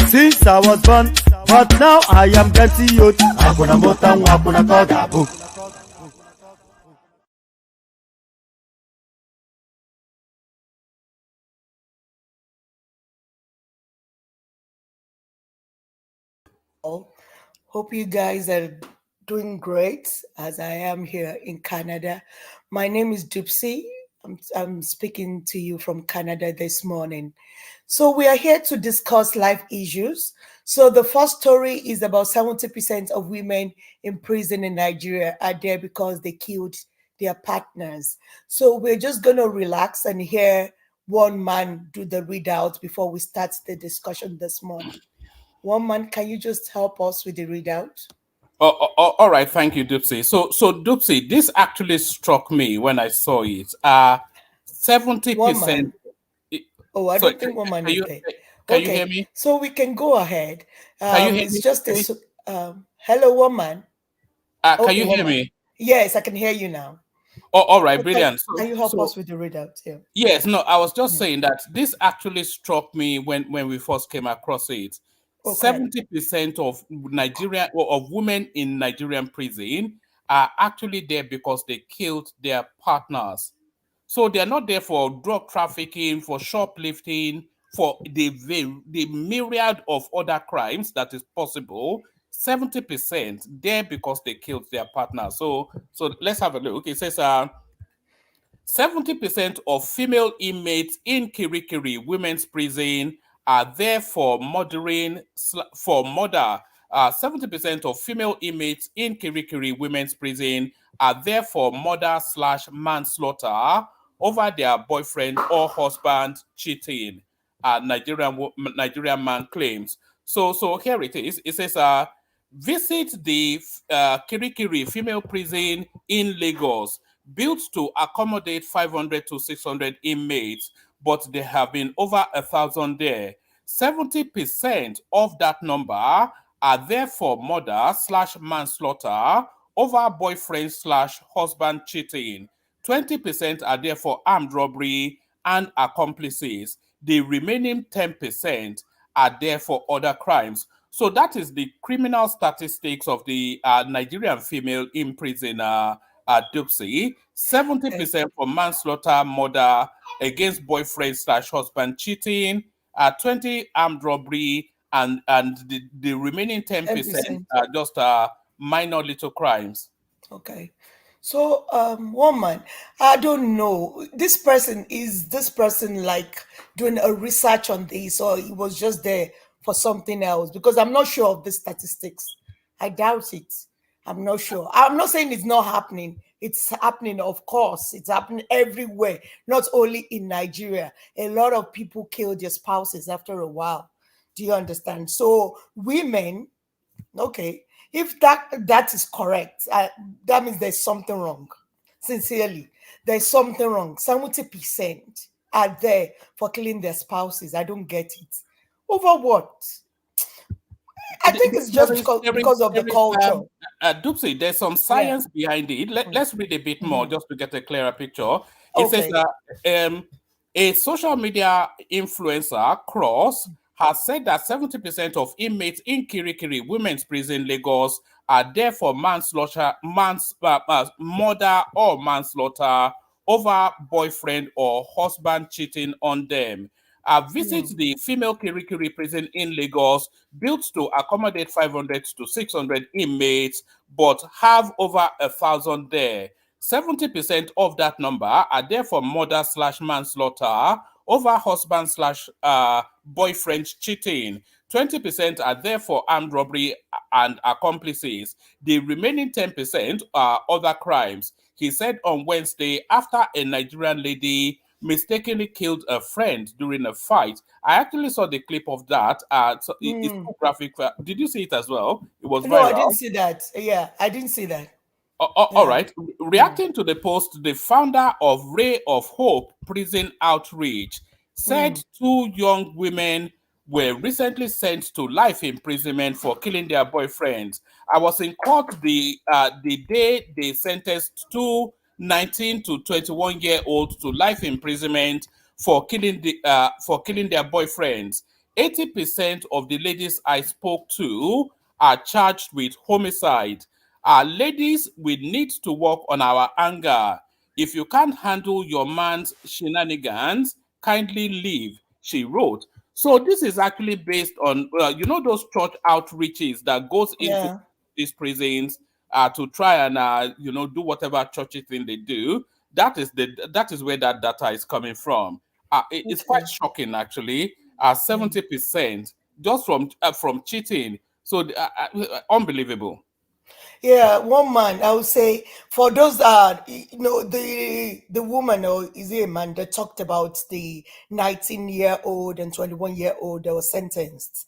Since I was born, but now I am getting youth. Hakuna motangu, hakuna kogabu. Hope you guys are doing great as I am here in Canada. My name is Dupsy. I'm speaking to you from Canada this morning. So we are here to discuss life issues. So the first story is about 70% of women in prison in Nigeria are there because they killed their partners. So we're just going to relax and hear one man do the readout before we start the discussion this morning. One man, can you just help us with the readout? All right, thank you, Dupsy. So Dupsy, this actually struck me when I saw it. 70%. Oh, I don't think woman is there. Can you hear me? So we can go ahead. Can you hear it's me? just hello, woman. Can you hear me? Yes, I can hear you now. All right, brilliant. Can you help us with the readout? Yeah. Yes, no, I was just saying that this actually struck me when we first came across it. 70% of Nigeria or of women in Nigerian prison are actually there because they killed their partners. So they're not there for drug trafficking, for shoplifting, for the myriad of other crimes that is possible. 70% there because they killed their partners. So let's have a look. It says 70% of female inmates in Kirikiri women's prison are there for murder 70% of female inmates in Kirikiri Women's Prison are therefore murder/manslaughter over their boyfriend or husband cheating. Nigerian man claims. So here it is. It says, visit the Kirikiri female prison in Lagos, built to accommodate 500 to 600 inmates, but there have been over 1,000 there. 70% of that number are therefore murder/manslaughter over boyfriend/husband cheating. 20% are therefore armed robbery and accomplices. The remaining 10% are there for other crimes. So that is the criminal statistics of the Nigerian female in prison, Dupsy. 70% for manslaughter, murder against boyfriend/husband cheating, 20 armed robbery, and the remaining 10% are just minor little crimes. Okay. So, woman, I don't know. Is this person like doing a research on this, or he was just there for something else? Because I'm not sure of the statistics. I doubt it. I'm not sure. I'm not saying it's not happening. It's happening, of course. It's happening everywhere, not only in Nigeria. A lot of people kill their spouses after a while. Do you understand? So, women, okay, if that is correct, that means there's something wrong. Sincerely, there's something wrong. 70% are there for killing their spouses. I don't get it. Over what? I think it's just because of the culture. Dupsy, there's some science behind it. Let's read a bit more just to get a clearer picture. It says that a social media influencer, Cross, has said that 70% of inmates in Kirikiri Women's Prison, Lagos, are there for manslaughter, murder or manslaughter over boyfriend or husband cheating on them. Visit the female Kirikiri prison in Lagos, built to accommodate 500 to 600 inmates, but have over 1,000 there. 70% of that number are there for murder/manslaughter over husband/boyfriend cheating. 20% are there for armed robbery and accomplices. The remaining 10% are other crimes. He said on Wednesday, after a Nigerian lady mistakenly killed a friend during a fight. I actually saw the clip of that. So it's too graphic. Did you see it as well? It was viral. No, I didn't see that. Yeah, I didn't see that. All right. Reacting to the post, the founder of Ray of Hope Prison Outreach said 2 young women were recently sent to life imprisonment for killing their boyfriends. I was in court the day they sentenced 2 19 to 21-year-olds to life imprisonment for killing their boyfriends. 80% of the ladies I spoke to are charged with homicide. Ladies, we need to work on our anger. If you can't handle your man's shenanigans, kindly leave, she wrote. So this is actually based on, those church outreaches that goes into these prisons to try and, do whatever churchy thing they do. That is where that data is coming from. It's quite shocking, actually. 70% just from cheating. So unbelievable. Yeah, one man, I would say, for those the woman, or is it a man, that talked about the 19-year-old and 21-year-old that was sentenced.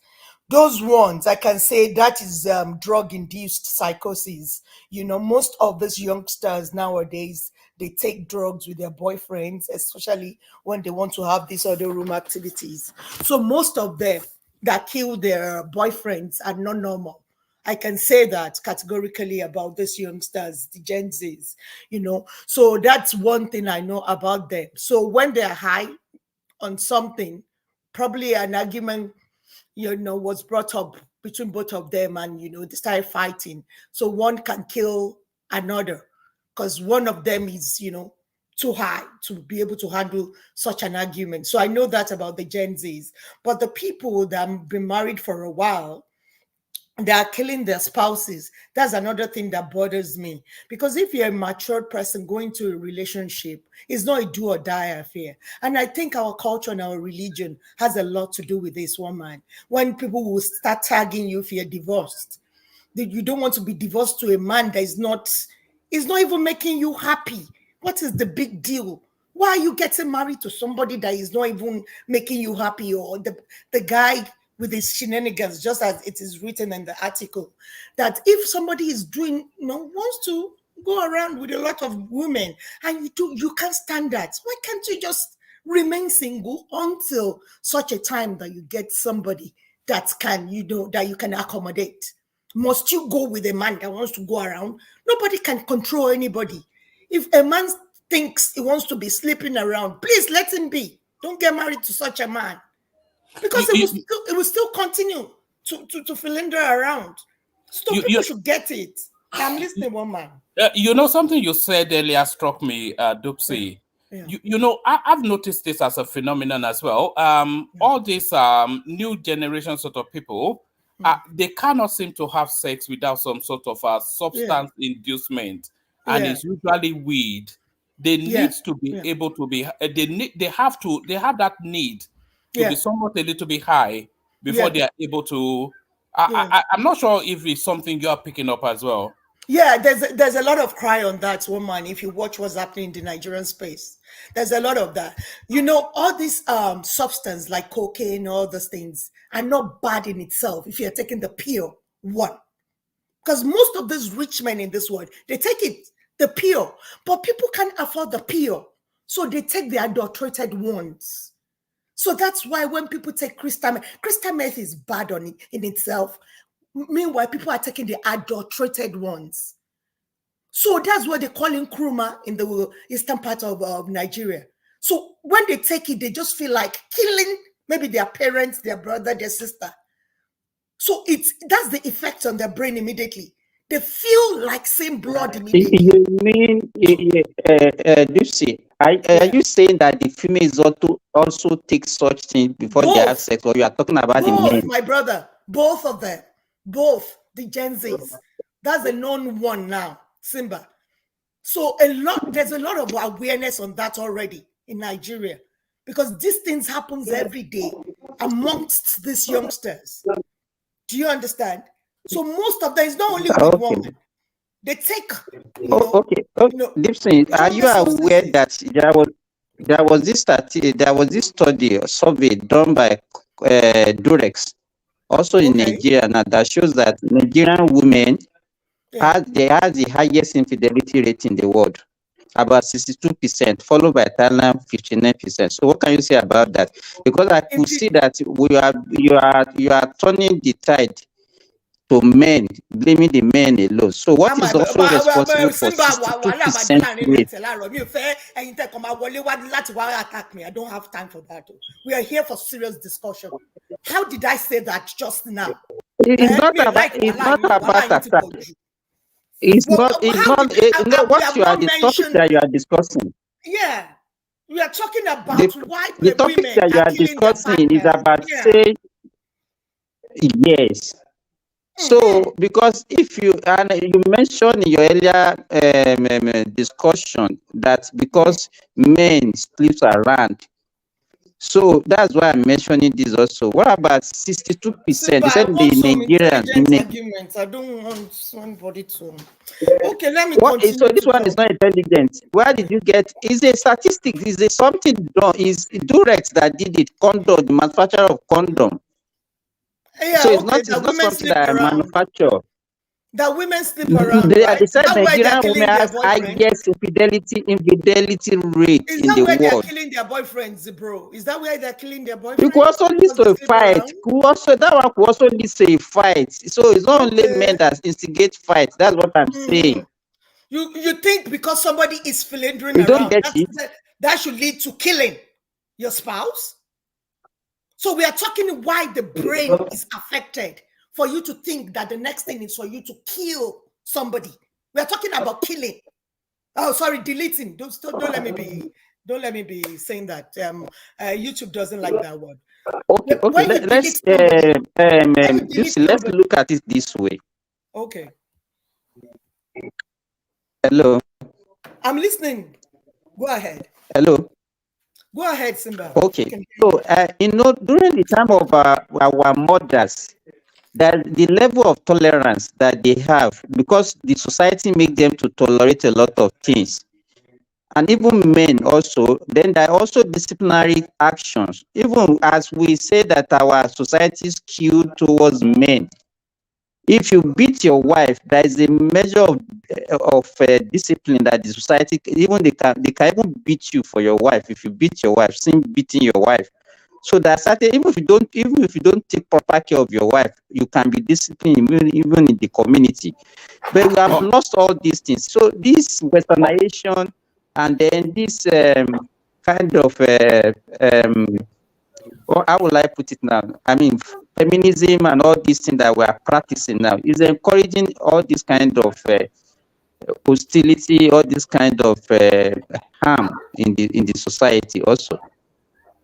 Those ones, I can say that is drug-induced psychosis. Most of these youngsters nowadays, they take drugs with their boyfriends, especially when they want to have these other room activities. So most of them that kill their boyfriends are not normal. I can say that categorically about these youngsters, the Gen Zs. So that's one thing I know about them. So when they're high on something, probably an argument, was brought up between both of them, and, they started fighting. So one can kill another because one of them is, too high to be able to handle such an argument. So I know that about the Gen Zs. But the people that have been married for a while, they are killing their spouses. That's another thing that bothers me. Because if you're a mature person going to a relationship, it's not a do or die affair. And I think our culture and our religion has a lot to do with this, woman. When people will start tagging you if you're divorced, that you don't want to be divorced to a man that is not even making you happy. What is the big deal? Why are you getting married to somebody that is not even making you happy, or the guy with his shenanigans, just as it is written in the article, that if somebody is doing, wants to go around with a lot of women and you can't stand that, why can't you just remain single until such a time that you get somebody that can, that you can accommodate? Must you go with a man that wants to go around? Nobody can control anybody. If a man thinks he wants to be sleeping around, please let him be. Don't get married to such a man, because it will still continue to philander around. So people should get it. I'm listening, woman. Something you said earlier struck me, Dupsy. Yeah. I've noticed this as a phenomenon as well. All these new generation sort of people, they cannot seem to have sex without some sort of substance inducement, and it's usually weed. They need to be able to be. They have that need to be somewhat a little bit high before they are able to. I'm not sure if it's something you are picking up as well. Yeah, there's a lot of cry on that, woman. If you watch what's happening in the Nigerian space, there's a lot of that. All these substance like cocaine, all those things are not bad in itself if you're taking the pure one. Because most of these rich men in this world, they take the pure, but people can't afford the pure, so they take the adulterated ones. So that's why when people take crystal meth is bad in itself. Meanwhile, people are taking the adulterated ones. So that's what they call in Nkrumah in the eastern part of Nigeria. So when they take it, they just feel like killing maybe their parents, their brother, their sister. So that's the effect on their brain immediately. They feel like same blood immediately. You mean, Lucy, are you saying that the females also take such things before they have sex, or you are talking about the men? My brother, both of them, both the Gen Zs. That's a known one now, Simba. So there's a lot of awareness on that already in Nigeria, because these things happens every day amongst these youngsters. Do you understand? So most of them is not only with women. They take. Listen, are you aware that there was this study or survey done by Durex, also in Nigeria, now, that shows that Nigerian women have the highest infidelity rate in the world, about 62%, followed by Thailand 59%. So what can you say about that? Because I could see that you are turning the tide to men, blaming the men alone. So what is also responsible for 62% rate? I don't have time for that. We are here for serious discussion. How did I say that just now? It's not about attack. It's not what you are the topic that you are discussing. Yeah. We are talking about why the topic that you are discussing is about saying yes. So, because if you mentioned in your earlier discussion that because men sleeps around, so that's why I'm mentioning this also. What about 62%? You said the Nigerians. I don't want somebody to. Okay, let me continue. So this one is not intelligent. Where did you get? Is a statistic? Is it something done? Is Durex that did it? Condom, the manufacturer of condom. Yeah, so it's not something that I manufacture. That women sleep around. They are the same Nigerian women has highest infidelity rate in the world. Is that why they are killing their boyfriends, bro? Is that why they are killing their boyfriends? You could also lead to a fight. That one could also lead to a fight. So it's not only men that instigate fights. That's what I'm saying. You think because somebody is philandering around, that should lead to killing your spouse? So we are talking why the brain is affected for you to think that the next thing is for you to kill somebody. We are talking about killing. Oh, sorry, deleting. Don't let me be saying that. YouTube doesn't like that word. Okay, okay. When you delete Let's somebody, when you delete let's somebody, look at it this way. okay, Hello, I'm listening. Go ahead. hello. Go ahead, Simba. We Okay, can hear so you. during the time of our mothers, that the level of tolerance that they have, because the society make them to tolerate a lot of things, and even men also. Then there are also disciplinary actions. Even as we say that our society is skewed towards men, if you beat your wife, there is a measure of discipline that the society, even they can even beat you for your wife. If you beat your wife, same beating your wife. So that's certain, even if you don't take proper care of your wife, you can be disciplined even in the community. But we have Oh, lost all these things. So this westernization and then this kind of or how will I put it now? I mean, feminism and all these things that we are practicing now is encouraging all this kind of hostility, all this kind of harm in the society also.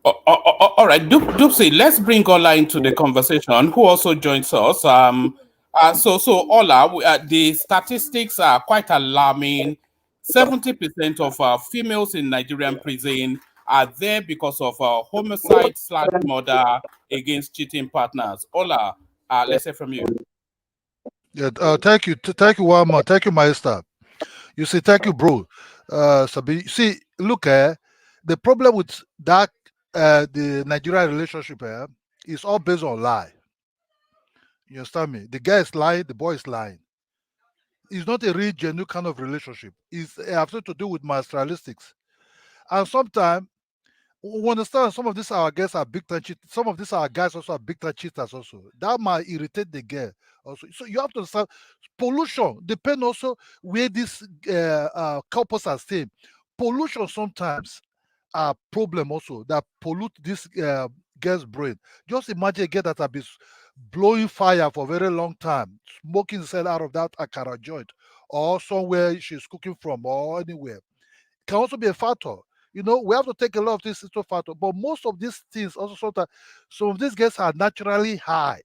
all right, Dupsy, let's bring Ola into the conversation, who also joins us. So Ola, the statistics are quite alarming. 70% of females in Nigerian prison are there because of homicide slash murder against cheating partners. Ola, let's hear from you. Yeah, thank you. Thank you, one more. Thank you, Maester. You see, thank you, bro. Sabi, see, look, the problem with that, the Nigerian relationship is all based on lie. You understand me? The guy is lying, the boy is lying. It's not a real, genuine kind of relationship. It's have to do with materialistics. And sometimes, we understand some of these our guys are big time cheaters. Some of these our guys also are big time cheaters also. That might irritate the girl also. So you have to understand pollution depend also where these couples are staying. Pollution sometimes are problem also that pollute this girl's brain. Just imagine a girl that have been blowing fire for a very long time, smoking cell out of that akara joint or somewhere she's cooking from or anywhere can also be a factor. We have to take a lot of things into factor, but most of these things also some of these guys are naturally high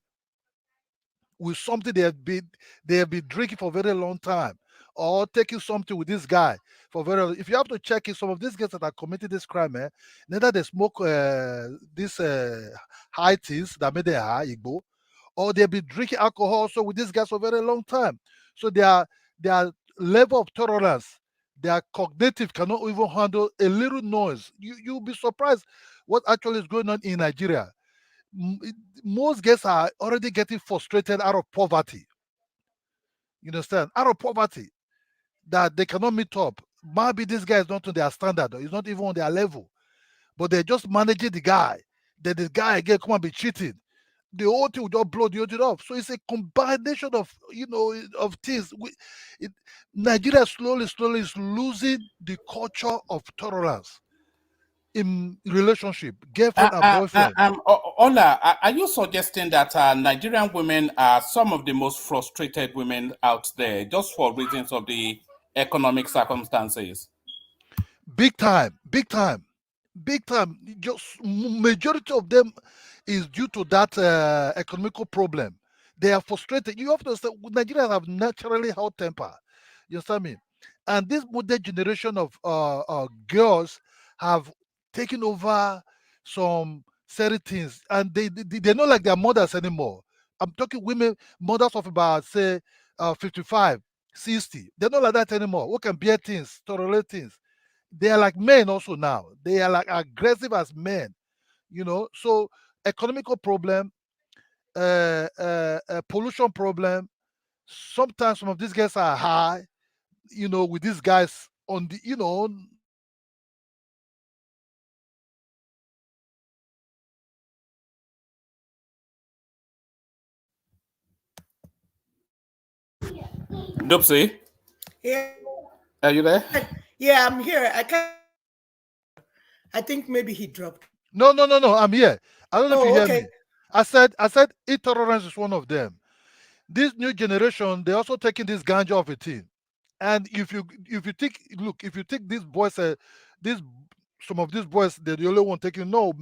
with something they have been drinking for a very long time or taking something with this guy for if you have to check it, some of these guys that are committing this crime, neither they smoke these high things that made them high, Igbo, or they've been drinking alcohol also with these guys for a very long time. So their level of tolerance, their cognitive cannot even handle a little noise. You'll be surprised what actually is going on in Nigeria. Most guys are already getting frustrated out of poverty. You understand? Out of poverty that they cannot meet up. Maybe this guy is not to their standard, or he's not even on their level, but they're just managing the guy. Then the guy again come and be cheating. The whole thing will just blow the whole thing off. So it's a combination of of things. Nigeria slowly is losing the culture of tolerance in relationship, girlfriend and boyfriend. Ola, are you suggesting that Nigerian women are some of the most frustrated women out there just for reasons of the economic circumstances? Big time, big time, big time. Just majority of them is due to that economical problem. They are frustrated. You have to understand, Nigerians have naturally hot temper. You understand me? And this modern generation of girls have taken over some certain things, and they're not like their mothers anymore. I'm talking women, mothers of about say 55, 60. They're not like that anymore. Who can bear things, tolerate things. They are like men also now. They are like aggressive as men. So economical problem, pollution problem. Sometimes some of these guys are high. With these guys on the Dupsy, Yeah, are you there? yeah, I'm here. I think maybe he dropped. No, no, no, no. I'm here. I don't know if you Oh, hear okay. me. I said intolerance is one of them. This new generation, they're also taking this ganja of a thing. And if you take, look, if you take these boys, this some of these boys, they're the only one taking. No,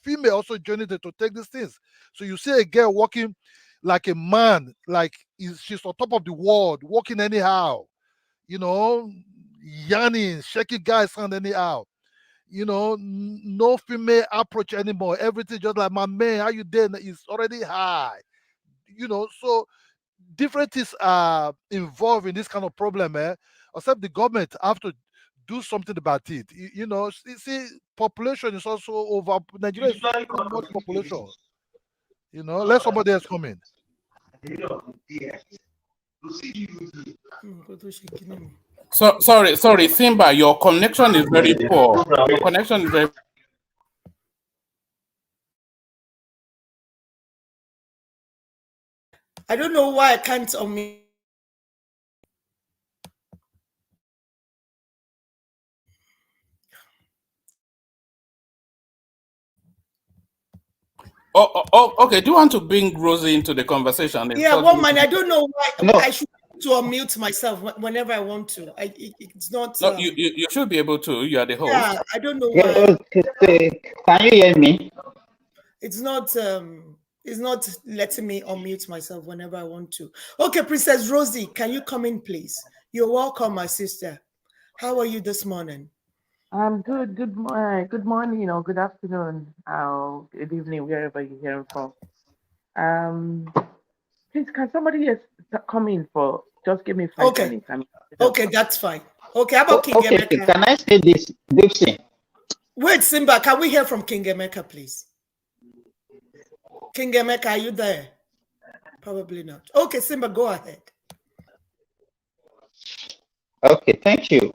female also joining to take these things. So you see a girl walking like a man, like she's on top of the world, walking anyhow, you know, yanning, shaking guys' hand anyhow. You know, no female approach anymore. Everything just like, my man, how you doing? Is already high. You know, so different things are involved in this kind of problem, except the government have to do something about it. You know, see, population is also over. Nigeria is too much population. You know, let somebody else come in. So sorry, Simba, your connection is very poor. Your connection is very. I don't know why I can't unmute. Oh, okay. Do you want to bring Rosie into the conversation? Yeah, woman, I don't know why No. I should to unmute myself whenever I want to. It's not. No, you should be able to. You are the host. Yeah, I don't know why. Yeah, okay. Can you hear me? It's not letting me unmute myself whenever I want to. Okay, Princess Rosie, can you come in, please? You're welcome, my sister. How are you this morning? I'm good. Good morning or good afternoon or good evening, wherever you're hearing from. Please, can somebody else come in for just give me 5 minutes? Okay, that's fine. Okay, how about King Emeka? Can I say this, Dipsy? Wait, Simba, can we hear from King Emeka, please? King Emeka, are you there? Probably not. Okay, Simba, go ahead. Okay, thank you.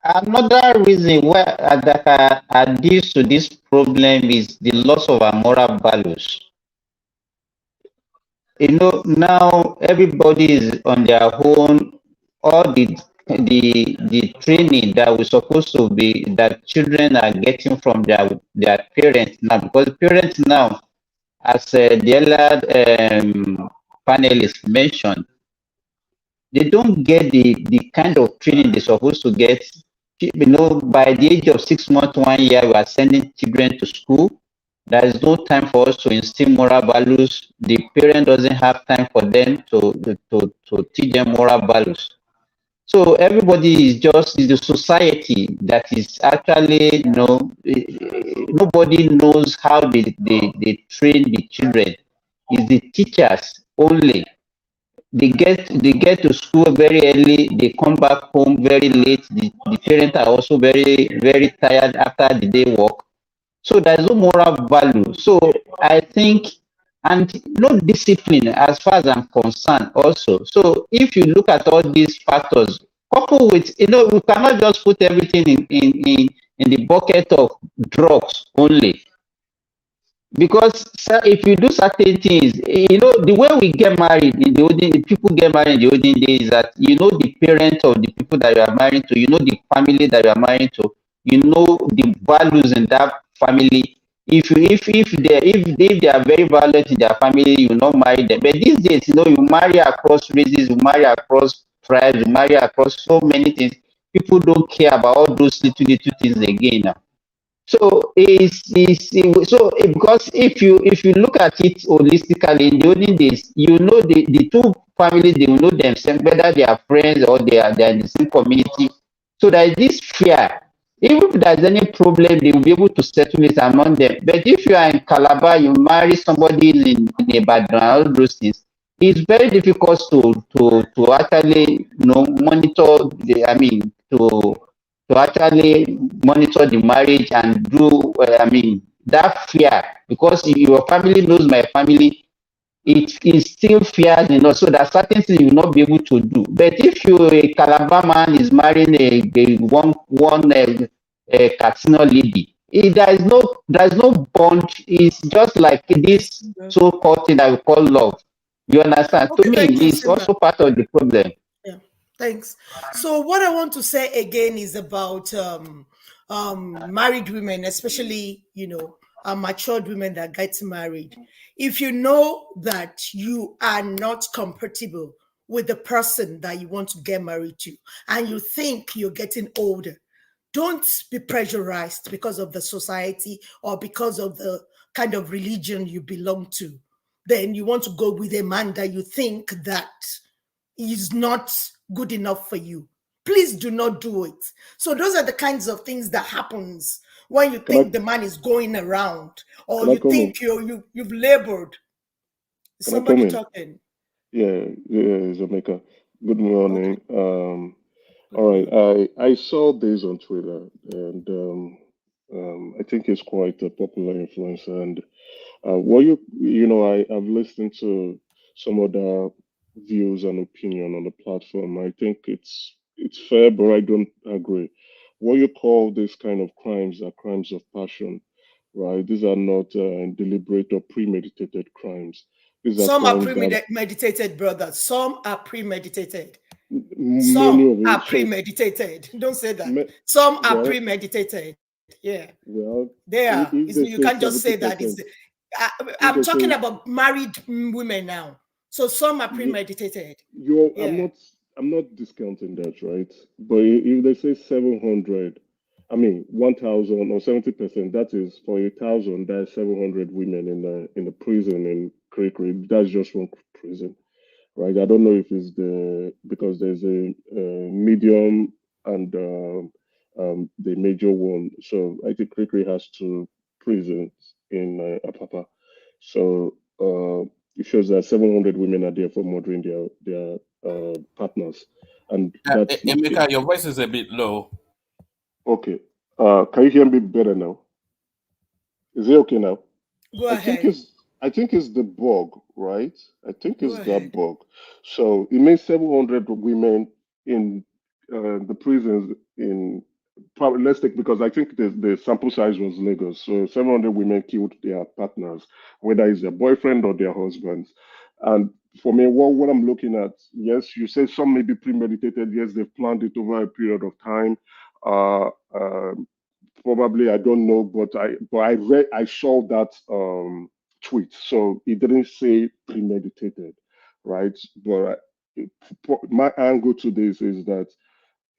Another reason why that are due to this problem is the loss of our moral values. You know, now everybody is on their own. All the training that we're supposed to be that children are getting from their parents now, because parents now, as the other panelists mentioned, they don't get the kind of training they're supposed to get. You know, by the age of 6 months, 1 year, we are sending children to school. There is no time for us to instill moral values. The parent doesn't have time for them to teach them moral values. So everybody is the society that is actually, you know, nobody knows how they train the children. It's the teachers only. They get to school very early, they come back home very late. The parents are also very, very tired after the day work. So there's no moral value. So I think, and no discipline as far as I'm concerned also. So if you look at all these factors, coupled with, you know, we cannot just put everything in the bucket of drugs only. Because if you do certain things, you know, the way we get married in the olden, people get married in the olden days, that you know the parents of the people that you are married to, you know the family that you are married to, you know the values in that family. If they are very violent in their family, you will not marry them. But these days, you know, you marry across races, you marry across tribes, you marry across so many things. People don't care about all those little things again now. So so because if you look at it holistically, in the olden days, you know the two families, they will know themselves, whether they are friends or they are in the same community. So there is this fear. Even if there's any problem, they will be able to settle it among them. But if you are in Calabar, you marry somebody in Ibadan, all those things, it's very difficult to actually, you know, monitor to actually monitor the marriage and do, that fear, because if your family knows my family, it is still fear, you know, so that certain things you will not be able to do. But if you, a Calabar man is marrying a one casino lady, there is no bond. It's just like this so-called thing that we call love. You understand? Okay, to me, it's also part of the problem. Yeah, thanks. So what I want to say again is about married women, especially, you know, matured women that get married. If you know that you are not compatible with the person that you want to get married to, and you think you're getting older, Don't be pressurized because of the society or because of the kind of religion you belong to. Then you want to go with a man that you think that is not good enough for you. Please do not do it. So those are the kinds of things that happens when you think the man is going around, or you think you've labored. Somebody talking. Yeah, Jamaica. Good morning. All right, I saw this on Twitter, and I think he's quite a popular influencer. And I've listened to some other views and opinion on the platform. I think it's fair, but I don't agree. What you call these kind of crimes are crimes of passion, right? These are not deliberate or premeditated crimes. These are Some are crimes that premeditated, brother. Some are premeditated. many Some of are it. So, premeditated. Don't say that. Some are well, premeditated. Yeah. well, They are. if they You say can't just say that. 70%, if I'm they talking say about married women now. So some are yeah, premeditated. you're, Yeah. I'm not discounting that, right? But if they say 700, I mean 1,000 or 70%, that is for 1,000. That's 700 women in the prison in Cricri. That's just one prison, right? I don't know if it's because there's a medium and the major one. So I think Cricri has two prisons in Apapa. So it shows that 700 women are there for murdering their partners, and that's it. Emeka, your voice is a bit low. Okay. Can you hear me better now? Is it okay now? Go I think ahead. it's I think it's the bug, right? I think Go it's that ahead. bug. So it means 700 women in the prisons in probably let's take because I think the sample size was Lagos. So 700 women killed their partners, whether it's their boyfriend or their husbands. And for me, what I'm looking at, yes, you say some may be premeditated. Yes, they've planned it over a period of time. Uh, um Probably I don't know, but I saw that tweet, so it didn't say premeditated, right? But my angle to this is that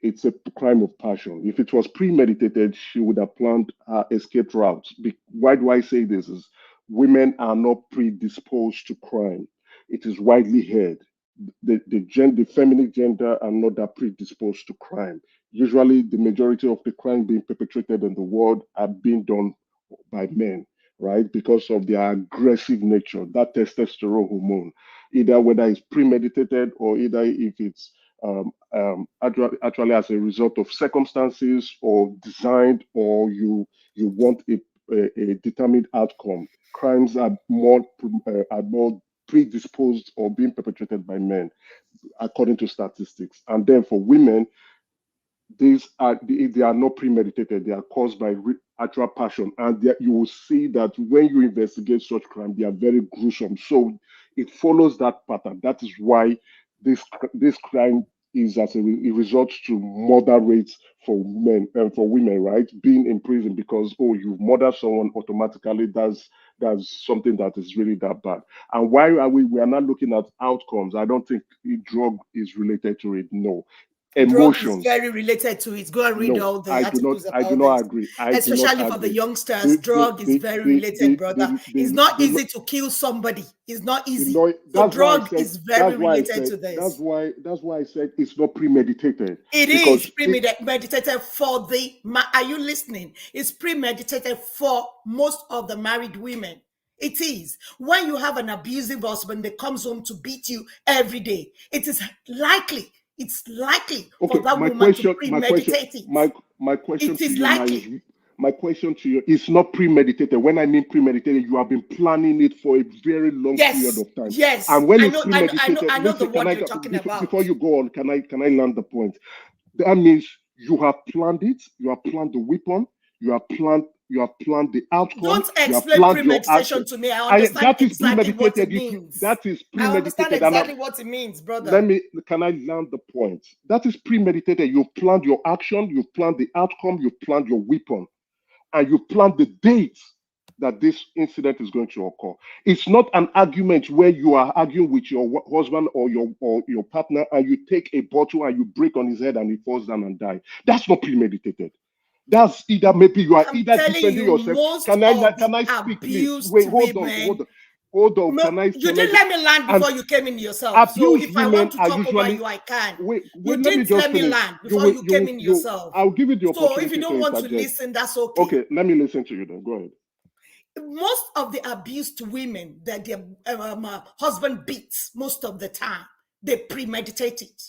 it's a crime of passion. If it was premeditated, she would have planned her escape route. Why do I say this? Is women are not predisposed to crime. It is widely heard. The feminine gender are not that predisposed to crime. Usually, the majority of the crime being perpetrated in the world are being done by men, right? Because of their aggressive nature, that testosterone hormone, either whether it's premeditated or either if it's actually as a result of circumstances or designed or you want a determined outcome. Crimes are more predisposed or being perpetrated by men, according to statistics. And then for women, they are not premeditated. They are caused by actual passion, and you will see that when you investigate such crime, they are very gruesome. So it follows that pattern. That is why this crime is as a result to murder rates for men and for women, right? Being in prison because you murder someone automatically. That's something that is really that bad. And why are we are not looking at outcomes? I don't think drug is related to it. No, Drug is emotions. very related to it. Go and read No, all the articles I do about not it. agree. I do not Especially for the agree. youngsters, The drug is very related, brother. It's not the easy to kill somebody. It's not the easy. law. So drug is very related to That's this. why I said it's not premeditated. It is Because premeditated for the. Are you listening? It's premeditated for most of the married women. It is. When you have an abusive husband that comes home to beat you every day, it is likely. It's likely for okay, that woman to premeditate it. my question It to is you now is likely. my question to you is not premeditated. When I mean premeditated, you have been planning it for a very long period Yes. of time. Yes. And when I it's know. premeditated, I know the listen, word you're talking about. before you go on, can I land the point? That means you have planned it, you have planned the weapon, you have planned the outcome, Don't you have explain planned your premeditation action. to me. I understand That is exactly what it premeditated. If means. that is I understand premeditated, and exactly what it means, let brother. me can I land the point? That is premeditated. You've planned your action, you've planned the outcome, you've planned your weapon, and you plan the date that this incident is going to occur. It's not an argument where you are arguing with your husband or your partner and you take a bottle and you break on his head and he falls down and die. That's not premeditated. That's either maybe you are I'm either telling defending you, yourself. most Can of I the speak, please? abused Wait, women. hold on. No, you didn't let me land before you came in yourself. So Abused if I women want to are talk usually over you, I can. wait, You let me didn't just let me finish. land before you came in yourself. I'll give you the So if opportunity you don't to want to interject. listen, that's okay. Okay, let me listen to you then. Go ahead. Most of the abused women that their husband beats, most of the time, they premeditate it.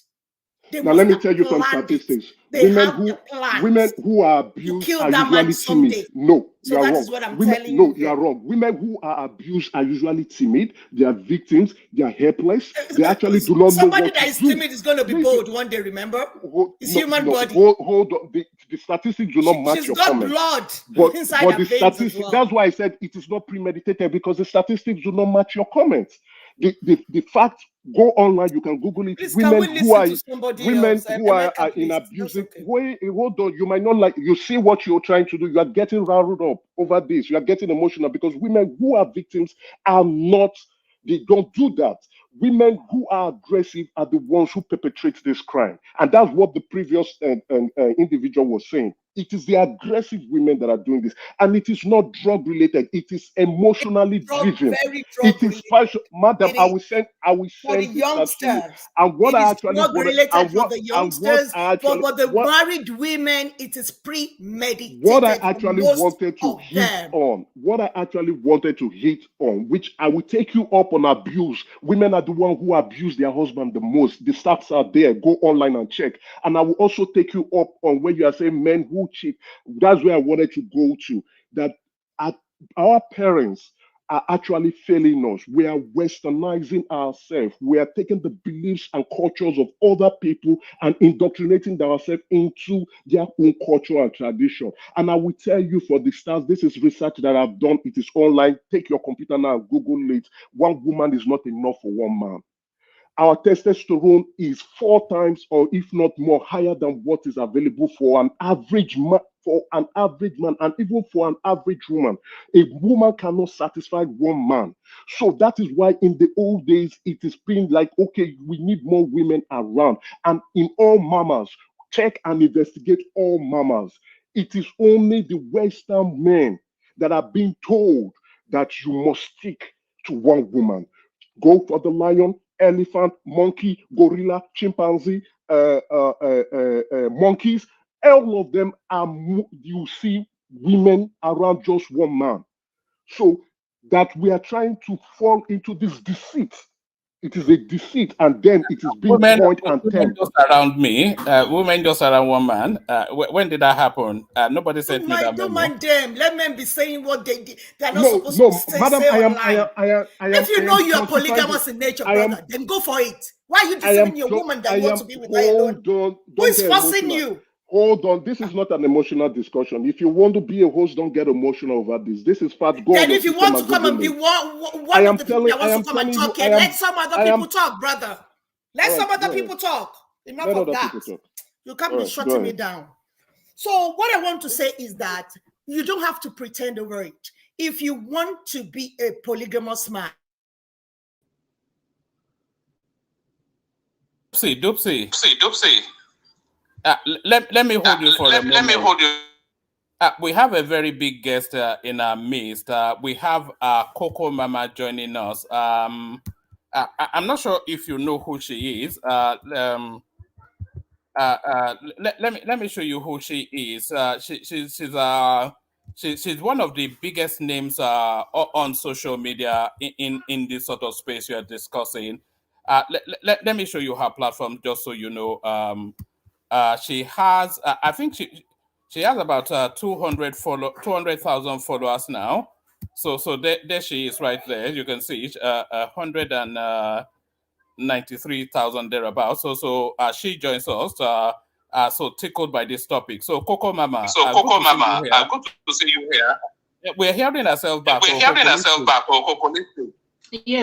Now let me tell you some statistics. Women who are abused are usually timid. No, you are wrong. That is what I'm telling you. You are wrong. Women who are abused are usually timid. They are victims. They are helpless. They actually do not know what to do. Somebody that is timid is going to be bold one day. Remember, it's human body. Hold on. The statistics do not match your comment. She's got blood inside her veins as well. That's why I said it is not premeditated, because the statistics do not match your comments. The fact, go online, you can Google it. Please, women who are in please, abusive. okay. Wait, hold on. You might not like. You see what you're trying to do. You are getting riled up over this. You are getting emotional because women who are victims are not. They don't do that. Women who are aggressive are the ones who perpetrate this crime, and that's what the previous individual was saying. It is the aggressive women that are doing this, and it is not drug related. It is emotionally driven. It is passion, madam. I will send the youngsters. And what I actually related for the youngsters, for the married women, it is premeditated. What I actually wanted to hit on, which I will take you up on abuse. Women are the ones who abuse their husband the most. The stats are there. Go online and check. And I will also take you up on when you are saying men who cheat. That's where I wanted to go to. That our parents are actually failing us. We are westernizing ourselves. We are taking the beliefs and cultures of other people and indoctrinating ourselves into their own culture and tradition. And I will tell you for the stars, this is research that I've done. It is online. Take your computer now and Google it. One woman is not enough for one man. Our testosterone is 4 times, or if not more, higher than what is available for an average man. And even for an average woman. A woman cannot satisfy one man. So that is why in the old days it is been like, okay, we need more women around. And in all mamas, check and investigate all mamas. It is only the Western men that are being told that you must stick to one woman. Go for the lion, elephant, monkey, gorilla, chimpanzee, monkeys. All of them are, you see women around just one man. So that we are trying to fall into this deceit. It is a deceit, and then it is being point and women just around me. Women just around one man. When did that happen? Nobody sent me that. Don't mind them. Let men be saying what they did. They're not supposed to say, madam, online. If you know you are polygamous in nature, brother, then go for it. Why are you deceiving your woman that you want to be with her alone? Who is forcing you? Hold on, this is not an emotional discussion. If you want to be a host, don't get emotional over this. This is fact. Then if you want to come and be one of the people that wants to come and talk, let some other people talk, brother. Let some other people talk. Enough of that. You can't be shutting me down. So what I want to say is that you don't have to pretend over it. If you want to be a polygamous man. Doopsie. Let me hold you for a moment. Let me hold you. We have a very big guest in our midst. We have Coco Mama joining us. I'm not sure if you know who she is. Let me show you who she is. She's one of the biggest names on social media in this sort of space we are discussing. Let me show you her platform just so you know. She has, I think she has about 200,000 followers now. So there she is right there. You can see 193,000 thereabouts. So she joins us. So tickled by this topic. So Coco Mama. Good to see you here. We're hearing ourselves back. Yes, can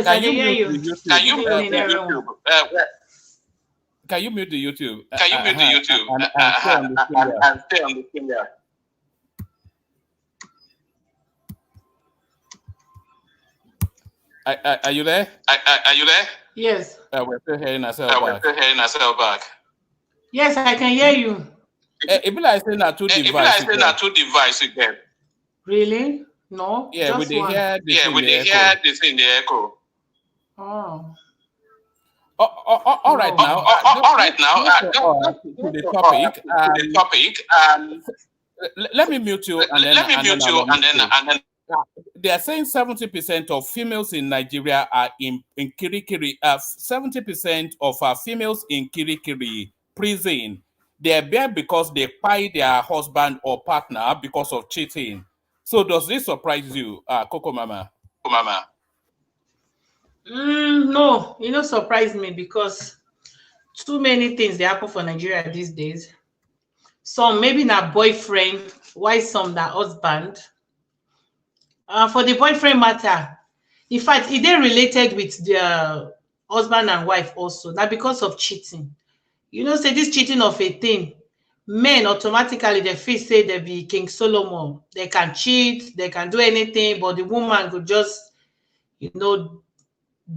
I can hear you. Can you mute the YouTube? Can you mute the YouTube? Can you mute the YouTube and stay on the screen there? Are you there? Are you there? Yes. We're still hearing ourselves back. Yes, I can hear you. It be like saying that two device again. Really? No. Yeah, just with the one. hair. With the hair, they say in the echo. Oh. All right No. now. All right now. To the topic. The topic. Let me mute you and then Let me mute you and then. They are saying 70% of females in Nigeria are in Kirikiri. 70% of females in Kirikiri prison. They are there because they pay their husband or partner because of cheating. So does this surprise you, Coco Mama? No, it don't surprise me because too many things they happen for Nigeria these days. Some maybe not boyfriend, why some that husband. For the boyfriend matter, in fact, it they related with their husband and wife also. Now because of cheating. You know, say this cheating of a thing, men automatically they feel say they be King Solomon. They can cheat, they can do anything, but the woman could just, you know,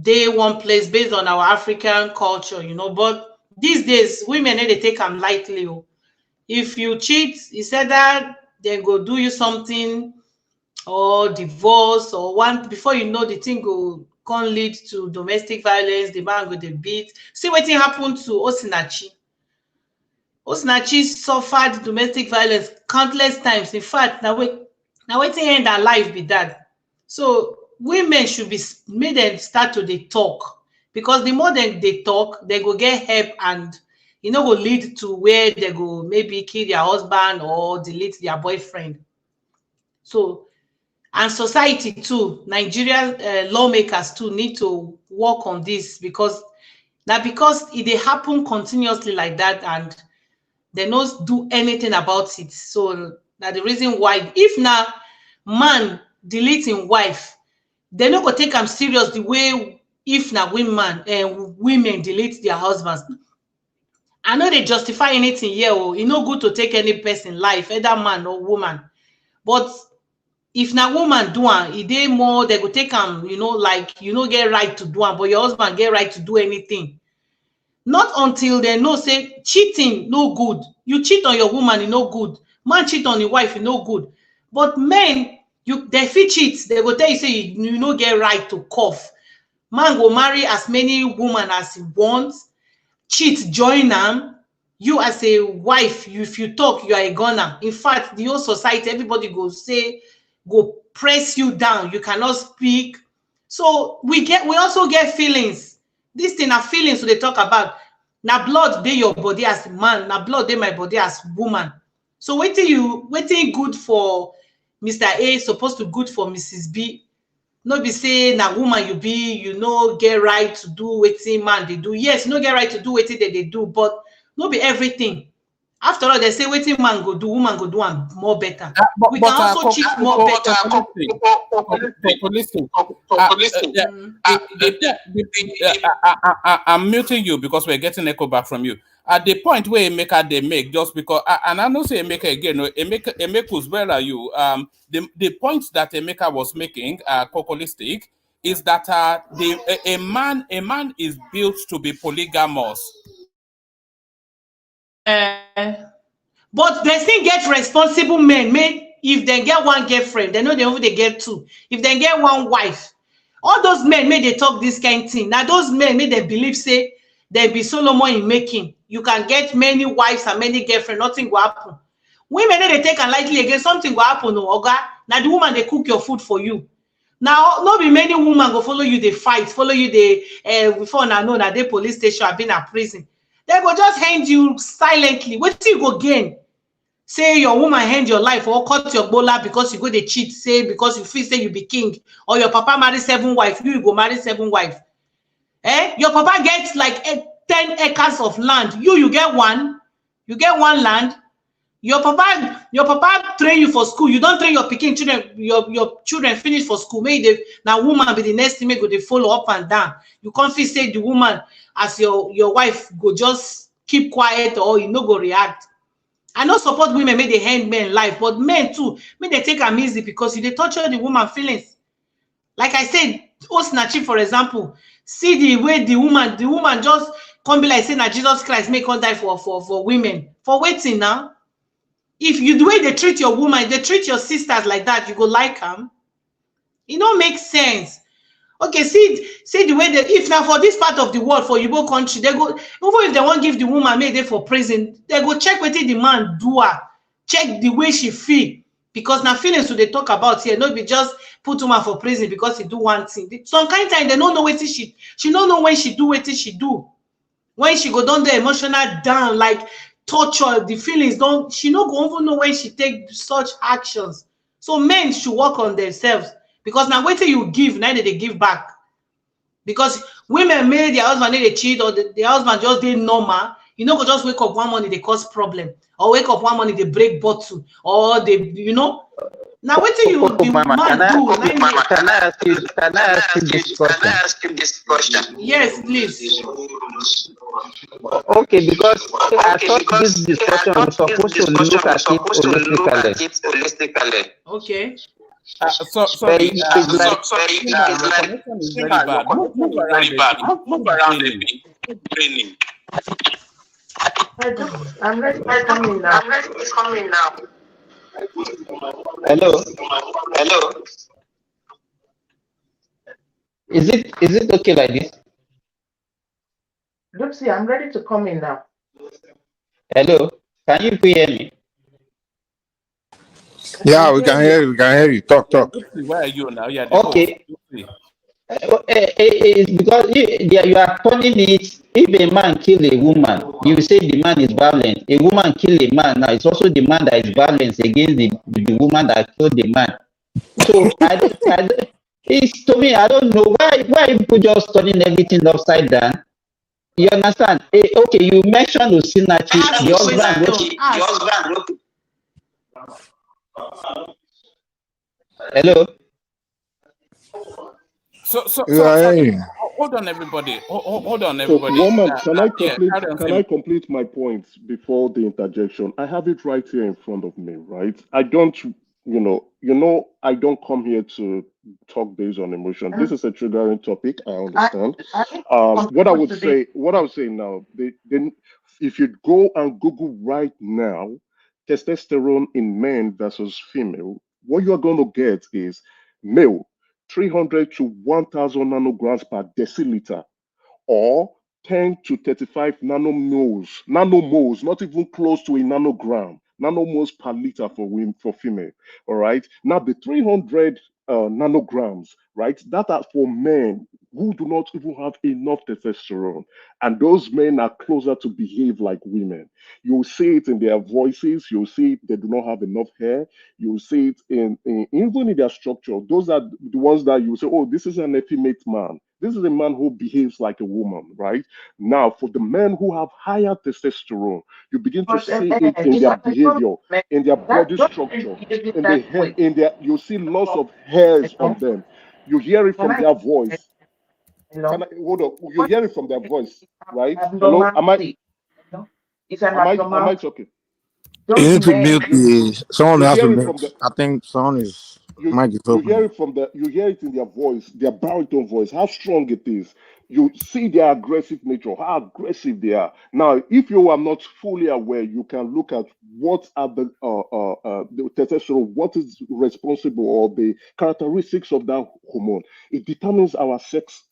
day one place based on our African culture, you know. But these days, women they take them lightly. If you cheat, he said that they go do you something or divorce or one before you know the thing go can lead to domestic violence, the man go the beat. See what happened to Osinachi. Osinachi suffered domestic violence countless times. In fact, now waiting end her life be that. So women should be made them start to they talk, because the more they talk, they go get help, and you know go lead to where they go maybe kill their husband or delete their boyfriend. So, and society too, Nigerian lawmakers too need to work on this, because it they happen continuously like that and they don't do anything about it. So that's the reason why if now man deleting wife, they not go take them serious the way if now women delete their husbands. I know they justify anything here. Oh, it's not good to take any person life, either man or woman. But if na woman do it dey more, they go take them, you know, like you know get right to do it, but your husband get right to do anything. Not until they know say cheating no good. You cheat on your woman, it no good. Man cheat on your wife, it no good. But men, they fit cheat. They go tell you say you no get right to cough. Man go marry as many women as he wants. Cheat, join them. You as a wife, if you talk, you are a gunner. In fact, the whole society, everybody go press you down. You cannot speak. So we also get feelings. This thing are feelings so they talk about. Now blood dey your body as man, now blood dey my body as woman. So waiting good for Mr. A supposed to good for Mrs. B. No be say na woman you be, you no get right to do wetin man they do. Yes, you no get right to do wetin they do, but no be everything. After all, they say wetin man go do, woman go do am more better. We can also cheat more better. I'm muting you because we're getting echo back from you. At the point where Emeka they make, just because, and I know say Emeka again, Emeka was better you. The point that Emeka was making, cocolistic, is that a man is built to be polygamous. But they still get responsible men. If they get one girlfriend, they know they get two. If they get one wife, all those men may they talk this kind of thing. Now those men may they believe say they be Solomon in making. You can get many wives and many girlfriends, nothing will happen. Women they take and lightly again, something will happen. No, Oga. Now the woman they cook your food for you. Now not be many women go follow you, they fight, follow you, they before now know that they police station have been at prison. They go just hand you silently. What do you go gain? Say your woman hand your life or cut your bola because you go they cheat, say because you feel say you be king, or your papa marry 7 wives, you go marry 7 wives. Your papa gets like 10 acres of land. You get one. You get one land. Your papa train you for school. You don't train your pikin children. Your children finish for school. Maybe now woman be the next thing. Go they follow up and down. You can't feel say the woman as your wife go just keep quiet or you no go react. I know support women make they hand men life, but men too may they take them easy because you they torture the woman feelings. Like I said, Osinachi for example, see the way the woman just come be like saying that Jesus Christ may come die for women for waiting now. if you the way they treat your woman, they treat your sisters like that, you go like them. It don't make sense. Okay, see the way they, if now for this part of the world, for Igbo country, they go, even if they won't give the woman made it for prison, they go check what the man do her, check the way she feel. Because now feelings so they talk about here, not be just put woman for prison because he do one thing. Some kind of time they don't know what she don't know when she do what she do. When she go down the emotional down, like torture, the feelings don't, she not go even know when she take such actions. So men should work on themselves. Because now wait till you give, now they give back. Because women made their husband they cheat, or the husband just did normal. You know, go just wake up one morning they cause problem, or wake up one morning they break bottle, or they, you know. Now wait till you the Mama, man do. can I ask you this question? Yes, please. Okay, because I thought this discussion was supposed to look at it holistically. Okay. Sorry, it's like the connection is very bad. Move around a bit. I'm ready to come in now. Hello. Is it okay like this? Lucy, I'm ready to come in now. Hello, can you hear me? Yeah, we can hear you. We can hear you. Talk. Where are you now? Yeah. Okay. It's because you are turning it. If a man kill a woman, you say the man is violent. A woman kill a man, now it's also the man that is violent against the woman that killed the man. So it's to me, I don't know why people just turning everything upside down. You understand? Okay, you mentioned Osinachi, the husband wrote. Hello. So hold on, everybody. Hold on, everybody. So, woman, can I complete my point before the interjection? I have it right here in front of me, right? I don't, I don't come here to talk based on emotion. This is a triggering topic. I understand. What I would say now, then if you go and Google right now, testosterone in men versus female, what you are going to get is male 300 to 1,000 nanograms per deciliter, or 10 to 35 nanomoles, not even close to a nanogram, nanomoles per liter for female. All right. Now the 300 nanograms, right? That are for men who do not even have enough testosterone, and those men are closer to behave like women. You'll see it in their voices. You'll see they do not have enough hair. You'll see it in even in their structure. Those are the ones that you say, oh, this is an effeminate man. This is a man who behaves like a woman, right? Now, for the men who have higher testosterone, you begin to see it in their behavior, in their body structure, in their hair, you see lots of hairs on them. You hear it from their voice. Hold on. You hear it from their voice, right? Hello? Am I talking? You need to mute someone has to mute. I think someone is mic is open. You hear it in their voice, their baritone voice, how strong it is. You see their aggressive nature, how aggressive they are. Now, if you are not fully aware, you can look at what are the testosterone, what is responsible, or the characteristics of that hormone. It determines our sex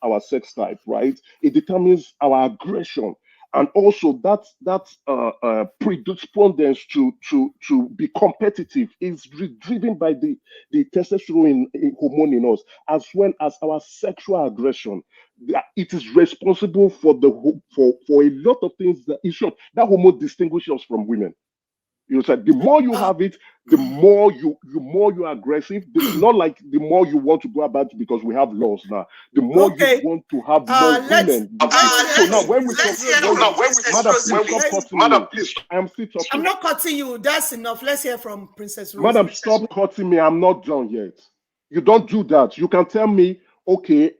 type, right? It determines our aggression. And also that predisposition to be competitive is driven by the testosterone hormone in us, as well as our sexual aggression. It is responsible for a lot of things. That, in short, that hormone distinguishes us from women. You said the more you have it, the more you're aggressive. It's not like the more you want to go about it, because we have laws now. The more you want to have more women. So now when we talk, Madam, please, I'm still talking. I'm not cutting you. That's enough. Let's hear from Princess Rose. Madam, stop cutting me. I'm not done yet. You don't do that. You can tell me, okay,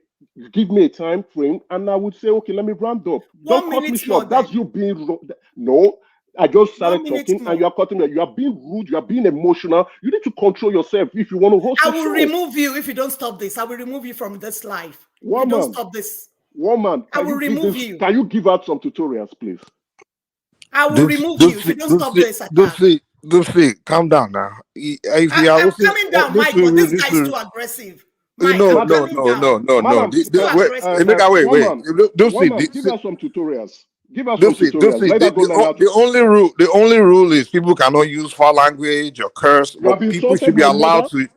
give me a time frame, and I would say, okay, let me round up. Don't cut me short. That's you being no. I just started talking and you are cutting me. You are being rude. You are being emotional. You need to control yourself if you want to host. I will remove you if you don't stop this. I will remove you from this live. Woman, you don't stop this. Woman, I will remove you. Can you give out some tutorials, please? I will remove you if you don't stop this. Lucy, calm down now. If you are I'm also coming down, Mike, but this guy is too aggressive. Mike, I'm no, coming down. Madam, It's too aggressive. Wait. Lucy, give us some tutorials. Give us some Lucy, tutorials. Let her go learn how to. the only rule is people cannot use foul language or curse, You have but people should insulted be my allowed mother. to,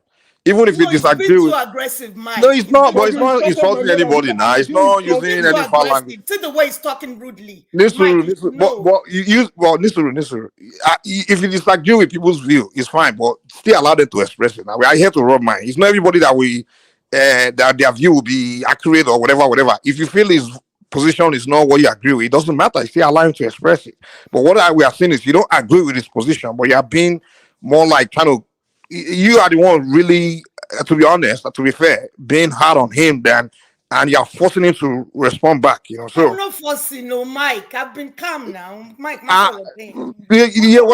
even if you No, it's a bit disagree too with. aggressive, Mike. No, it's not. But But it's you not insulted my insulting mother. anybody now. It's You not It's a insult. bit using too any foul language. aggressive. See the way he's talking rudely. Nisuru, Mike, no. but you use Nisuru. If you disagree with people's view, it's fine, but still allow them to express it. Now we are here to rub mine. It's not everybody that that their view will be accurate or whatever. If you feel his position is not what you agree with, it doesn't matter. You still allow him to express it. But we are saying is you don't agree with his position, but you are being more like trying to. You are the one really, to be honest, to be fair, being hard on him than. And you're forcing him to respond back, So I'm not forcing, no, Mike. I've been calm now. Mike, what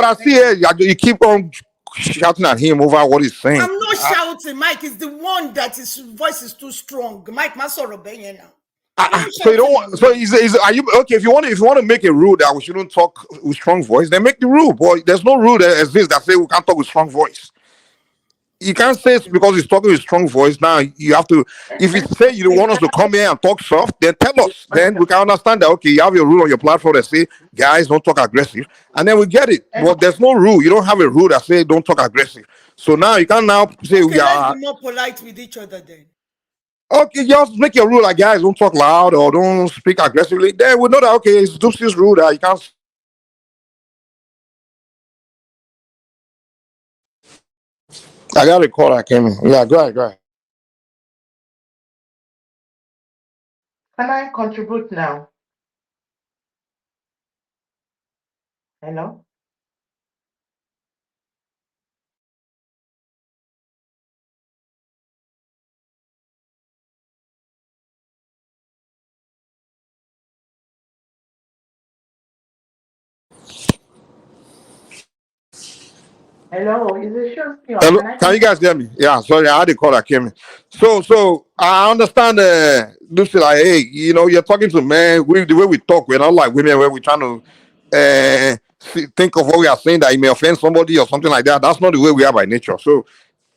I see here, you keep on shouting at him over what he's saying. I'm not shouting, Mike. It's the one that his voice is too strong. Mike, my sorrow now. So you don't want, so are you okay? If you want to make a rule that we shouldn't talk with strong voice, then make the rule. But there's no rule that exists that say we can't talk with strong voice. You can't say it's because he's talking with strong voice. Now you have to. If you say you don't want us to come here and talk soft, then tell us. Then we can understand that. Okay, you have your rule on your platform that say guys don't talk aggressive, and then we get it. But there's no rule. You don't have a rule that say don't talk aggressive. So now you can now say okay, let's be more polite with each other then. Okay, just make your rule like guys don't talk loud or don't speak aggressively. Then we know that okay, it's Dupsie's rule that you can't. I got a call. I came in. Yeah, go ahead. Can I contribute now? Hello? Hello, is it sure? Hello, can you guys hear me? Yeah, sorry, I had a call that came in. So I understand, Lucy, like, hey, you're talking to men. The way we talk, we're not like women where we're trying to think of what we are saying that it may offend somebody or something like that. That's not the way we are by nature. So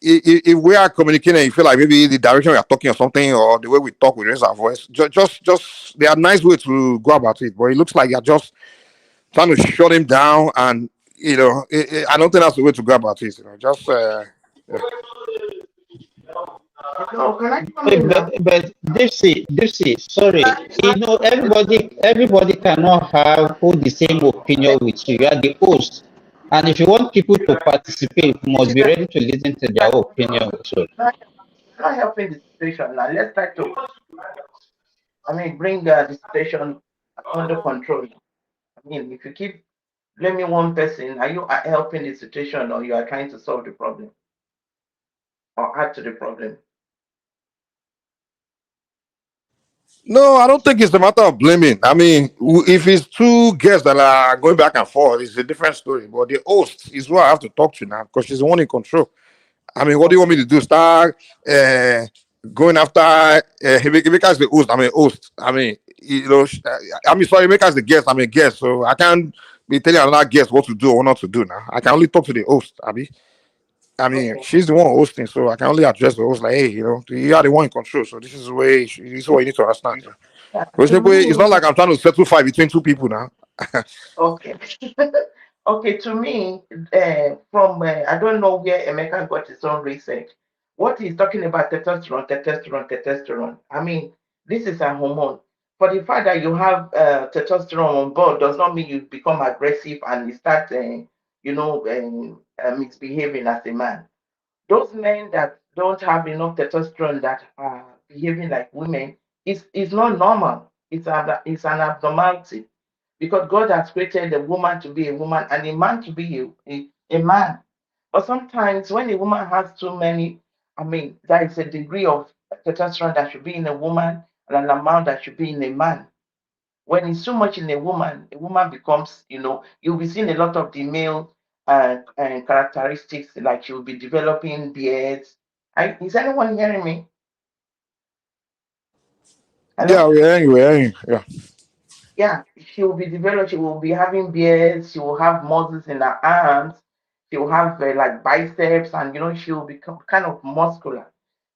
if we are communicating and you feel like maybe the direction we are talking or something or the way we talk, we raise our voice, just there are nice ways to go about it. But it looks like you're just trying to shut him down, and I don't think that's the way to go about it. Just yeah. Hello, can I come Wait, in now? but Dipsy, sorry. Everybody cannot have hold the same opinion with you. You are the host. And if you want people to participate, you must be ready to listen to their opinion also. Not helping the situation now. Let's try to, bring the situation under control. If you keep blaming one person, are you helping the situation or you are trying to solve the problem or add to the problem? No, I don't think it's a matter of blaming. I mean, if it's two guests that are going back and forth, it's a different story. But the host is who I have to talk to now because she's the one in control. I mean, what do you want me to do? Start going after Emeka is the host. I'm a host. I mean, sorry, Emeka is the guest. I'm a guest, so I can't be telling another guest what to do or not to do now. I can only talk to the host, Abby. I mean, she's the one hosting, so I can only address the host like, hey, you are the one in control, so this is the way. This is what you need to understand. It's not like I'm trying to settle fight between two people now. Okay. Okay, to me, I don't know where Emeka got his own research. What he's talking about testosterone. This is a hormone. For the fact that you have testosterone on board does not mean you become aggressive and you start, misbehaving as a man. Those men that don't have enough testosterone that are behaving like women is not normal. It's an abnormality because God has created a woman to be a woman and a man to be a man. But sometimes when a woman has too many, there is a degree of testosterone that should be in a woman and an amount that should be in a man. When it's too much in a woman becomes, you'll be seeing a lot of the male characteristics, like she'll be developing beards. Is anyone hearing me? Hello? Yeah, we're hearing. Yeah. Yeah, she will be having beards, she will have muscles in her arms, she'll have like biceps, and she'll become kind of muscular.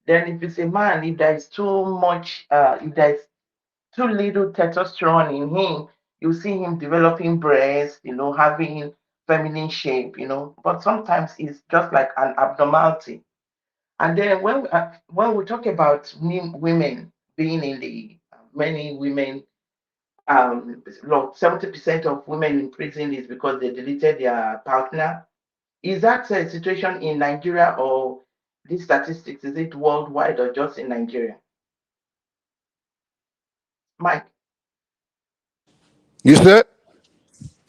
Then if it's a man, if there is too much, if there's too little testosterone in him, you see him developing breasts, having feminine shape, But sometimes it's just like an abnormality. And then when we talk about women being in the many women, 70% of women in prison is because they deleted their partner. Is that a situation in Nigeria, or these statistics, is it worldwide or just in Nigeria? Mike, You said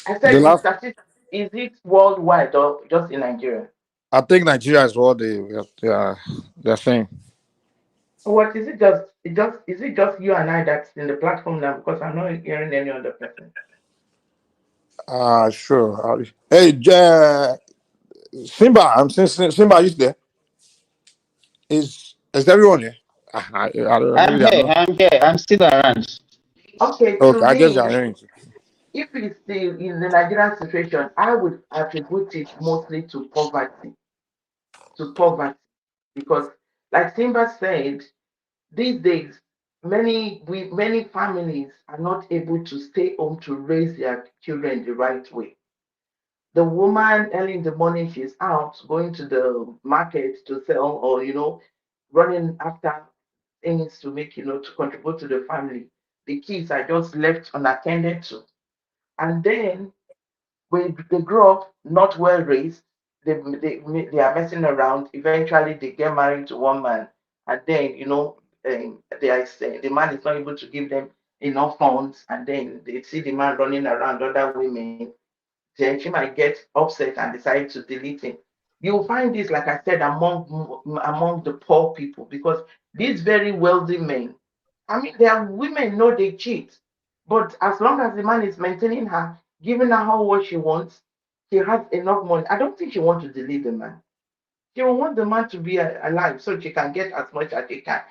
I the said the last. statistics, is it worldwide or just in Nigeria? I think Nigeria is what they're saying. What is it? Is it just you and I that's in the platform now? Because I'm not hearing any other person. Sure. Hey, Simba, I'm saying Simba. Are you there? Is everyone here? Maybe I'm they are here. not. I'm here. I'm still around. Okay, to Okay, I guess they are me, hearing. if it's in the Nigerian situation, I would attribute it mostly to poverty. To poverty, because, like Simba said, these days many families are not able to stay home to raise their children the right way. The woman early in the morning, she's out going to the market to sell, or running after things to make, to contribute to the family. The kids are just left unattended to. And then when they grow up not well raised, they are messing around. Eventually, they get married to one man, and then the man is not able to give them enough funds, and then they see the man running around other women. Then she might get upset and decide to delete him. You'll find this, like I said, among the poor people, because these very wealthy men, I mean, their women know they cheat, but as long as the man is maintaining her, giving her what she wants, she has enough money. I don't think she wants to delete the man. She will want the man to be alive so she can get as much as she can.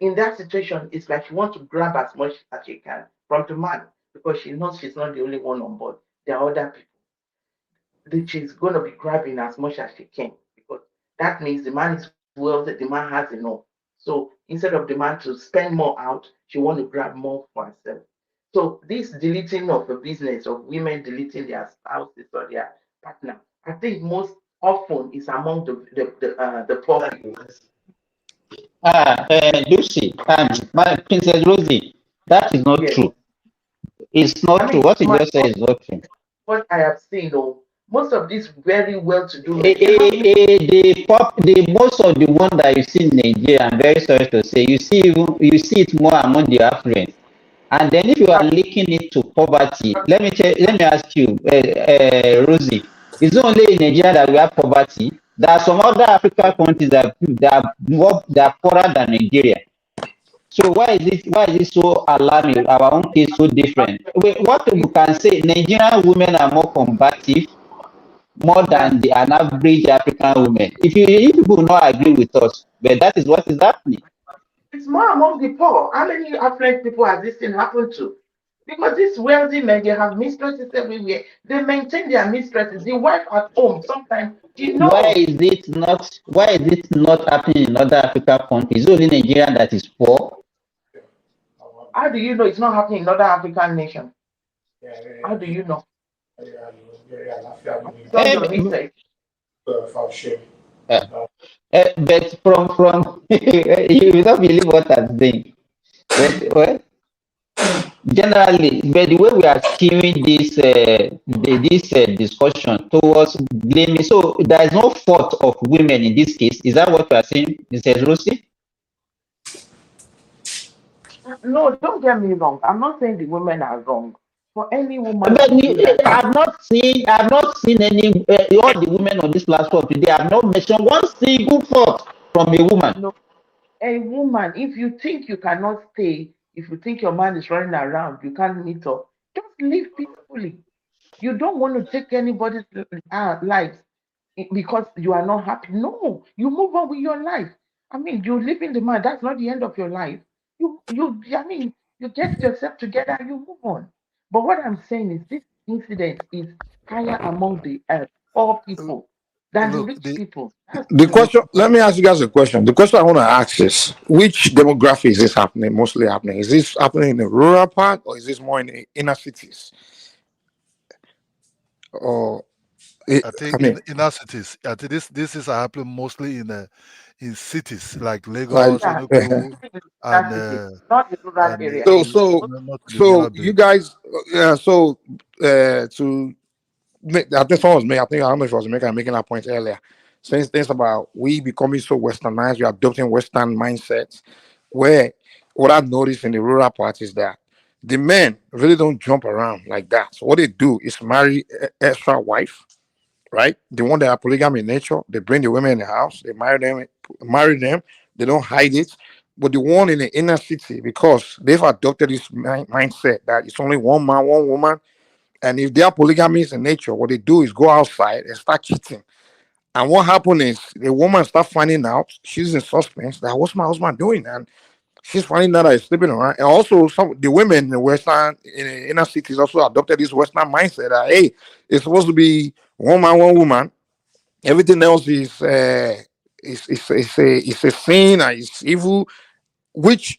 In that situation, it's like she wants to grab as much as she can from the man, because she knows she's not the only one on board. There are other people that she's going to be grabbing as much as she can, because that means the man is wealthy, the man has enough. So instead of the man to spend more out, she want to grab more for herself. So this deleting of a business, of women deleting their spouses or their partner, I think most often is among the poor people. Lucy, my Princess Rosie, that is not Yes, true. It's not I true. mean, What you just said is not true. what I have seen, though, most of these very well-to-do Eh, men, they have eh, the most of the one that you see in Nigeria, I'm very sorry to say, you see it more among the affluent. And then if you are linking it to poverty, let me ask you, Rosie, is it only in Nigeria that we have poverty? There are some other African countries that are poorer than Nigeria. So why is it so alarming? Our own case so different. What we can say, Nigerian women are more combative more than an average African woman. If people will not agree with us, but that is what is happening. it's more among the poor. How many affluent people has this thing happened to? Because these wealthy men, they have mistresses everywhere. They maintain their mistresses. The wife at home, sometimes she knows. Why is it not happening in other African countries? It's only Nigeria that is poor. How do you know it's not happening in other African nations? How do you know? Have you done your Um, research? uh, but from you will not believe what I'm saying. But well, generally, but the way we are skewing this discussion towards blaming, so there is no fault of women in this case. Is that what you are saying, Mrs. Rosie? No, don't get me wrong. I'm not saying the women are wrong. For any woman But to feel like I've not seen any all the women on this platform today. I've not mentioned one single fault from a woman. no, a woman, if you think you cannot stay, if you think your man is running around, you can't meet up, just live peacefully. You don't want to take anybody's lives because you are not happy. No, you move on with your life. I mean, you live in the man. That's not the end of your life. I mean, you get yourself together and you move on. But what I'm saying is, this incident is higher among the poor people than the look, rich people. That's the The truth. look, question, let me ask you guys a question. The question I want to ask is, which demography is this happening, mostly happening? Is this happening in the rural part or is this more in the inner cities? Or, I I think mean, in our cities, I think this is happening mostly in cities like like, Lagos, Yeah, Enugu, that and city, not the rural area. so, and so, not the so rural you bit. guys, to I think someone was making, I think, I don't know if I was making that point earlier. Saying things about we becoming so westernized, we're adopting Western mindsets. Where what I've noticed in the rural part is that the men really don't jump around like that. So what they do is marry extra wife, right? The one that are polygamy in nature, they bring the women in the house, they marry them, they don't hide it. But the one in the inner city, because they've adopted this mindset that it's only one man, one woman, and if they are polygamists in nature, what they do is go outside and start cheating. And what happened is the woman start finding out she's in suspense that what's my husband doing, and she's finding out that he's sleeping around. And also, some the women in the western in the inner cities also adopted this western mindset that hey, it's supposed to be one man, one woman. Everything else is a sin and it's evil, which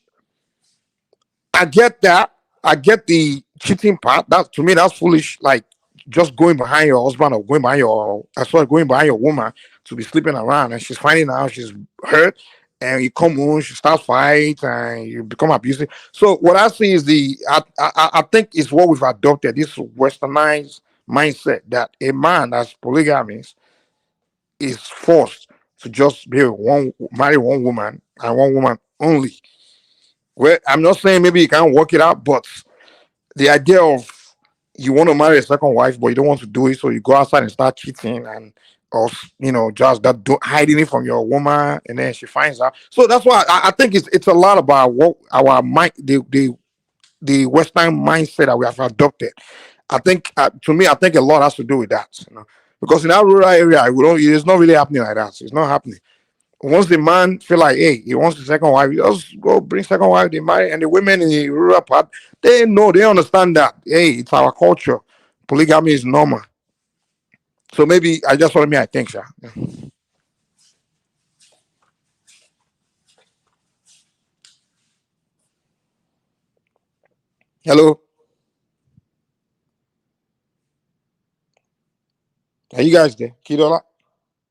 I get that. I get the cheating part. That to me, that's foolish. Like just going behind your husband or going behind your, sorry, going behind your woman to be sleeping around, and she's finding out she's hurt, and you come home, she starts fight, and you become abusive. So what I see is I think it's what we've adopted this westernized mindset that a man that's polygamous is forced to just be one, marry one woman and one woman only. Well, I'm not saying maybe you can't work it out, but the idea of you want to marry a second wife, but you don't want to do it, so you go outside and start cheating and or just that hiding it from your woman, and then she finds out. So that's why I think it's a lot about what our mind, the Western mindset that we have adopted. I think to me, I think a lot has to do with that, because in our rural area, we don't. It's not really happening like that. It's not happening. Once the man feel like, hey, he wants the second wife, he just go bring second wife, they marry, and the women in the rural part, they know, they understand that, hey, it's our culture. Polygamy is normal. So maybe I just want me, I think, sir. Yeah. Hello, are you guys there? Kidola,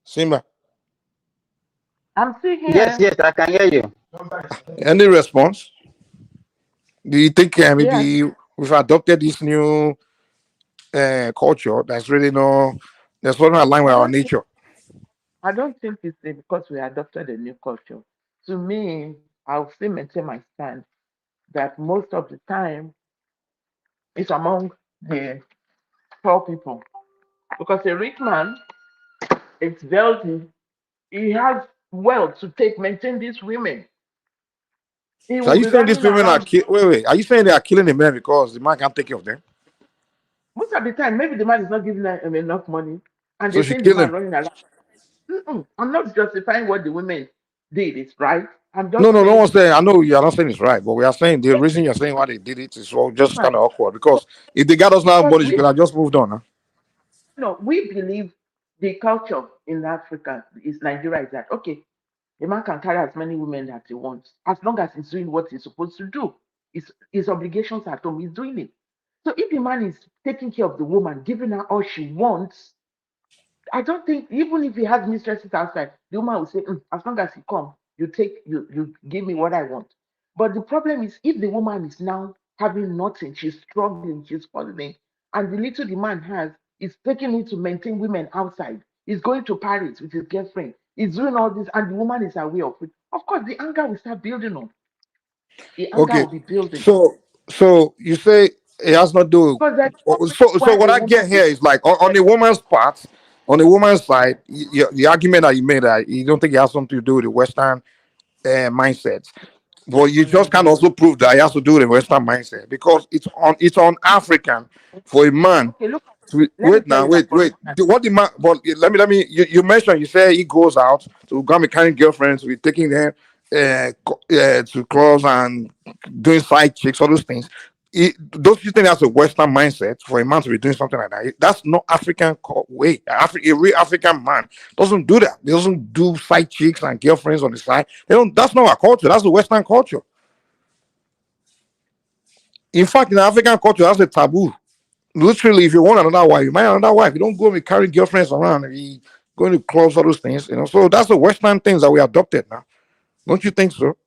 Simba, I'm still Yes, here. yes, I can hear you. any response? Do you think Yes, maybe we've adopted this new culture that's really no, that's not aligned I with our don't think nature? I don't think it's because we adopted a new culture. To me, I'll still maintain my stand that most of the time it's among the poor people. Because a rich man is wealthy, he has wealth to take maintain these women. He So are will you be saying these running women are around. wait? Are you saying they are killing the men because the man can't take care of them? Most of the time, maybe the man is not giving them enough money, and So they she think the kill man him. running around. Mm-mm. I'm not justifying what the women did. It's right. I'm No, just no, no saying one's saying. I know you are not saying it's right, but we are saying the reason you're saying why they did it is all just fine. kind of awkward because if the guy doesn't have Because money, she we could have just moved on. Huh? we believe the culture in Africa is Nigeria is that okay, a man can carry as many women as he wants, as long as he's doing what he's supposed to do. His obligations at home, he's doing it. So if the man is taking care of the woman, giving her all she wants, I don't think even if he has mistresses outside, the woman will say, "Mm, as long as you come, you give me what I want." But the problem is if the woman is now having nothing, she's struggling, she's falling, and the little the man has is taking it to maintain women outside. He's going to Paris with his girlfriend. He's doing all this, and the woman is aware of it. Of course, the anger will start building up. The anger Okay, will be building. so you say it has not do. Because there's no So why what a I woman get will here is like on the woman's part, on the woman's side, the argument that you made that you don't think it has something to do with the Western mindset. But you just can also prove that it has to do with the Western mindset because it's on African for a man. okay, look, let me Wait tell now, you that for wait. instance, What the man? But let me. You mentioned you say he goes out to go carrying girlfriends, we taking them to clubs and doing side chicks, all those things. Don't you think that's a Western mindset for a man to be doing something like that? That's not African way. A real African man doesn't do that. He doesn't do side chicks and girlfriends on the side. They don't. That's not our culture. That's the Western culture. In fact, in African culture, that's a taboo. Literally, if you want another wife, you marry another wife. You don't go and carry girlfriends around and you going to clubs, all those things. So that's the Western things that we adopted now. Don't you think so?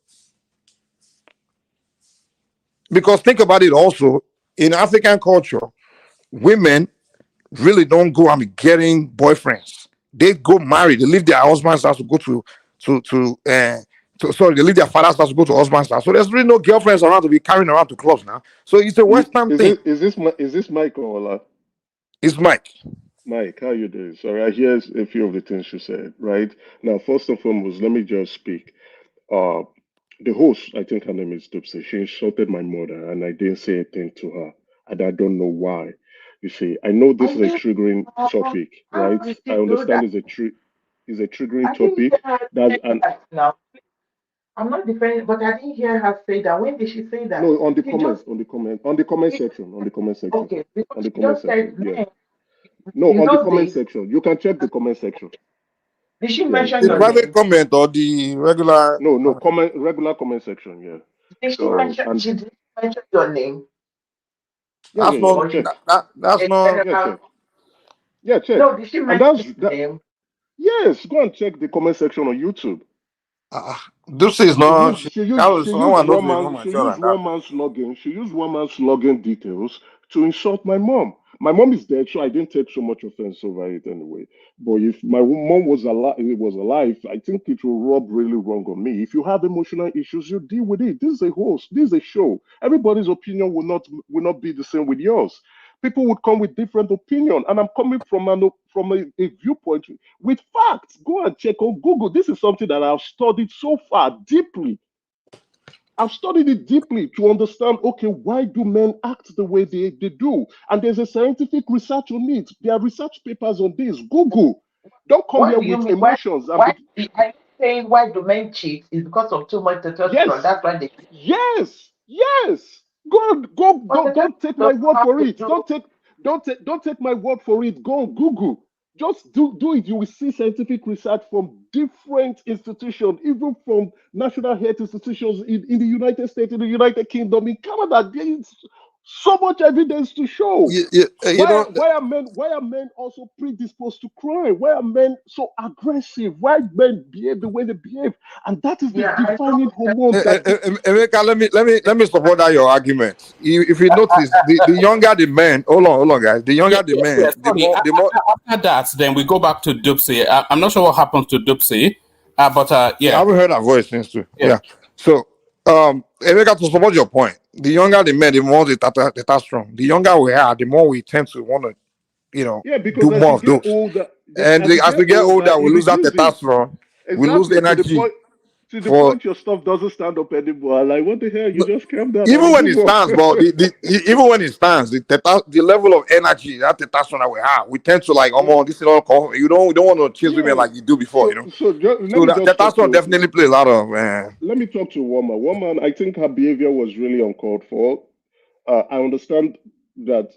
Because think about it also, in African culture, women really don't go and be getting boyfriends. They go marry. They leave their husband's house to go sorry, they leave their father's house to go to husband's house. So there's really no girlfriends around to be carrying around to clubs now. So it's a Western thing. Is this Mike or It's Mike. Mike, how you doing? Sorry, I hear a few of the things you said. Right now, first and foremost, let me just speak. Uh, the host, I think her name is Dupsy, she insulted my mother, and I didn't say anything to her, and I don't know why. You see, I know this is a triggering topic, right? I understand it's a triggering topic. That's and now. I'm not defending, but I didn't hear her say that. When did she say that? no, on the She comments, just on the comment section, okay, on because the she comment just said, section, yeah. man, No, in on the those comment days, section. You can check the comment section. did she Yeah, mention The your so private name? comment or the regular no, comment? comment regular comment section, yeah. Did she So mention and she did mention your name? That's not Or she check. that's a not Yeah, general check. Yeah, check. no, did she And mention that's your that name? yes, go and check the comment section on YouTube. uh, this is not that was She used someone knows one me man more she mature used than that. one man's login. She used one man's login details to insult my mom. My mom is dead, so I didn't take so much offense over it anyway. But if my mom was alive, I think it will rub really wrong on me. If you have emotional issues, you deal with it. This is a host. This is a show. Everybody's opinion will not be the same with yours. People would come with different opinion, and I'm coming from a viewpoint with facts. Go and check on Google. This is something that I've studied so far deeply. I've studied it deeply to understand, okay, why do men act the way they do? And there's a scientific research on it. There are research papers on this. Google. Don't come What here do you with mean? emotions. Are you saying why do men cheat? Is because of too much testosterone? Yes, That's why they cheat. yes. Go. But Don't take testosterone my doesn't word have for to it. do. Don't take my word for it. Go on Google. Just do it. You will see scientific research from different institutions, even from national health institutions in the United States, in the United Kingdom, in Canada. There is so much evidence to show. You know, Why are men also predisposed to crime? Why are men so aggressive? Why men behave the way they behave? And that is the Yeah, I defining know. hormone that Emeka, let me support that your argument. If you notice, the younger the man, hold on, guys. The Yeah, younger the yeah, yeah. man, Sorry. the more. After that, then we go back to Dupsy. I'm not sure what happened to Dupsy, but I yeah, haven't heard that voice since too. yeah. Yeah. So, Emeka, to support your point, the younger the man, the more the strong. The younger we are, the more we tend to want to, yeah, because do more of those. And as you as get we get older, older, we it lose that reduces. testosterone, we lose Exactly energy to the for point your stuff doesn't stand up anymore. Like what the hell? You just calm down even and when it move stands, on. but even when it stands, the level of energy that testosterone that we have, we tend to like, oh, Yeah. this is all you don't want to chase women Yeah. like you do before, Let So me that just talk testosterone to definitely play a lot of. let me talk to a woman. Woman, I think her behavior was really uncalled for. I understand that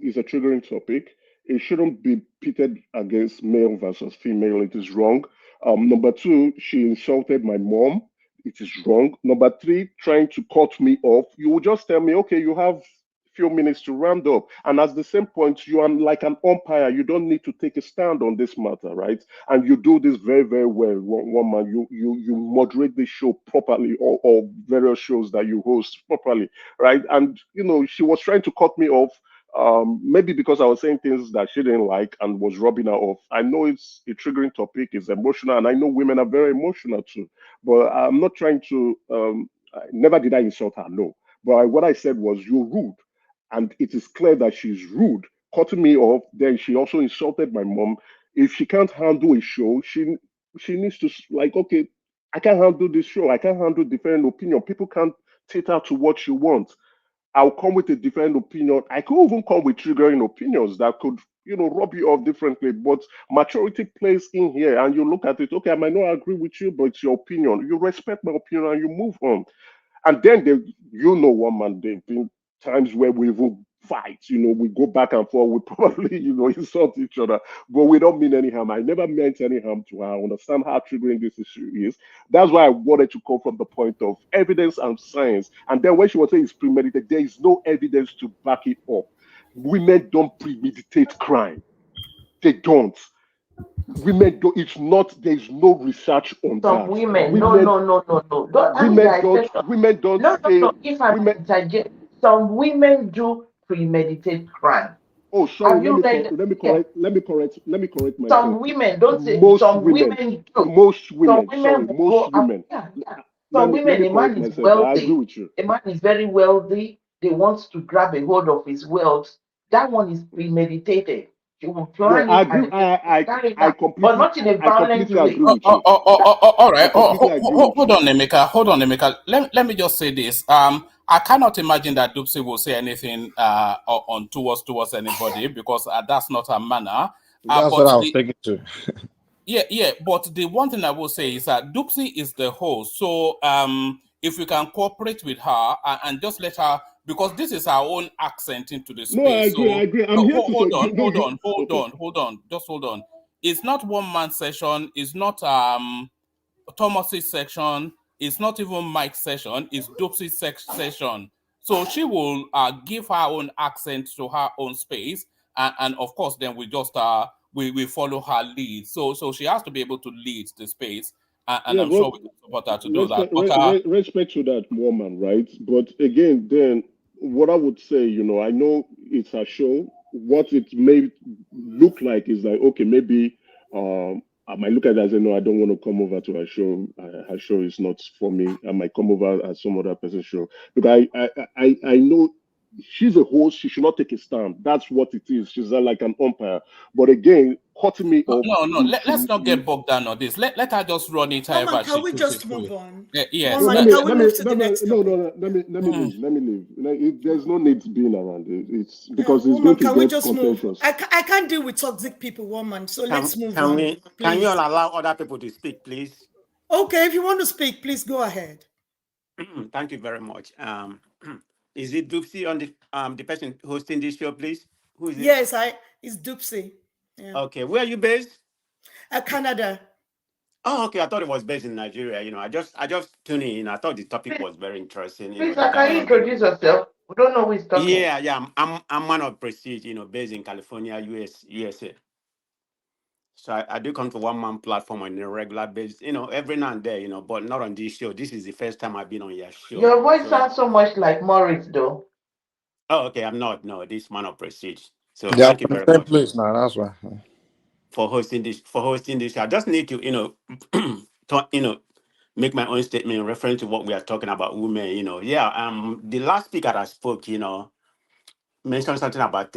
it's a triggering topic. It shouldn't be pitted against male versus female. It is wrong. Number two, she insulted my mom. It is wrong. Number three, trying to cut me off. You will just tell me, okay, you have few minutes to round up. And at the same point, you are like an umpire. You don't need to take a stand on this matter, right? And you do this very, very well. One man, you moderate the show properly, or various shows that you host properly, right? And she was trying to cut me off. Maybe because I was saying things that she didn't like and was rubbing her off. I know it's a triggering topic, it's emotional, and I know women are very emotional too. But I'm not trying to. Never did I insult her, no. But what I said was, "You're rude," and it is clear that she's rude, cutting me off. Then she also insulted my mom. If she can't handle a show, she needs to like, okay, I can't handle this show. I can't handle different opinion. People can't cater to what you want. I'll come with a different opinion. I could even come with triggering opinions that could, rub you off differently. But maturity plays in here, and you look at it. Okay, I might not agree with you, but it's your opinion. You respect my opinion, and you move on. And then one man, they've been times where we even fight. We go back and forth. We probably, insult each other, but we don't mean any harm. I never meant any harm to her. I understand how triggering this issue is. That's why I wanted to come from the point of evidence and science. And then when she was saying it's premeditated, there is no evidence to back it up. Women don't premeditate crime. They don't. Women don't. It's not. There's no research on Some that. women, no, no, no, no, no. Don't, Women I don't. said some. Women don't No, no, stay. no. If I Women. interject, some women do premeditate crime. Oh, sorry. Have you read? Yeah. Let me correct myself. Some women don't say. Most Some women. women do. Most Some women. Sorry. women will Most go up. women. Yeah, yeah. Let Some me let women, me a man correct is myself. I agree wealthy. with you. A man is very wealthy. They want to grab a hold of his wealth. That one is premeditated. She will Yeah, plan I it agree. and then she will carry it I out, but completely not in a I violent completely way. agree with you. All I right. completely agree with Hold you. on, Emeka. Hold on, Emeka. Let me just say this. I cannot imagine that Dupsy will say anything on towards anybody because that's not her manner. That's But what I was thinking too. yeah. But the one thing I will say is that Dupsy is the host. So if we can cooperate with her and just let her, because this is our own accent into the No, I space. agree. I So agree. I'm no, here to say no. hold on. Just hold on. It's not one man session. It's not Thomas's section. It's not even Mike's session. It's Dopsy's session. So she will give her own accent to her own space, and of course, then we just we follow her lead. So she has to be able to lead the space, and Yeah, I'm but sure we can support her to do that. But respect to that woman, right? But again, then what I would say, I know it's a show. What it may look like is like, okay, maybe I might look at it as, no, I don't want to come over to her show. Her show is not for me. I might come over as some other person's show. But I know she's a host. She should not take a stand. That's what it is. She's like an umpire. But again, cutting me off no. Let's not get bogged down on this. Let her just run it however Woman, she can we chooses just to. move on? Yes. no, Woman, can we move to the next no, topic? no, let me leave. Let me leave. There's no need being around it. It's because it's going Woman, to can we get just move? contentious. I can't deal with toxic people, woman. So let's move Can on, we can you please. all allow other people to speak, please? Okay, if you want to speak, please go ahead. Thank you very much. Is it Dupsy on the person hosting this show, please? Who is it? Yes, it's Dupsy. Yeah. Okay, where are you based? Canada. Oh, okay. I thought it was based in Nigeria. I just tuned in. I thought the topic Please, was very interesting. please, can you Regarding introduce yourself? We don't know who is talking. yeah. I'm man of prestige. Based in California, USA. So I do come to one man platform on a regular basis. Every now and then. But not on this show. This is the first time I've been on your show. Your voice So sounds so much like Morris, though. oh, okay. I'm not. No, this man of prestige. So They are thank you from very the same much place now. That's why. for hosting this. For hosting this, I just need to, make my own statement in reference to what we are talking about women. Yeah. The last speaker that spoke, mentioned something about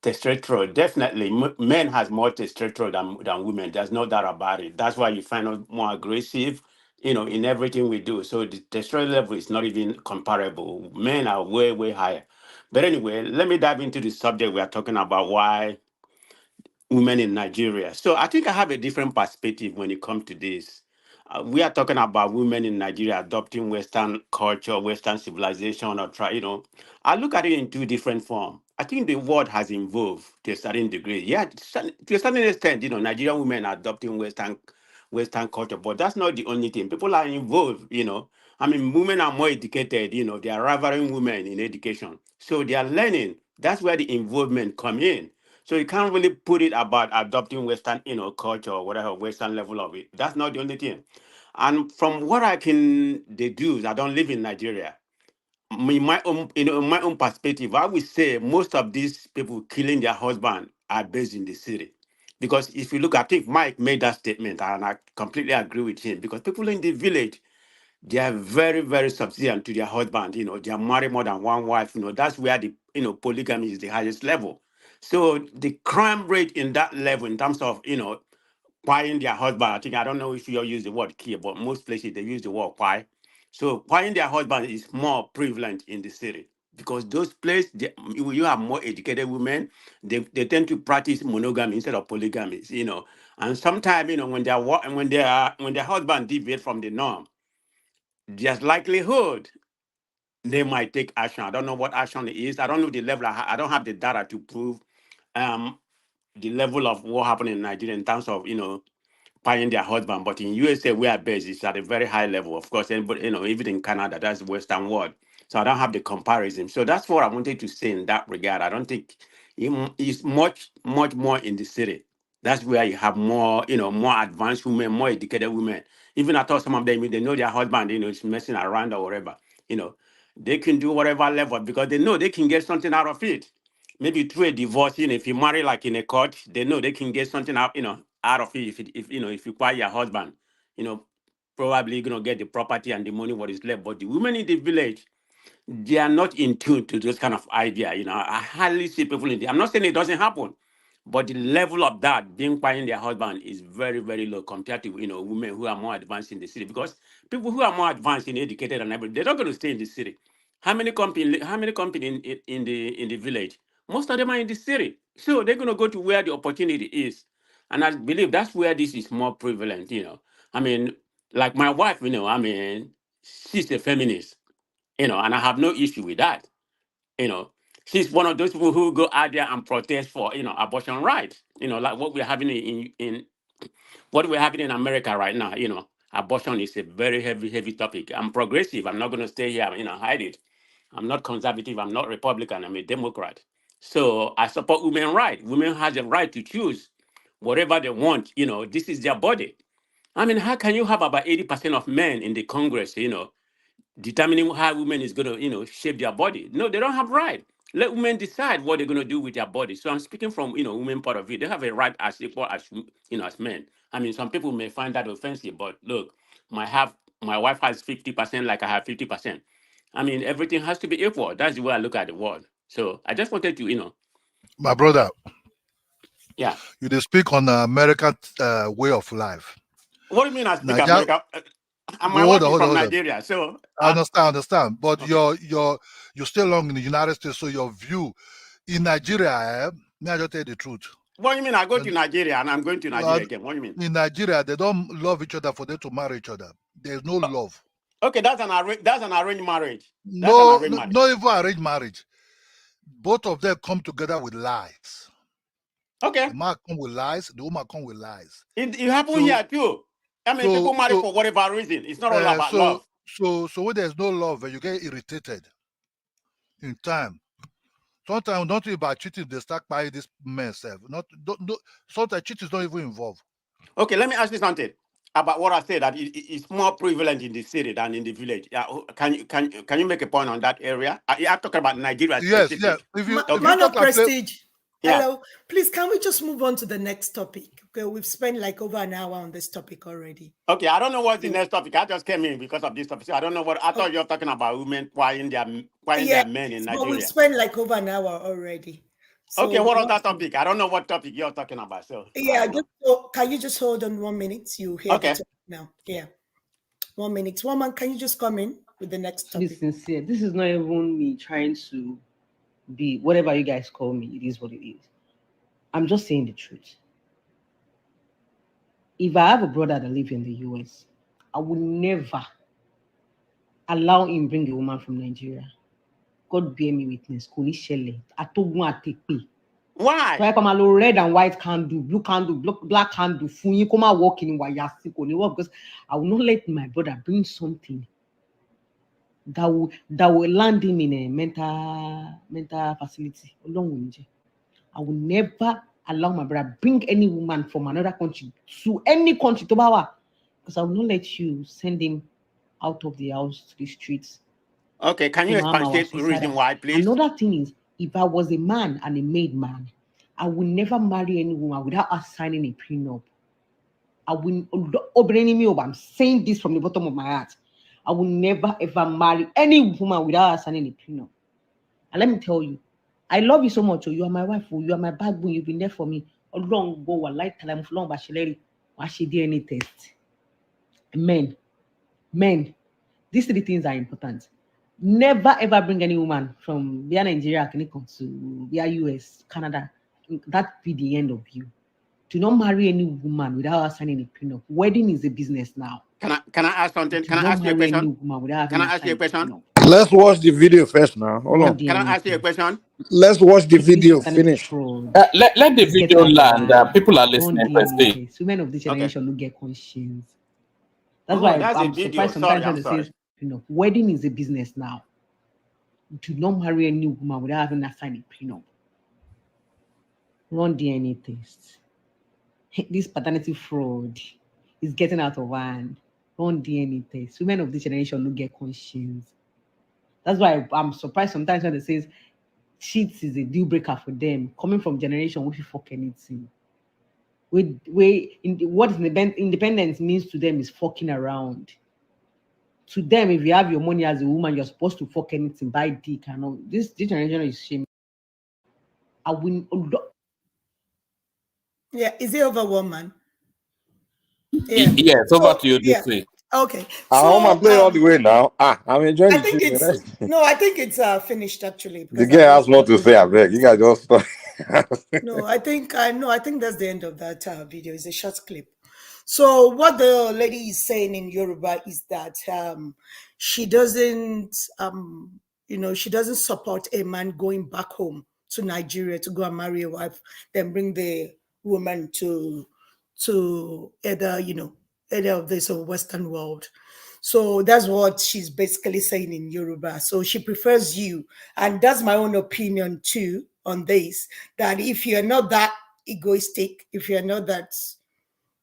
testosterone. Definitely, men has more testosterone than women. There's no doubt about it. That's why you find us more aggressive, in everything we do. So the testosterone level is not even comparable. Men are way, way higher. But anyway, let me dive into the subject we are talking about. Why women in Nigeria. So I think I have a different perspective when it comes to this. We are talking about women in Nigeria adopting Western culture, Western civilization, or I look at it in two different forms. I think the world has evolved to a certain degree. Yeah, to a certain extent, Nigerian women are adopting Western culture, but that's not the only thing. People are involved. I mean, women are more educated. They are rivaling women in education, so they are learning. That's where the involvement come in. So you can't really put it about adopting Western, culture or whatever Western level of it. That's not the only thing. And from what I can deduce, I don't live in Nigeria. In my own perspective, I would say most of these people killing their husband are based in the city. Because if you look, I think Mike made that statement, and I completely agree with him. Because people in the village, they are very, very subservient to their husband. They are married more than one wife. That's where the polygamy is the highest level. So the crime rate in that level, in terms of buying their husband, I don't know if you all use the word kill, but most places they use the word buy. So buying their husband is more prevalent in the city because those places you have more educated women. They tend to practice monogamy instead of polygamy. And sometimes when when their husband deviate from the norm, there's likelihood they might take action. I don't know what action it is. I don't know the level. I don't have the data to prove the level of what happened in Nigeria in terms of, paying their husband. But in USA, we are based, it's at a very high level. Of course, anybody, even in Canada, that's the Western world. So I don't have the comparison. So that's what I wanted to say in that regard. I don't think it's much, much more in the city. That's where you have more, more advanced women, more educated women. Even I thought some of them, they know their husband, is messing around or whatever, they can do whatever level because they know they can get something out of it. Maybe through a divorce, if you marry like in a court, they know they can get something out, out of it if you acquire your husband, probably gonna get the property and the money what is left. But the women in the village, they are not in tune to those kind of idea. I hardly see people in the, I'm not saying it doesn't happen, but the level of that being buying their husband is very, very low compared to women who are more advanced in the city. Because people who are more advanced and educated and everything, they're not going to stay in the city. How many company in the village? Most of them are in the city. So they're going to go to where the opportunity is. And I believe that's where this is more prevalent, I mean, like my wife, she's a feminist, and I have no issue with that. You know, she's one of those people who go out there and protest for, abortion rights. Like what we're having in what we're having in America right now. Abortion is a very heavy, heavy topic. I'm progressive. I'm not going to stay here, hide it. I'm not conservative. I'm not Republican. I'm a Democrat. So I support women's rights. Women have the right to choose whatever they want. This is their body. I mean, how can you have about 80% of men in the Congress, determining how women is going to, shape their body? No, they don't have right. Let women decide what they're going to do with their body. So I'm speaking from, women part of it. They have a right as equal as, as men. I mean, some people may find that offensive, but look, my wife has 50% like I have 50%. I mean, everything has to be equal. That's the way I look at the world. So I just wanted to, My brother, yeah. you just speak on the American way of life. What do you mean I speak Nigeria, America? And my wife is from Nigeria, so I understand. But okay. you're still long in the United States, so your view in Nigeria, may I just tell you the truth? What do you mean? I go to Nigeria and I'm going to Nigeria again. What do you mean? In Nigeria, they don't love each other for them to marry each other. There's no love. Okay, that's an arranged marriage. Not even arranged marriage. Both of them come together with lies. Okay. The man come with lies, the woman come with lies. It happens here too. I mean, people marry for whatever reason. It's not all about love. So when there's no love, you get irritated in time. Sometimes not even by cheating, they start buying this man self. Sometimes cheating is not even involved. Okay, let me ask you something about what I said, that it's more prevalent in the city than in the village. Can you make a point on that area? I'm talking about Nigeria specific. Yes. If you Man of Prestige. Yeah. Hello, please, can we just move on to the next topic? Okay, we've spent like over an hour on this topic already. Okay, I don't know what's the next topic. I just came in because of this topic. So I don't know what I thought you were talking about women buying their men in Nigeria. But we've spent like over an hour already. So okay, what was that topic? I don't know what topic you're talking about. So yeah, can you just hold on 1 minute? You hear the topic now? Yeah, 1 minute. Woman, can you just come in with the next topic? Be sincere. This is not even me trying to be whatever you guys call me. It is what it is. I'm just saying the truth. If I have a brother that lives in the US, I would never allow him bring a woman from Nigeria. God bear me witness. Why? Red and white can't do, blue can't do, black can't do. Funyikoma walk in because I will not let my brother bring something that will land him in a mental facility. I will never allow my brother bring any woman from another country to any country to power, because I will not let you send him out of the house to the streets. Okay, can you explain the reason why, please? Another thing is, if I was a man and a made man, I would never marry any woman without us signing a prenup. I will. I'm saying this from the bottom of my heart. I will never ever marry any woman without us signing a prenup. And let me tell you, I love you so much. You are my wife. You are my backbone. You've been there for me. Long go like time long bachelor. She DNA test. Men. These 3 things are important. Never ever bring any woman from via Nigeria to via US, Canada. That be the end of you. Do not marry any woman without signing a prenup. Wedding is a business now. Can I ask something? Can I ask you a question? Can I ask you a question? Let's watch the video first now. Hold Don't on. do Can I ask you a anything. question? Let's watch the This video. paternity Finish. fraud Let the is getting video out of land. hand. People are Don't listening do first. anything. Women of this Okay. generation don't get conscience. That's Oh, why that's a I'm video. surprised Sorry, sometimes I'm when they sorry. say, wedding is a business now. Do not marry any woman without having a sign a prenup. Run DNA test. This paternity fraud is getting out of hand. Run DNA test. Women of this generation don't get conscience. That's why I'm surprised sometimes when they say cheats is a deal breaker for them, coming from generation which fuck anything. What independence means to them is fucking around. To them, if you have your money as a woman, you're supposed to fuck anything, buy dick and all. This generation is shame. I win. Yeah, is it over, woman? Yeah. Yes, over So to you, yeah. Dixie. Okay. I home and So play all the way now. I'm enjoying I the think children. it's no, I think it's finished actually The because I girl has was more to say. I talking. beg. You guys just stop. No, I think that's the end of that video. It's a short clip. So what the lady is saying in Yoruba is that she doesn't she doesn't support a man going back home to Nigeria to go and marry a wife, then bring the woman to either of this or Western world. So that's what she's basically saying in Yoruba. So she prefers you. And that's my own opinion too on this, that if you're not that egoistic, if you're not that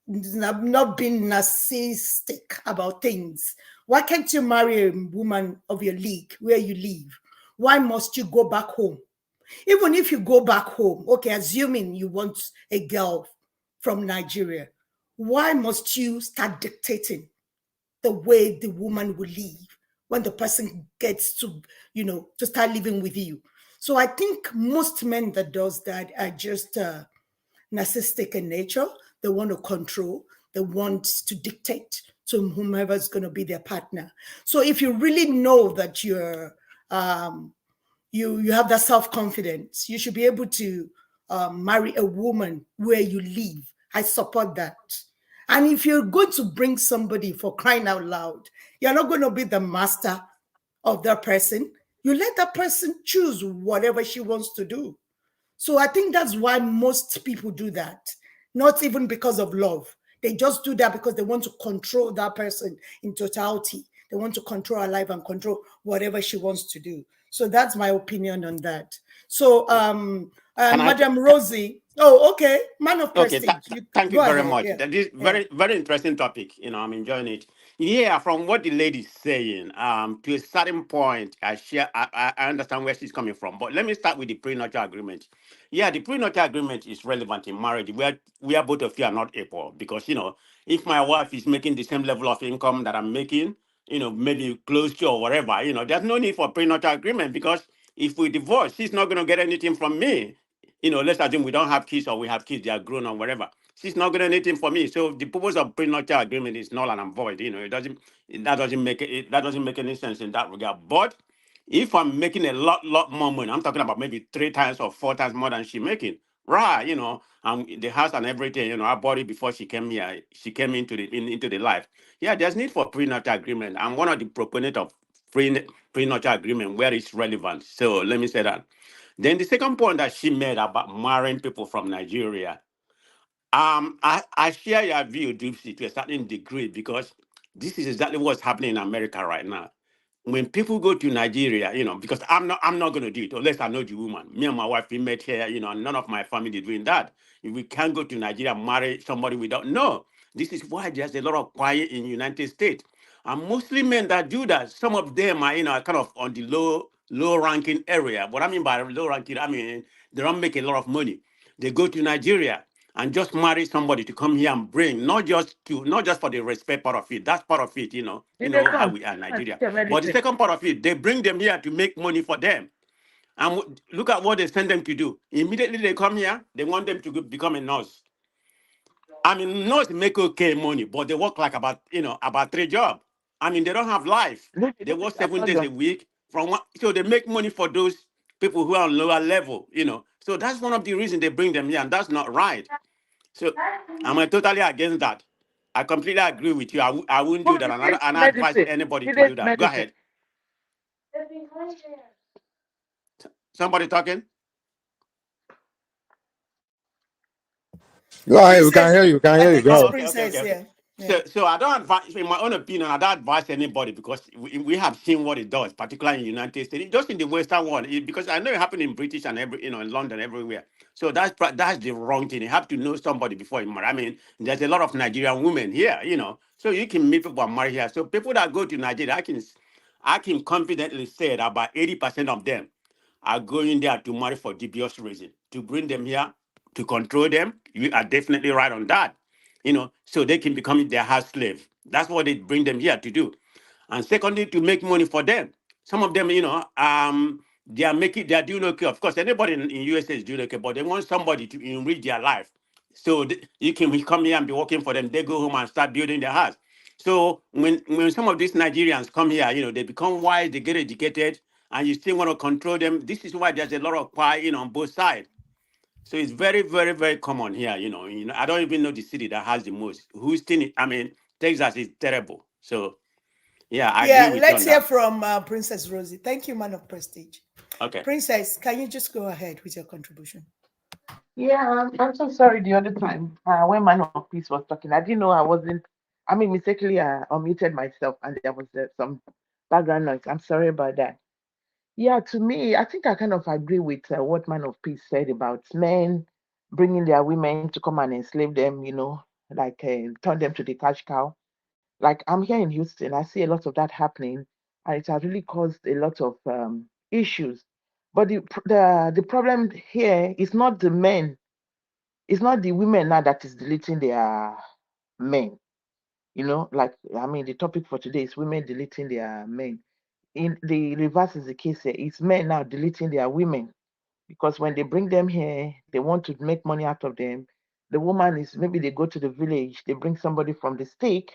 not being narcissistic about things, why can't you marry a woman of your league where you live? Why must you go back home? Even if you go back home, okay, assuming you want a girl from Nigeria, why must you start dictating the way the woman will live when the person gets to start living with you? So I think most men that does that are just narcissistic in nature. They want to control. They want to dictate to whomever is going to be their partner. So if you really know that you have that self-confidence, you should be able to marry a woman where you live. I support that. And if you're going to bring somebody, for crying out loud, you're not going to be the master of that person. You let that person choose whatever she wants to do. So I think that's why most people do that, not even because of love. They just do that because they want to control that person in totality. They want to control her life and control whatever she wants to do. So that's my opinion on that. So, Madam Rosie, okay, man of Okay, prestige, thank you go very ahead. much. Yeah, That is yeah. very interesting topic. I'm enjoying it. Yeah, from what the lady's saying, to a certain point, I understand where she's coming from. But let me start with the prenuptial agreement. Yeah, the prenuptial agreement is relevant in marriage where both of you are not equal. Because if my wife is making the same level of income that I'm making, maybe close to or whatever, there's no need for prenuptial agreement because if we divorce, she's not gonna get anything from me. Let's assume we don't have kids or we have kids, they are grown or whatever. She's not going to anything for me. So the purpose of prenuptial agreement is null and void. That doesn't make any sense in that regard. But if I'm making a lot more money, I'm talking about maybe 3 times or 4 times more than she's making, right? The house and everything, I bought it before she came here. She came into the life. Yeah, there's need for prenuptial agreement. I'm one of the proponents of prenuptial agreement where it's relevant. So let me say that. Then the second point that she made about marrying people from Nigeria, I share your view, Dipsy, to a certain degree because this is exactly what's happening in America right now. When people go to Nigeria, because I'm not going to do it unless I know the woman. Me and my wife, we met here, and none of my family doing that. If we can't go to Nigeria and marry somebody we don't know, this is why there's a lot of quiet in the United States. And mostly men that do that, some of them are, kind of on the low ranking area. What I mean by low ranking, I mean they don't make a lot of money. They go to Nigeria and just marry somebody to come here and bring, not just for the respect part of it. That's part of it, how we are in Nigeria. But the second part of it, they bring them here to make money for them. And look at what they send them to do. Immediately they come here, they want them to become a nurse. I mean, nurse make okay money, but they work like about 3 jobs. I mean, they don't have life. They work 7 days a week so they make money for those people who are on lower level. So that's one of the reasons they bring them here, and that's not right. So I'm totally against that. I completely agree with you. I wouldn't do that. And I advise anybody to do that. Go ahead. Somebody talking? Go ahead. We can hear you. We can I hear you. think Go it's Oh, ahead. okay, okay, Princess okay, okay. here. So I don't advise, in my own opinion, I don't advise anybody because we have seen what it does, particularly in the United States, just in the Western world. Because I know it happened in British and in London, everywhere. So that's the wrong thing. You have to know somebody before you marry. I mean, there's a lot of Nigerian women here, so you can meet people and marry here. So people that go to Nigeria, I can confidently say that about 80% of them are going there to marry for dubious reason. To bring them here, to control them, you are definitely right on that. So they can become their house slave. That's what they bring them here to do. And secondly, to make money for them. Some of them, they are doing okay. Of course, anybody in USA is doing okay, but they want somebody to enrich their life. So you can come here and be working for them. They go home and start building their house. So when some of these Nigerians come here, they become wise, they get educated, and you still want to control them. This is why there's a lot of quiet, on both sides. So it's very, very, very common here. I don't even know the city that has the most. Houston, I mean, Texas is terrible. So yeah, I agree Yeah, with you let's on hear that. from Princess Rosie. Thank you, man of prestige. Okay. Princess, can you just go ahead with your contribution? Yeah, I'm so sorry the other time when Man of Peace was talking. I didn't know I wasn't, I mean, mistakenly unmuted myself and there was some background noise. I'm sorry about that. Yeah, to me, I think I kind of agree with what Man of Peace said about men bringing their women to come and enslave them, like turn them to the cash cow. Like I'm here in Houston, I see a lot of that happening, and it has really caused a lot of issues. But the problem here is not the men, it's not the women now that is deleting their men. Like I mean, the topic for today is women deleting their men. In the reverse is the case here. It's men now deleting their women because when they bring them here, they want to make money out of them. The woman is maybe they go to the village, they bring somebody from the stake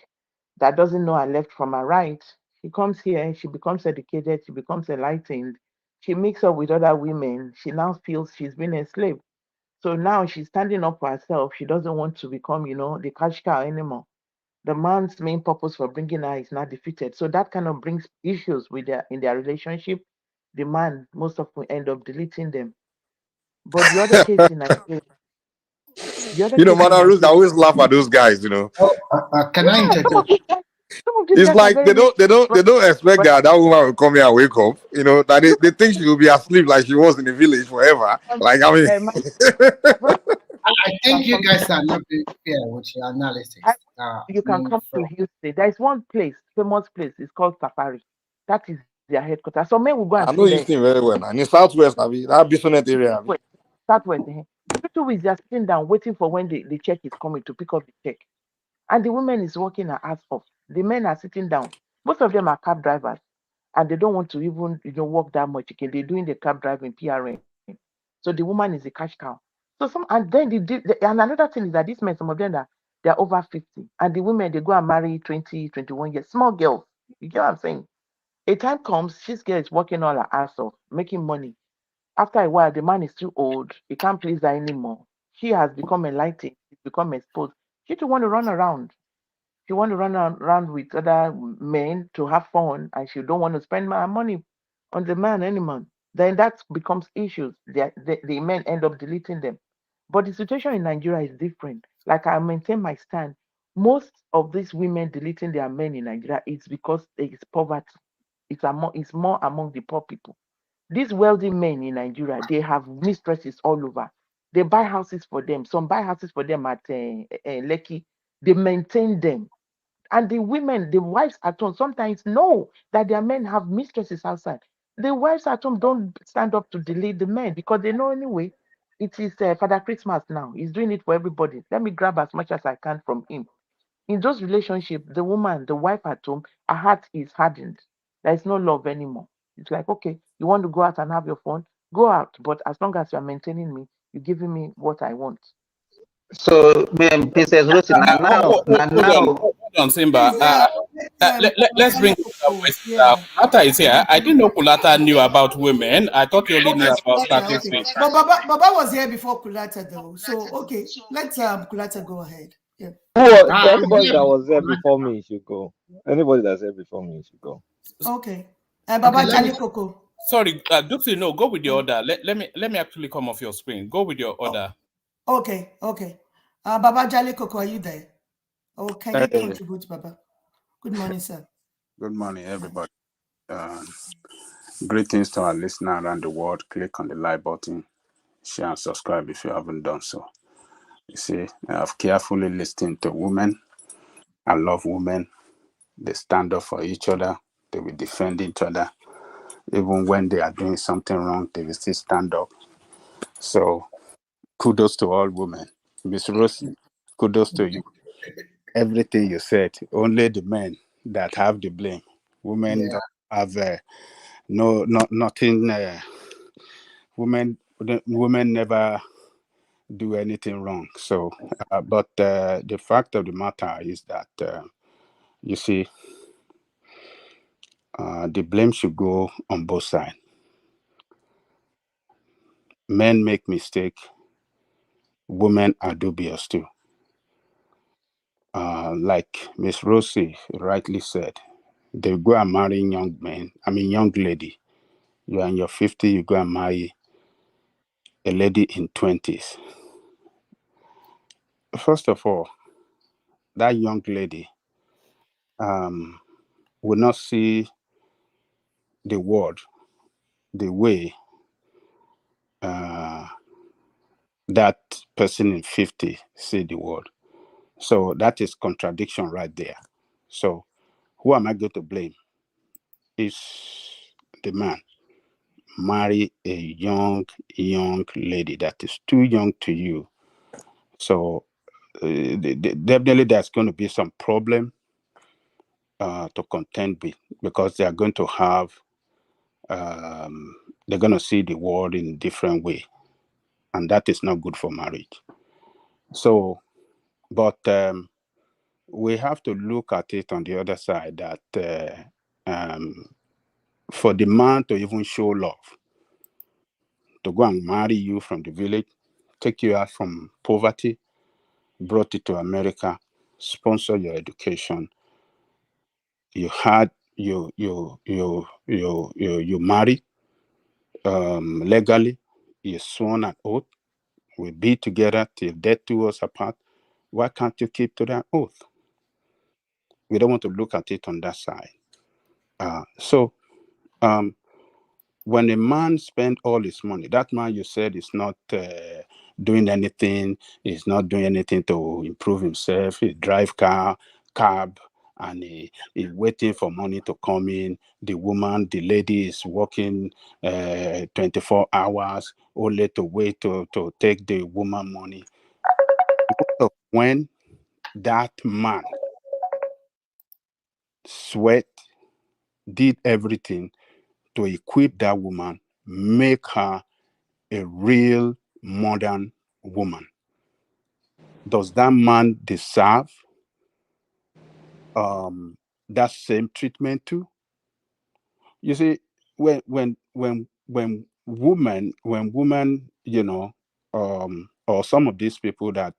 that doesn't know her left from her right. She comes here, she becomes educated, she becomes enlightened. She mixes up with other women. She now feels she's been enslaved. So now she's standing up for herself. She doesn't want to become, the cash cow anymore. The man's main purpose for bringing her is not defeated. So that kind of brings issues with in their relationship. The man most often end up deleting them. But the other case in Nigeria, the other case in Madam Ruth, I Nigeria, always laugh at those guys. Oh, can I yeah, interject? some of these It's guys are like very they don't they don't but, they don't expect that woman will come here and wake up. That they think she will be asleep like she was in the village forever. Like I mean, my brother, I you can think you come guys are not being fair with your I, analysis. you can come to Houston. There is one place, famous place, it's called Safari. That is their headquarters. So men will go and I stay know there. Houston very well. And in Southwest, I mean, that Bisonet area. I mean. Southwest, Southwest. Every 2 weeks they are sitting down waiting for when the check is coming to pick up the check. And the woman is working her ass off. The men are sitting down. Most of them are cab drivers, and they don't want to even work that much again. They're doing the cab driving PRN. So the woman is a cash cow. So and then and another thing is that these men, some of them they're over 50, and the women they go and marry 20, 21 years, small girls. You get what I'm saying? A time comes, this girl is working all her ass off, making money. After a while, the man is too old. He can't please her anymore. She has become enlightened. She's become exposed. She too want to run around. She want to run around with other men to have fun, and she don't want to spend my money on the man anymore. Then that becomes issues. The men end up deleting them. But the situation in Nigeria is different. Like I maintain my stand. Most of these women deleting their men in Nigeria is because there is poverty. It's more among the poor people. These wealthy men in Nigeria, they have mistresses all over. They buy houses for them. Some buy houses for them at Lekki. They maintain them. And the women, the wives at home, sometimes know that their men have mistresses outside. The wives at home don't stand up to delete the men because they know anyway. It is Father Christmas now. He's doing it for everybody. Let me grab as much as I can from him. In those relationships, the woman, the wife at home, her heart is hardened. There is no love anymore. It's like, okay, you want to go out and have your fun, go out. But as long as you're maintaining me, you're giving me what I want. So, Princess Rosie, Hold on, Simba. Please, Let's bring Madam it that way. Opus, yeah. Kulata is here. I didn't know Kulata knew about women. I thought you only knew Okay, about Kulata, okay. statistics. But Baba was here before Kulata though. So okay, let Kulata go ahead. Yeah. I'm Anybody here that for was there before me should go. Anybody that's there before me should go. Okay. Baba Okay, let me. Charlie Coco. Sorry, Duxie, no, go with your order. Let me actually come off your screen. Go with your order. Okay. Baba Charlie Coco, are you there? Oh, can you Hey, contribute, Baba? Good morning, sir. good morning, everybody. Uh, Greetings to our listener around the world. Click on the like button, share and subscribe if you haven't done so. You see, I've carefully listened to women. I love women. They stand up for each other. They will defend each other. Even when they are doing something wrong, they will still stand up. So kudos to all women. Miss Rosie, kudos to you. Everything you said, only the men that have the blame. Women Yeah. don't have nothing. Women never do anything wrong. So, but the fact of the matter is that you see, the blame should go on both sides. Men make mistake. Women are dubious too. Like Miss Rosie rightly said, they go and marry young men. I mean, young lady. You are in your 50s, you go and marry a lady in 20s. First of all, that young lady will not see the world the way that person in 50 see the world. So that is contradiction right there. So who am I going to blame? Is the man marry a young lady that is too young to you. So definitely there's going to be some problem to contend with, because they are going to have they're going to see the world in different way, and that is not good for marriage. So, but we have to look at it on the other side, that for the man to even show love, to go and marry you from the village, take you out from poverty, brought you to America, sponsor your education, you had you marry legally, you sworn an oath, we be together till death do us apart. Why can't you keep to that oath? We don't want to look at it on that side. So when a man spend all his money, that man you said is not doing anything, is not doing anything to improve himself. He drive cab, and he waiting for money to come in. The lady is working 24 hours only to wait to take the woman money. So when that man sweat, did everything to equip that woman, make her a real modern woman, does that man deserve that same treatment too? You see, when women, or some of these people that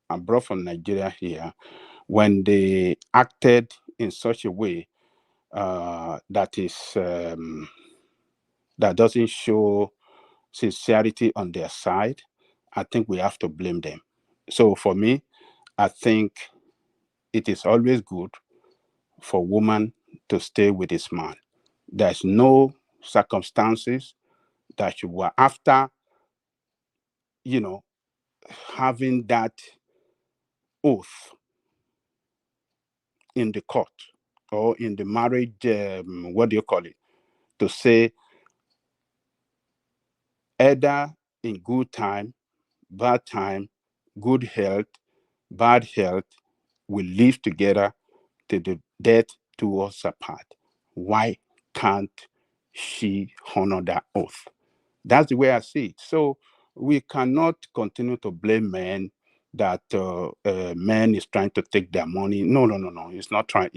are brought from Nigeria here, when they acted in such a way that is that doesn't show sincerity on their side, I think we have to blame them. So for me, I think it is always good for woman to stay with his man. There's no circumstances that you were after, you know, having that oath in the court or in the marriage, what do you call it? To say either in good time, bad time, good health, bad health, we live together till the death do us apart. Why can't she honor that oath? That's the way I see it. So we cannot continue to blame men that man is trying to take their money. No, no, no, no. He's not trying.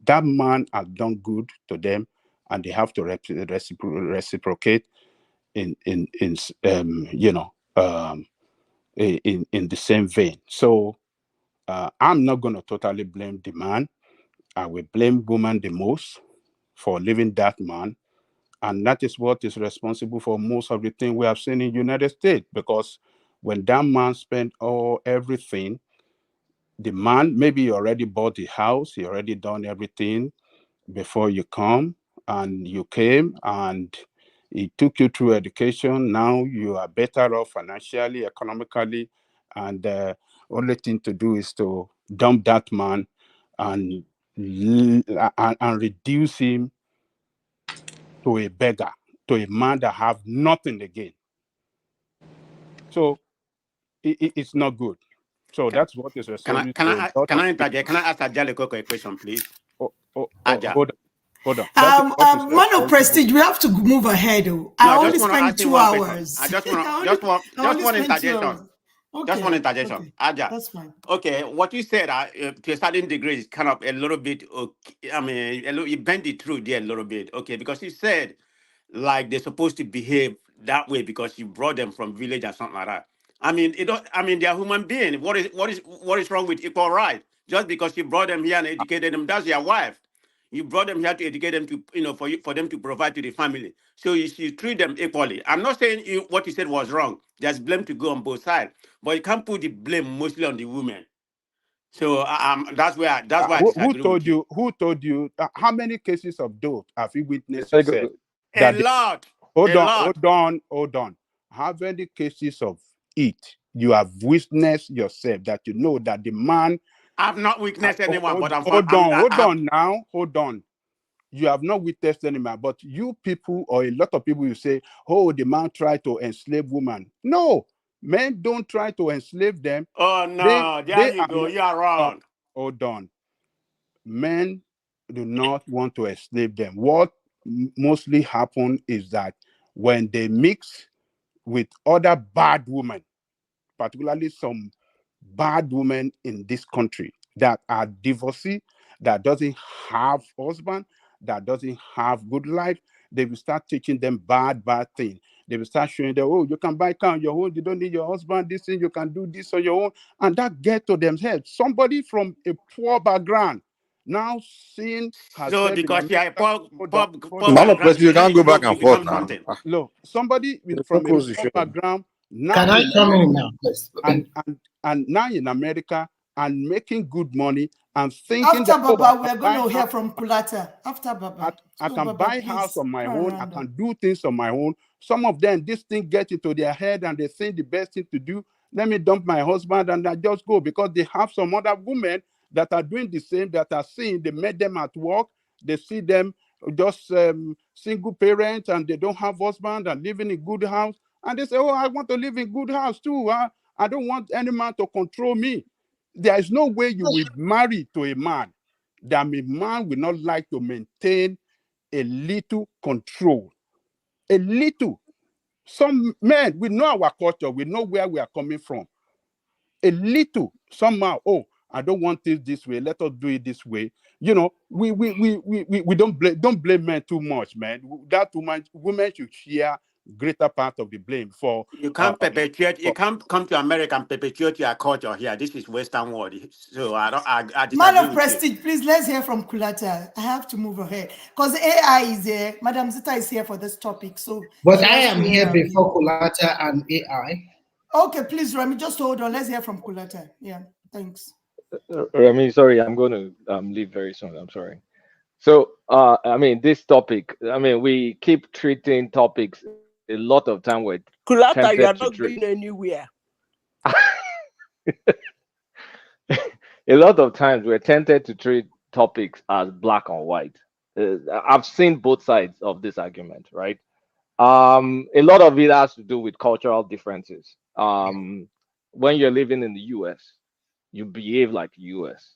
That man has done good to them, and they have to reciprocate in in the same vein. So I'm not going to totally blame the man. I will blame woman the most for leaving that man And that is what is responsible for most of the things we have seen in United States. Because when that man spent everything, the man maybe he already bought the house, he already done everything before you come, and you came and he took you through education. Now you are better off financially, economically, and only thing to do is to dump that man and and reduce him to a beggar, to a man that have nothing again. So it's not good. So that's what is responsible to a lot can of I people. interject? Can I ask Ajale a question, please? Aja. Hold on. That is what is Man of responsible. Prestige, we have to move ahead. Oh. No, I I only just want to spend ask him 2 one question. hours. I just want I just want only just one spend 2 interjection. hours. Just one Okay, interjection. okay, Aja. that's fine. Okay, what you said to a certain degree is kind of a little bit. Okay, I mean, you bend it through there a little bit. Okay, because you said like they're supposed to behave that way because you brought them from village or something like that. I mean, it don't. I mean, they're human beings. What is wrong with equal right? Just because you brought them here and educated them, that's your wife. You brought them here to educate them to, for them to provide to the family. So you should treat them equally. I'm not saying what you said was wrong. There's blame to go on both sides, but you can't put the blame mostly on the women. So that's why I Who disagree with told you. you? Who told you? How many cases of those have you witnessed Like, yourself? A That they, lot, hold a on, lot. hold on, hold on. How many cases of it you have witnessed yourself that you know that the man? I've not witnessed anyone, but Hold on now, hold on. You have not witnessed any man, but you people or a lot of people you say, oh, the man tried to enslave women. No, men don't try to enslave them. Oh no, there They you are go. not. You are Uh, wrong. hold on. Men do not want to enslave them. What mostly happen is that when they mix with other bad women, particularly some bad women in this country that are divorcee, that doesn't have husband, that doesn't have good life, they will start teaching them bad thing. They will start showing them, oh, you can buy car on your own, you don't need your husband, this thing, you can do this on your own. And that get to themselves. Somebody from a poor background now seeing So herself in because you are a America. poor, Hold on, poor, hold poor on. Man of background, President, you can't go back you and forth become now. something. Look, somebody So from a close the poor show. background now Can I in come in America now, please? and now in America and making good money and thinking After that, oh, I Baba, we can are going buy to house, hear from Kulata. After I, Baba. I So can Baba, buy house please on my try and own, I round up. can do things on my own. Some of them, this thing get into their head and they think the best thing to do, let me dump my husband and I just go because they have some other women that are doing the same, that are seeing, they met them at work, they see them just single parents and they don't have husband and living in good house. And they say, oh, I want to live in good house too. I don't want any man to control me. There is no way you will marry to a man that a man will not like to maintain a little control. A little. Some men, we know our culture, we know where we are coming from. A little, somehow, oh, I don't want it this way. Let us do it this way. You know, we don't blame men too much, man. That women should share greater part of the blame for You can't perpetuate. You can't come to America and perpetuate your culture here. This is Western world. So I don't. I Man disagree of with you. Prestige, please let's hear from Kulata. I have to move ahead because AI is here. Madam Zita is here for this topic, so But she I wants to am hear here our view. before Kulata and AI. Okay, please, Remy, just hold on. Let's hear from Kulata. Yeah, thanks. I mean, sorry, I'm going to leave very soon. I'm sorry. So, I mean, this topic, I mean, we keep treating topics a lot of time we're tempted Kulata, to you are treat. not going anywhere. A lot of times we're tempted to treat topics as black and white. I've seen both sides of this argument, right? A lot of it has to do with cultural differences. When you're living in the US, you behave like the US.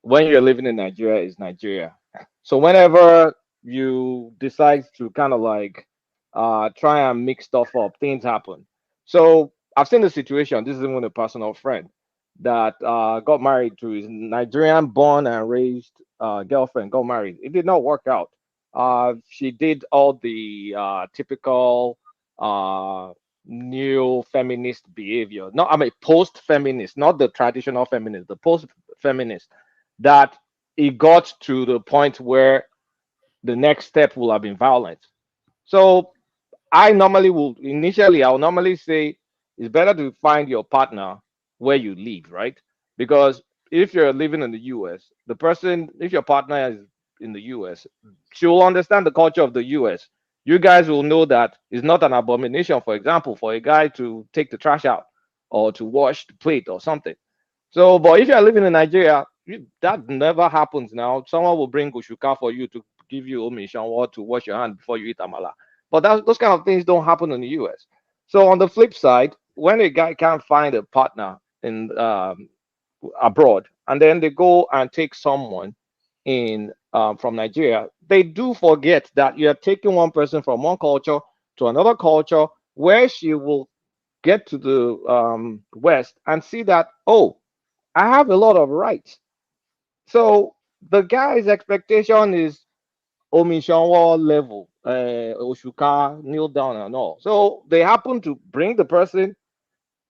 When you're living in Nigeria, is Nigeria. So whenever you decide to kind of like try and mix stuff up, things happen. So I've seen the situation. This is even a personal friend that got married to his Nigerian born and raised girlfriend, got married. It did not work out. She did all the typical new feminist behavior. No, I mean post feminist, not the traditional feminist, the post feminist, that it got to the point where the next step will have been violent. So I normally will initially I'll normally say it's better to find your partner where you live, right? Because if you're living in the US, the person, if your partner is in the US, she will understand the culture of the US. You guys will know that it's not an abomination, for example, for a guy to take the trash out or to wash the plate or something. So, but if you're living in Nigeria, that never happens now. Someone will bring Ushuka for you to give you omission or to wash your hand before you eat amala. But those kind of things don't happen in the US. So on the flip side, when a guy can't find a partner in abroad, and then they go and take someone in from Nigeria, they do forget that you're taking one person from one culture to another culture where she will get to the West and see that, oh, I have a lot of rights. So the guy's expectation is Omishanwa level, Oshuka, kneel down and all. So they happen to bring the person,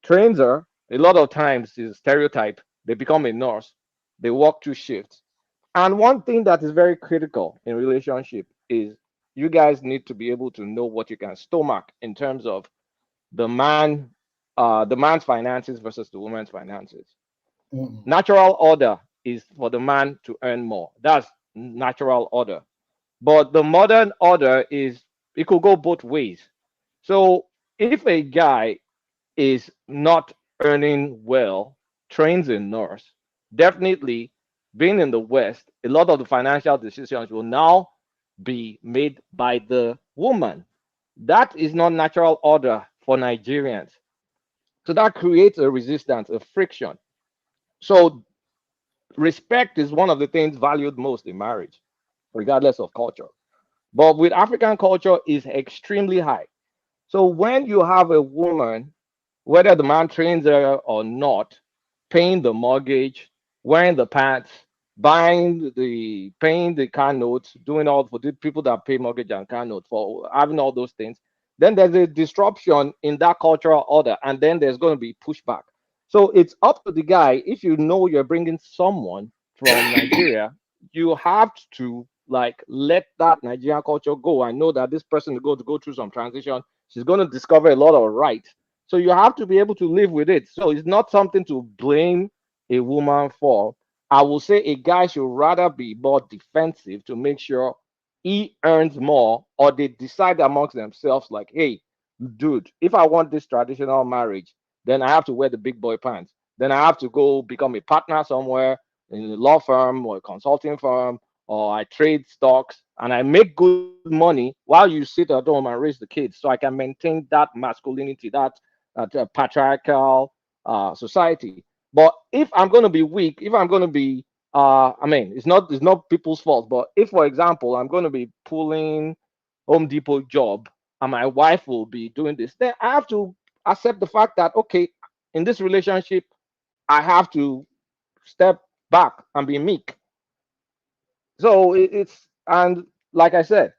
trains her. A lot of times is stereotype. They become a nurse. They work two shifts. And one thing that is very critical in relationship is you guys need to be able to know what you can stomach in terms of the man, the man's finances versus the woman's finances. Natural order is for the man to earn more. That's natural order. But the modern order is it could go both ways. So if a guy is not earning well, trains a nurse, definitely being in the West, a lot of the financial decisions will now be made by the woman. That is not natural order for Nigerians. So that creates a resistance, a friction. So respect is one of the things valued most in marriage, regardless of culture. But with African culture is extremely high. So when you have a woman, whether the man trains her or not, paying the mortgage, wearing the pants, paying the car notes, doing all for the people that pay mortgage and car notes for having all those things, then there's a disruption in that cultural order, and then there's going to be pushback. So it's up to the guy. If you know you're bringing someone from Nigeria, you have to like let that Nigerian culture go. I know that this person is going to go through some transition. She's going to discover a lot of rights. So you have to be able to live with it. So it's not something to blame a woman for. I will say a guy should rather be more defensive to make sure he earns more, or they decide amongst themselves, like, hey, dude, if I want this traditional marriage, then I have to wear the big boy pants. Then I have to go become a partner somewhere in a law firm or a consulting firm, or I trade stocks and I make good money while you sit at home and raise the kids. So I can maintain that masculinity, that patriarchal society. But if I'm going to be weak, if I'm going to be, I mean, it's not people's fault. But if, for example, I'm going to be pulling Home Depot job and my wife will be doing this, then I have to accept the fact that okay, in this relationship, I have to step back and be meek. So it's and like I said,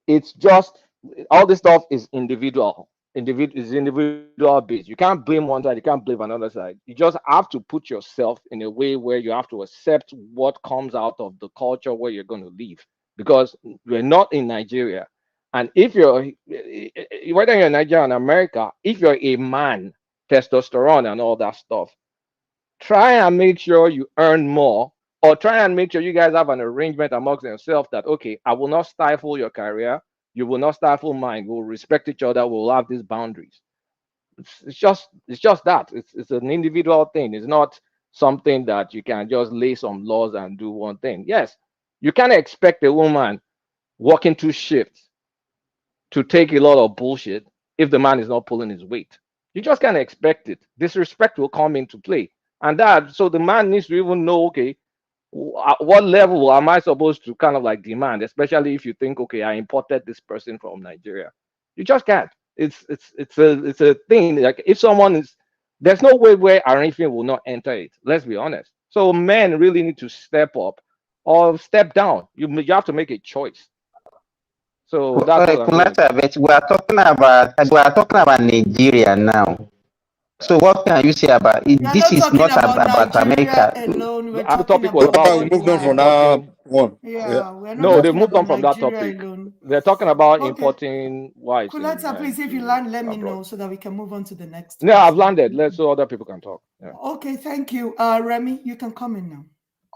it's just all this stuff is individual based. You can't blame one side, you can't blame another side. You just have to put yourself in a way where you have to accept what comes out of the culture where you're going to live, because we're not in Nigeria. And if you're whether you're in Nigeria and America, if you're a man, testosterone and all that stuff, try and make sure you earn more, or try and make sure you guys have an arrangement amongst yourselves that okay, I will not stifle your career, you will not stifle mine, we'll respect each other, we'll have these boundaries. It's just that it's an individual thing. It's not something that you can just lay some laws and do one thing. Yes, you can't expect a woman working two shifts to take a lot of bullshit if the man is not pulling his weight. You just can't expect it. Disrespect will come into play. And that, so the man needs to even know, okay, at what level am I supposed to kind of like demand, especially if you think, okay, I imported this person from Nigeria. You just can't. It's a thing. Like if someone is, there's no way where Arifin will not enter it. Let's be honest. So men really need to step up or step down. You have to make a choice. So that's what I'm going to say. But we are talking about Nigeria now. So what can you say about it? We are This not is talking not about about Nigeria America. alone. We're The talking topic was about about We moved on from we're worldwide. now. talking one. Yeah, we're not No, they talking moved on about from that Nigeria topic. alone. They're talking about Okay. importing wives Kulata, please, if you land, let me abroad. know so that we can move on to the next. No, I've landed. Let's so other people can talk. Yeah. Okay, thank you. Remy, you can come in now.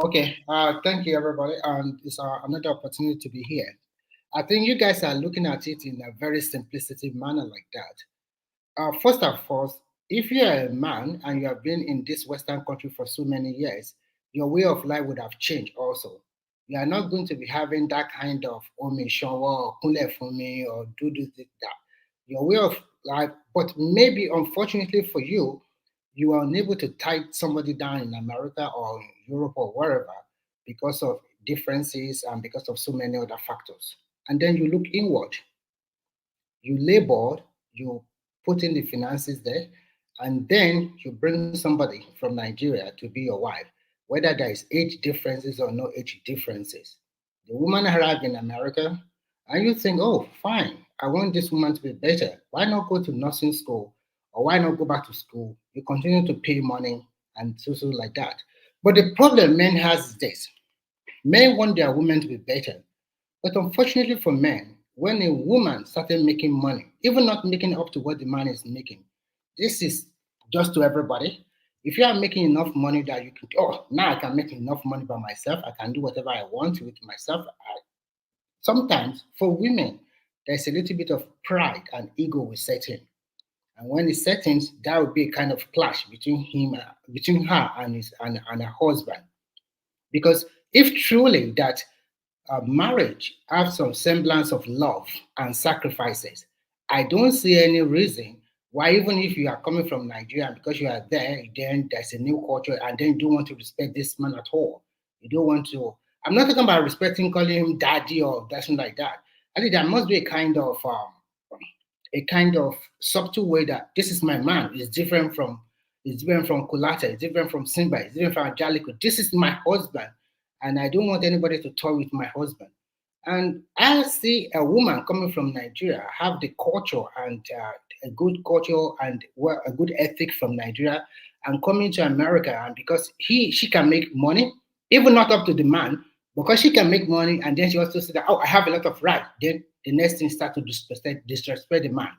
Okay, thank you, everybody. And it's another opportunity to be here. I think you guys are looking at it in a very simplistic manner like that. First and foremost, if you're a man and you have been in this Western country for so many years, your way of life would have changed also. You are not going to be having that kind of omission or kule for me or do this, that. Your way of life, but maybe unfortunately for you, you are unable to tie somebody down in America or Europe or wherever because of differences and because of so many other factors. And then you look inward, you labor, you put in the finances there, and then you bring somebody from Nigeria to be your wife, whether there is age differences or no age differences. The woman arrived in America, and you think, oh, fine, I want this woman to be better. Why not go to nursing school? Or why not go back to school? You continue to pay money and so like that. But the problem men has is this. Men want their women to be better. But unfortunately for men, when a woman started making money, even not making up to what the man is making, this is just to everybody. If you are making enough money that you can, oh, now I can make enough money by myself, I can do whatever I want with myself. Sometimes for women, there's a little bit of pride and ego will set in. And when it sets in, that would be a kind of clash between her and her husband. Because if truly that marriage have some semblance of love and sacrifices, I don't see any reason why, even if you are coming from Nigeria, because you are there, then there's a new culture, and then you don't want to respect this man at all. You don't want to. I'm not talking about respecting, calling him daddy or something like that. I think there must be a kind of subtle way that this is my man. It's different from Kulata. It's different from Simba. It's different from Angelico. This is my husband, and I don't want anybody to toy with my husband. And I see a woman coming from Nigeria have the culture and a good culture and a good ethic from Nigeria, and coming to America, and because she can make money, even not up to the man, because she can make money, and then she also said that, oh, I have a lot of right. Then the next thing start to disrespect the man.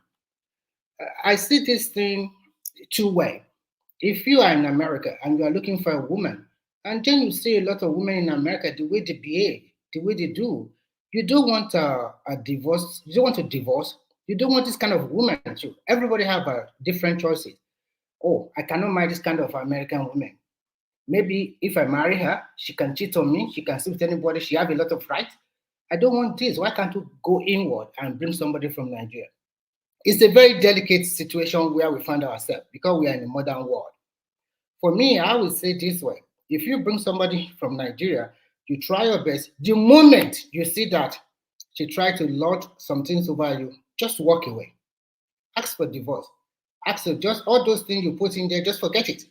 I see this thing two way. If you are in America and you are looking for a woman, and then you see a lot of women in America, the way they behave, the way they do, you don't want a divorce. You don't want to divorce. You don't want this kind of woman too. Everybody have different choices. Oh, I cannot marry this kind of American woman. Maybe if I marry her, she can cheat on me. She can sleep with anybody. She have a lot of rights. I don't want this. Why can't you go inward and bring somebody from Nigeria? It's a very delicate situation where we find ourselves because we are in a modern world. For me, I would say this way. If you bring somebody from Nigeria, you try your best. The moment you see that she tried to lord some things over you, just walk away. Ask for divorce. Ask for just all those things you put in there, just forget it.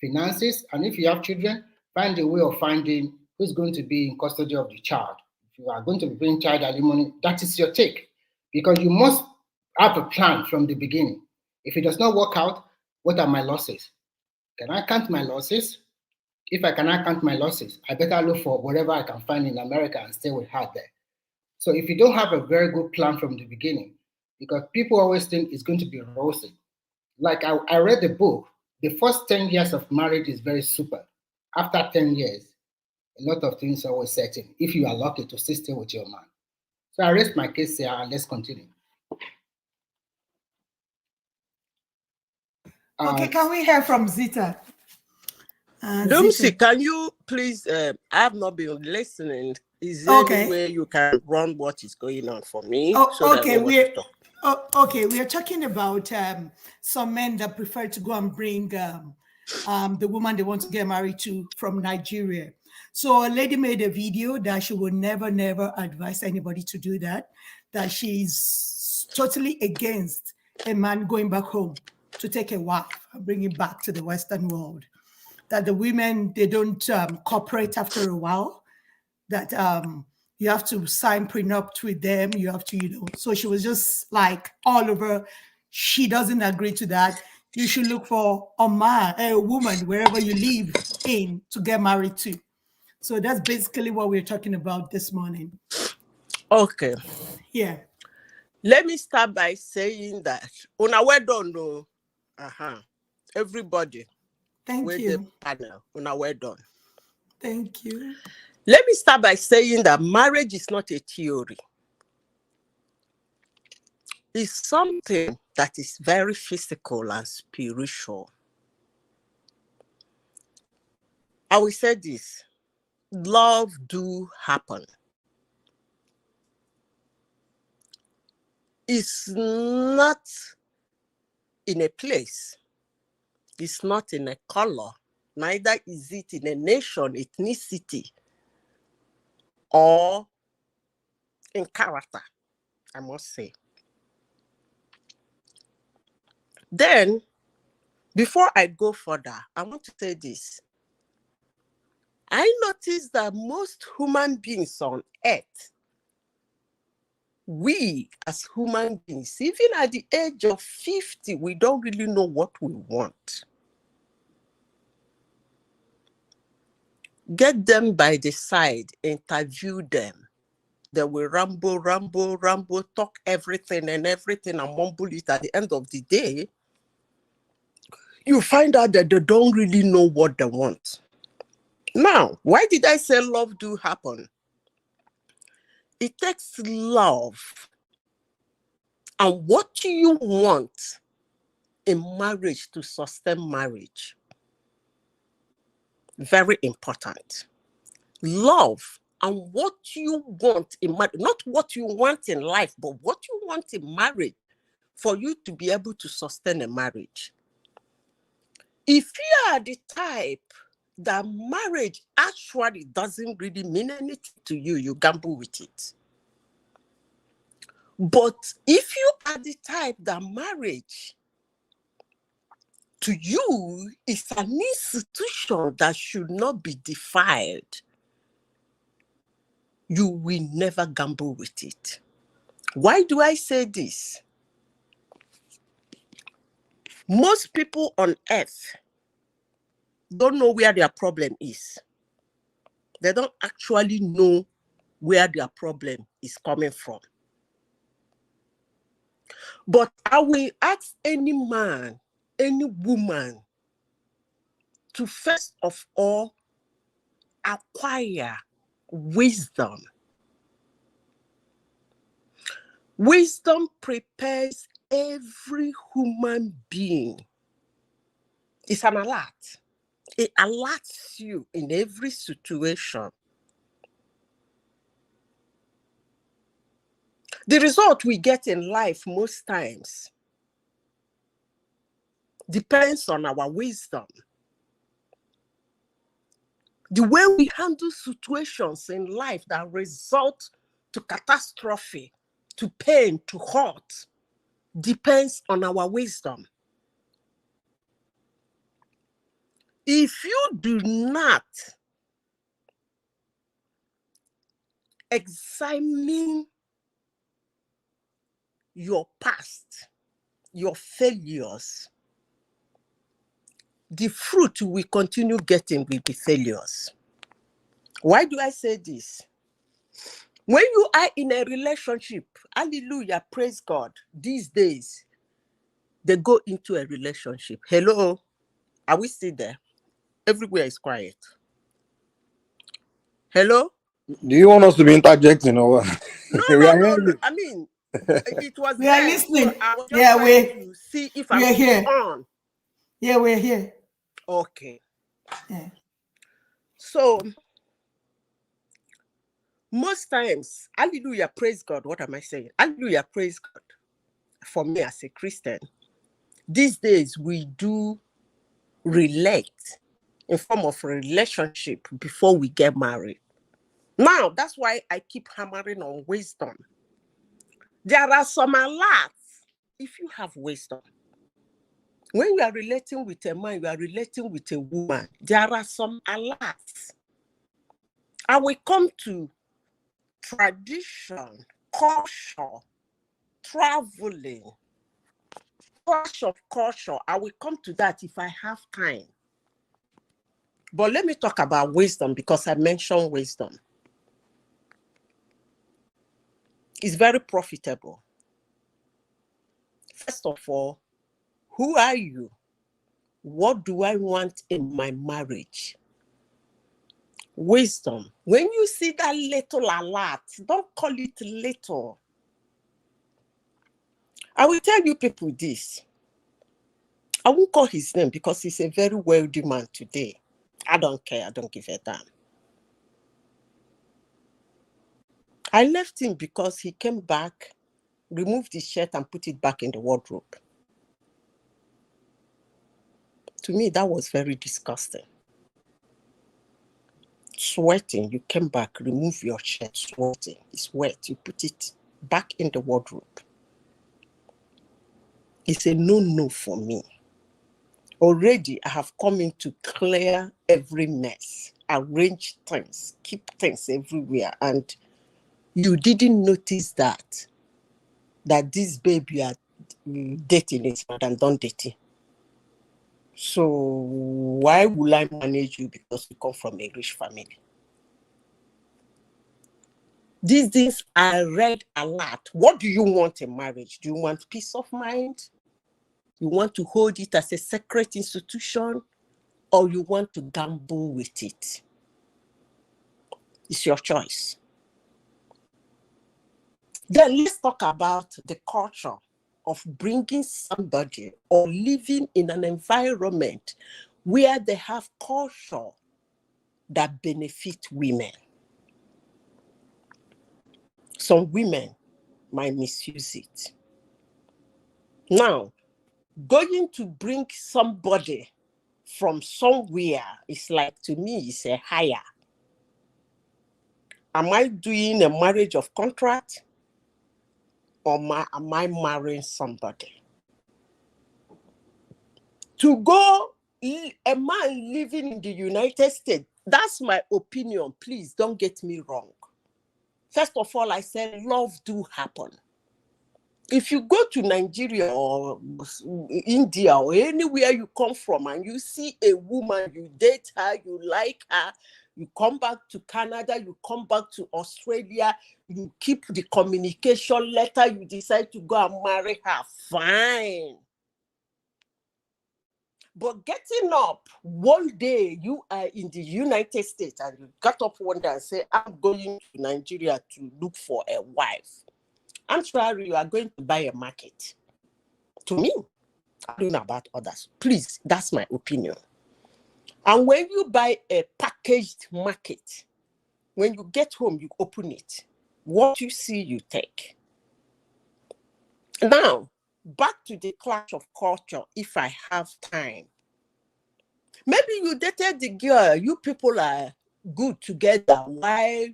Finances, and if you have children, find a way of finding who's going to be in custody of the child. If you are going to be paying child alimony, that is your take. Because you must have a plan from the beginning. If it does not work out, what are my losses? Can I count my losses? If I cannot count my losses, I better look for whatever I can find in America and stay with her there. So if you don't have a very good plan from the beginning, because people always think it's going to be rosy. Like I read the book, the first 10 years of marriage is very super. After 10 years, a lot of things are always certain if you are lucky to still stay with your man. So I rest my case here and let's continue. Okay, can we hear from Zita? Dumsi, can you please? I have not been listening. Is there any way you can run what is going on for me? Oh, okay, we are talking about some men that prefer to go and bring the woman they want to get married to from Nigeria. So a lady made a video that she would never advise anybody to do that. That she's totally against a man going back home to take a wife and bring it back to the Western world. That the women, they don't cooperate after a while, that you have to sign prenup with them, you have to, so she was just like all over. She doesn't agree to that. You should look for a man, a woman, wherever you live in to get married to. So that's basically what we're talking about this morning. Okay. Yeah. Let me start by saying that on our done, no. Everybody. Thank with you. The panel. On our done. Thank you. Let me start by saying that marriage is not a theory. It's something that is very physical and spiritual. I will say this. Love do happen. It's not in a place. It's not in a color. Neither is it in a nation, ethnicity, or in character, I must say. Then, before I go further, I want to say this. I noticed that most human beings on earth, we as human beings, even at the age of 50, we don't really know what we want. Get them by the side, interview them. They will ramble, talk everything and mumble it. At the end of the day, you find out that they don't really know what they want. Now, why did I say love do happen? It takes love and what you want in marriage to sustain marriage. Very important. Love and what you want in marriage, not what you want in life, but what you want in marriage for you to be able to sustain a marriage. If you are the type that marriage actually doesn't really mean anything to you, you gamble with it. But if you are the type that marriage to you is an institution that should not be defiled, you will never gamble with it. Why do I say this? Most people on earth don't know where their problem is. They don't actually know where their problem is coming from. But I will ask any man, any woman to first of all acquire wisdom. Wisdom prepares every human being. It's an alert. It alerts you in every situation. The result we get in life most times depends on our wisdom. The way we handle situations in life that result to catastrophe, to pain, to hurt, depends on our wisdom. If you do not examine your past, your failures, the fruit we continue getting will be failures. Why do I say this? When you are in a relationship, hallelujah, praise God, these days, they go into a relationship. Hello, are we still there? Everywhere is quiet. Hello? Do you want us to be interjecting or what? No. I mean, it was we are there, listening. so I was just trying to see if I'm here. on. Yeah, we're here. Okay. Yeah. So, most times, hallelujah, praise God. What am I saying? Hallelujah, praise God. For me as a Christian, these days we do relate in form of relationship before we get married. Now, that's why I keep hammering on wisdom. There are some alerts if you have wisdom. When you are relating with a man, you are relating with a woman, there are some alerts. I will come to tradition, culture, traveling, clash of culture. I will come to that if I have time. But let me talk about wisdom, because I mentioned wisdom. It's very profitable. First of all, who are you? What do I want in my marriage? Wisdom. When you see that little alert, don't call it little. I will tell you people this. I won't call his name because he's a very wealthy man today. I don't care. I don't give a damn. I left him because he came back, removed his shirt and put it back in the wardrobe. To me, that was very disgusting. Sweating, you came back, remove your shirt, sweating, it's wet, you put it back in the wardrobe. It's a no-no for me. Already, I have come in to clear every mess, arrange things, keep things everywhere, and you didn't notice that this baby you are dating is Madam Don dating. So why will I manage you because you come from a rich family? These things I read a lot. What do you want in marriage? Do you want peace of mind? You want to hold it as a secret institution, or you want to gamble with it? It's your choice. Then let's talk about the culture of bringing somebody or living in an environment where they have culture that benefit women. Some women might misuse it. Now, going to bring somebody from somewhere is like, to me, it's a hire. Am I doing a marriage of contract, or am I marrying somebody? To go, a man living in the United States, that's my opinion. Please don't get me wrong. First of all, I said love do happen. If you go to Nigeria or India or anywhere you come from and you see a woman, you date her, you like her, you come back to Canada, you come back to Australia, you keep the communication letter, you decide to go and marry her, fine. But getting up one day, you are in the United States and you got up one day and say, I'm going to Nigeria to look for a wife. I'm sorry, you are going to buy a market. To me, I don't know about others. Please, that's my opinion. And when you buy a packaged market, when you get home, you open it. What you see, you take. Now, back to the clash of culture, if I have time. Maybe you dated the girl, you people are good together while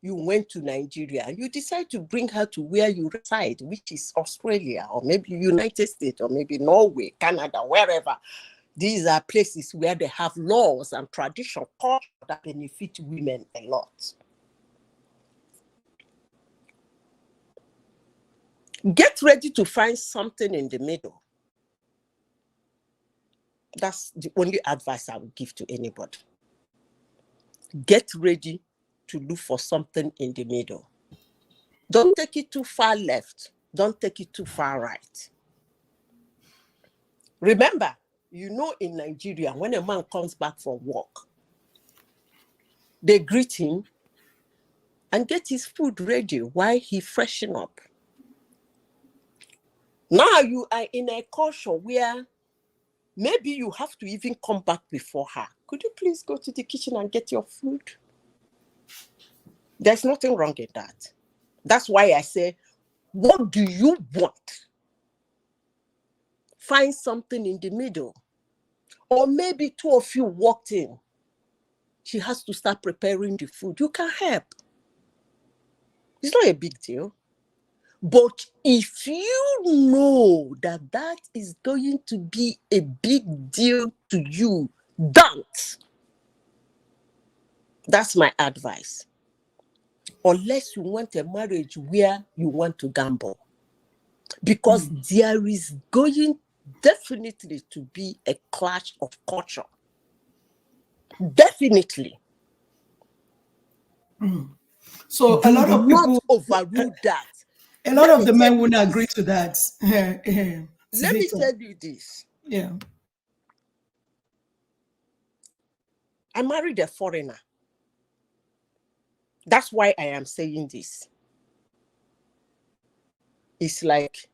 you went to Nigeria. You decide to bring her to where you reside, which is Australia, or maybe United States, or maybe Norway, Canada, wherever. These are places where they have laws and traditional culture that benefit women a lot. Get ready to find something in the middle. That's the only advice I would give to anybody. Get ready to look for something in the middle. Don't take it too far left. Don't take it too far right. Remember, you know, in Nigeria, when a man comes back from work, they greet him and get his food ready while he freshen up. Now you are in a culture where maybe you have to even come back before her. Could you please go to the kitchen and get your food? There's nothing wrong in that. That's why I say, what do you want? Find something in the middle. Or maybe two of you walked in. She has to start preparing the food. You can help. It's not a big deal. But if you know that that is going to be a big deal to you, don't. That's my advice. Unless you want a marriage where you want to gamble. Because there is going definitely to be a clash of culture. Definitely. So Do a lot of not people, overrule that. a lot Let of me the tell men you wouldn't agree this. to that. Let me Zito. tell you this. Yeah. I married a foreigner. That's why I am saying this. It's like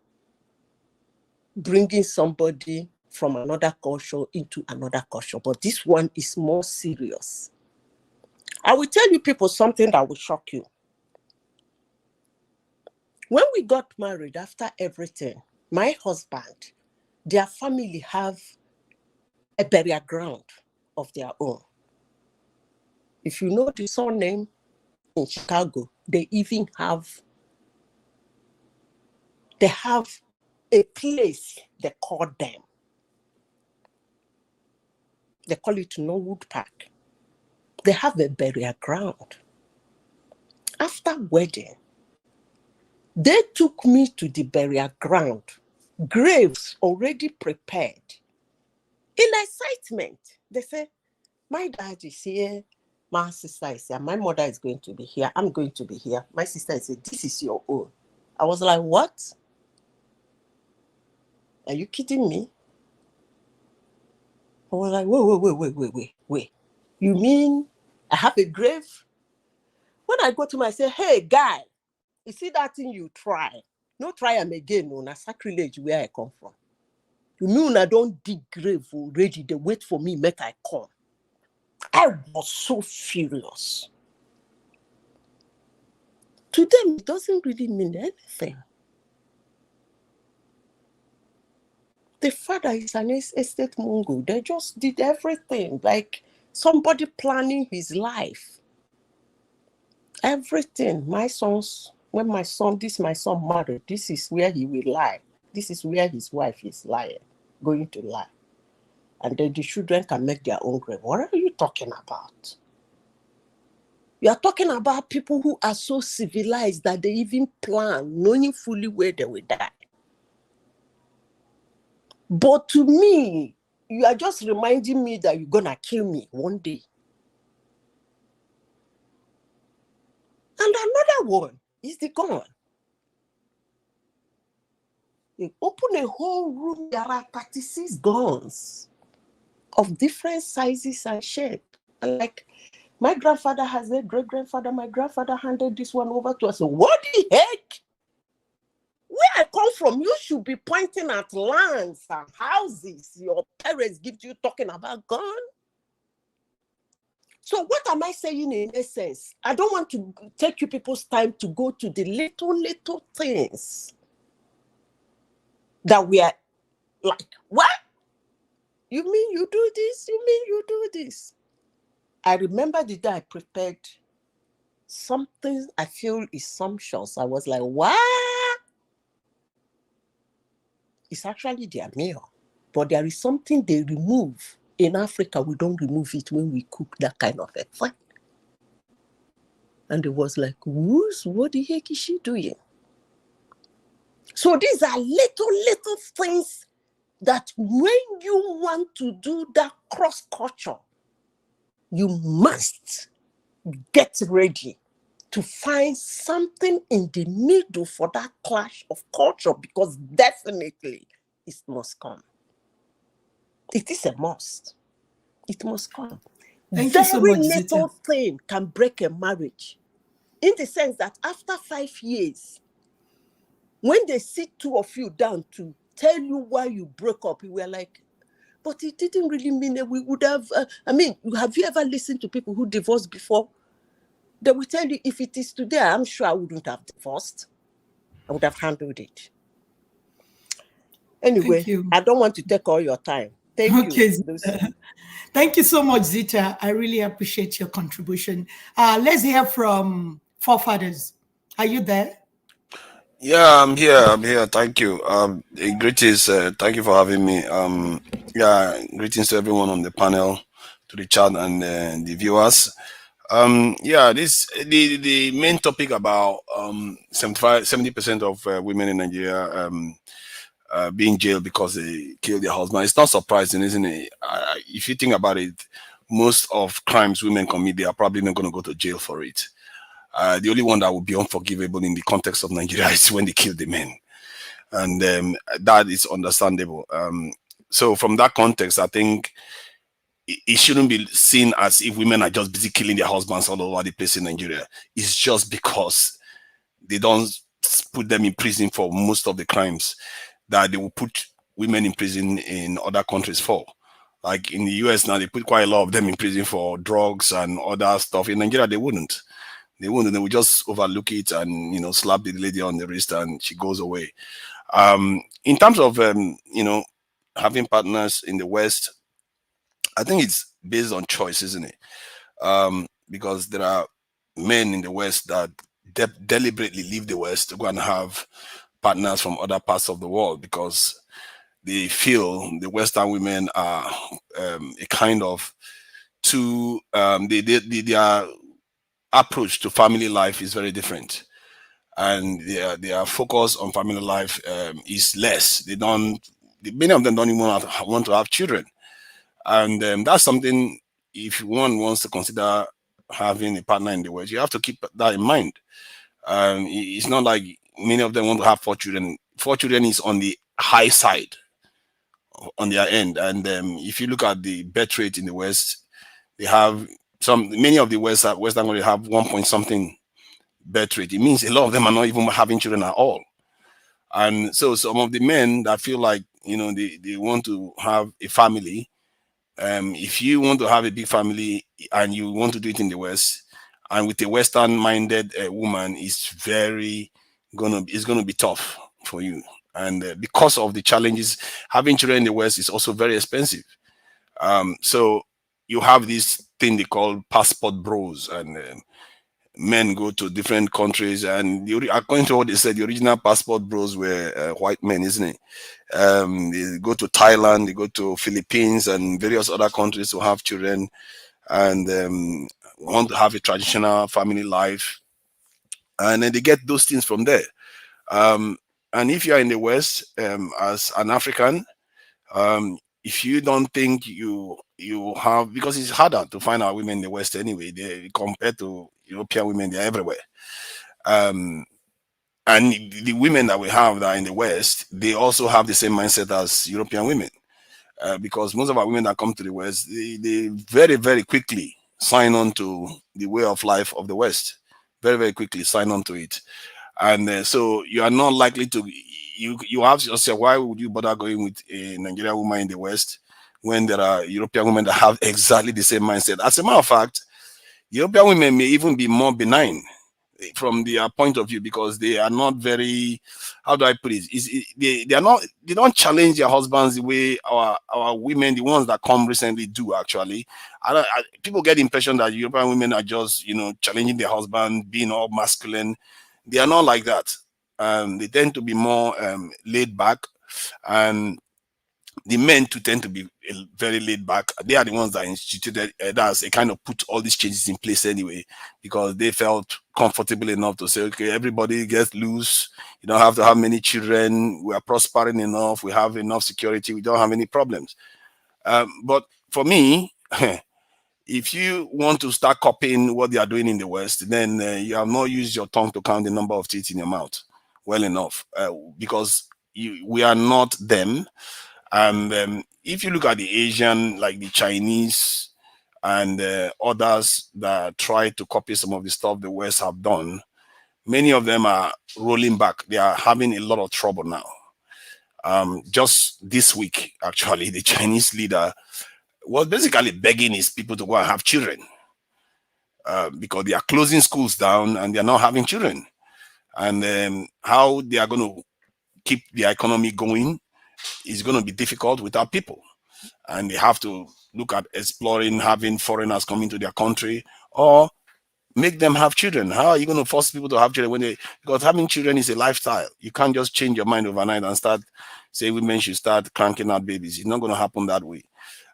bringing somebody from another culture into another culture, but this one is more serious. I will tell you people something that will shock you. When we got married, after everything, my husband, their family have a burial ground of their own. If you know the surname in Chicago, they have a place they call them. They call it Norwood Park. They have a burial ground. After wedding, they took me to the burial ground, graves already prepared. In excitement, they say, my dad is here, my sister is here, my mother is going to be here, I'm going to be here. My sister said, this is your own. I was like, what? Are you kidding me? I was like, wait. You mean I have a grave? When I go to him, I say, hey, guy, you see that thing you try? No try am again, no, na sacrilege where I come from. You mean I don't dig grave already, they wait for me, make I come. I was so furious. To them, it doesn't really mean anything. The father is an estate mongo. They just did everything, like somebody planning his life. Everything. My sons, when my son married, this is where he will lie. This is where his wife is going to lie. And then the children can make their own grave. What are you talking about? You are talking about people who are so civilized that they even plan, knowing fully where they will die. But to me, you are just reminding me that you're going to kill me one day. And another one is the gun. You open a whole room, there are 36 guns of different sizes and shape. And like, my grandfather has a great-grandfather, my grandfather handed this one over to us. So what the heck? Where I come from, you should be pointing at lands and houses your parents give you, talking about gun. So what am I saying in essence? I don't want to take you people's time to go to the little things that we are like, what? You mean you do this? You mean you do this? I remember the day I prepared something I feel is sumptuous. I was like, what? It's actually their meal. But there is something they remove. In Africa, we don't remove it when we cook that kind of a thing. And it was like, what the heck is she doing? So these are little things that when you want to do that cross culture, you must get ready to find something in the middle for that clash of culture, because definitely it must come. It is a must. It must come. Thank you so much, Very Zita. little thing can break a marriage, in the sense that after 5 years, when they sit two of you down to tell you why you broke up, you were like, but it didn't really mean that we would have. Have you ever listened to people who divorced before? They will tell you, if it is today, I'm sure I wouldn't have divorced. I would have handled it. Anyway, I don't want to take all your time. Thank you, Lucy. Thank you so much, Zita. I really appreciate your contribution. Let's hear from Forefathers. Are you there? Yeah, I'm here. Thank you. Greetings. Thank you for having me. Yeah, greetings to everyone on the panel, to the chat and the viewers. Yeah, the main topic about 70% of women in Nigeria being jailed because they killed their husband. It's not surprising, isn't it? If you think about it, most of crimes women commit, they are probably not going to go to jail for it. The only one that would be unforgivable in the context of Nigeria is when they kill the men, and that is understandable. So from that context, I think it shouldn't be seen as if women are just busy killing their husbands all over the place in Nigeria. It's just because they don't put them in prison for most of the crimes that they will put women in prison in other countries for. Like in the US now, they put quite a lot of them in prison for drugs and other stuff. In Nigeria, they wouldn't. They wouldn't. They would just overlook it and, you know, slap the lady on the wrist and she goes away. In terms of, you know, having partners in the West, I think it's based on choice, isn't it? Because there are men in the West that deliberately leave the West to go and have partners from other parts of the world because they feel the Western women are a kind of too their approach to family life is very different, and their focus on family life is less. They don't. Many of them don't even want to have children, and that's something. If one wants to consider having a partner in the West, you have to keep that in mind. It's not like many of them want to have 4 children. 4 children is on the high side on their end. And if you look at the birth rate in the West, they have many of the Western countries have 1 point something birth rate. It means a lot of them are not even having children at all. And so some of the men that feel like, you know, they want to have a family, if you want to have a big family and you want to do it in the West, and with a Western minded woman, it's gonna be tough for you. And because of the challenges, having children in the West is also very expensive. So you have this thing they call passport bros, and men go to different countries, and according to what they said, the original passport bros were white men, isn't it? They go to Thailand, they go to Philippines and various other countries to have children, and want to have a traditional family life, and then they get those things from there. And if you are in the West, as an African, if you don't think you have, because it's harder to find our women in the West anyway, compared to European women, they're everywhere. And the women that we have that are in the West, they also have the same mindset as European women, because most of our women that come to the West, they very, very quickly sign on to the way of life of the West. Very, very quickly sign on to it. And so you are not likely to, you have to say, why would you bother going with a Nigerian woman in the West when there are European women that have exactly the same mindset? As a matter of fact, European women may even be more benign from their point of view, because they are not very, how do I put it? They don't challenge their husbands the way our women, the ones that come recently, do actually. People get the impression that European women are just, challenging their husband, being all masculine. They are not like that. They tend to be more laid back, and the men too tend to be very laid back. They are the ones that instituted that's a kind of put all these changes in place anyway, because they felt comfortable enough to say, okay, everybody gets loose. You don't have to have many children. We are prospering enough. We have enough security. We don't have any problems. But for me, if you want to start copying what they are doing in the West, then you have not used your tongue to count the number of teeth in your mouth well enough, because we are not them. And if you look at the Asian, like the Chinese and others that try to copy some of the stuff the West have done, many of them are rolling back. They are having a lot of trouble now. Just this week, actually, the Chinese leader was basically begging his people to go and have children, because they are closing schools down and they are not having children. And how they are going to keep the economy going is going to be difficult without people. And they have to look at exploring having foreigners come into their country, or make them have children. How are you going to force people to have children because having children is a lifestyle. You can't just change your mind overnight and start say women should start cranking out babies. It's not going to happen that way.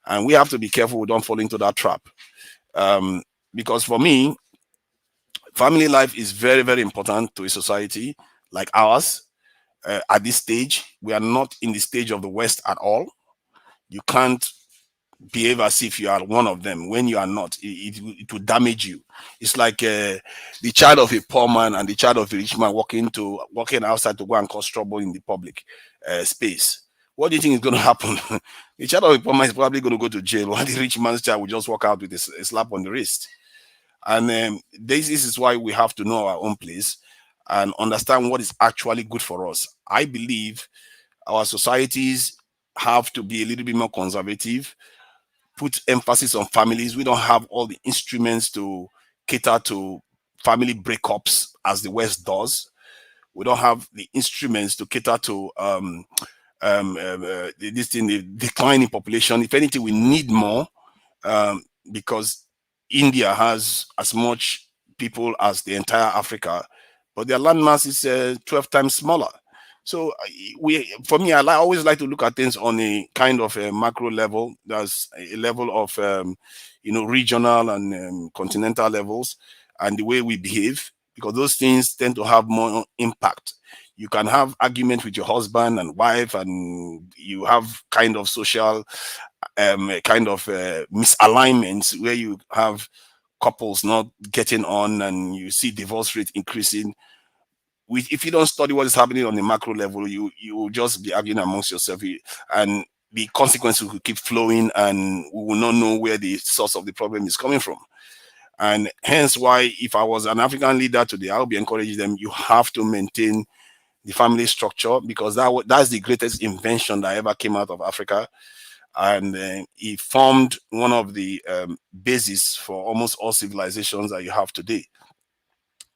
And we have to be careful we don't fall into that trap. Because for me, family life is very, very important to a society like ours. At this stage, we are not in the stage of the West at all. You can't behave as if you are one of them when you are not. It will damage you. It's like the child of a poor man and the child of a rich man walking outside to go and cause trouble in the public space. What do you think is going to happen? The child of a poor man is probably going to go to jail, while the rich man's child will just walk out with a slap on the wrist. And this is why we have to know our own place and understand what is actually good for us. I believe our societies have to be a little bit more conservative, put emphasis on families. We don't have all the instruments to cater to family breakups as the West does. We don't have the instruments to cater to the decline in population. If anything, we need more because India has as much people as the entire Africa, but their landmass is 12 times smaller. So for me, always like to look at things on a kind of a macro level. There's a level of regional and continental levels, and the way we behave, because those things tend to have more impact. You can have argument with your husband and wife, and you have kind of social misalignments where you have couples not getting on, and you see divorce rate increasing. If you don't study what is happening on the macro level, you will just be arguing amongst yourself, and the consequences will keep flowing, and we will not know where the source of the problem is coming from. And hence why, if I was an African leader today, I would be encouraging them, you have to maintain the family structure, because that's the greatest invention that ever came out of Africa. And it formed one of the bases for almost all civilizations that you have today.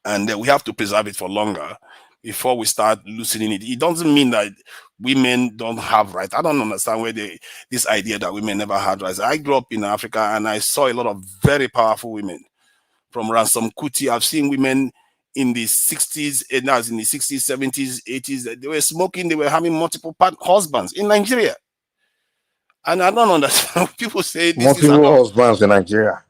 And we have to preserve it for longer before we start loosening it. It doesn't mean that women don't have rights. I don't understand where this idea that women never had rights. I grew up in Africa and I saw a lot of very powerful women. From Ransom Kuti, I've seen women in the 60s, and now in the 60s, 70s, 80s, they were smoking, they were having multiple husbands in Nigeria. And I don't understand. People say this is multiple husbands in Nigeria.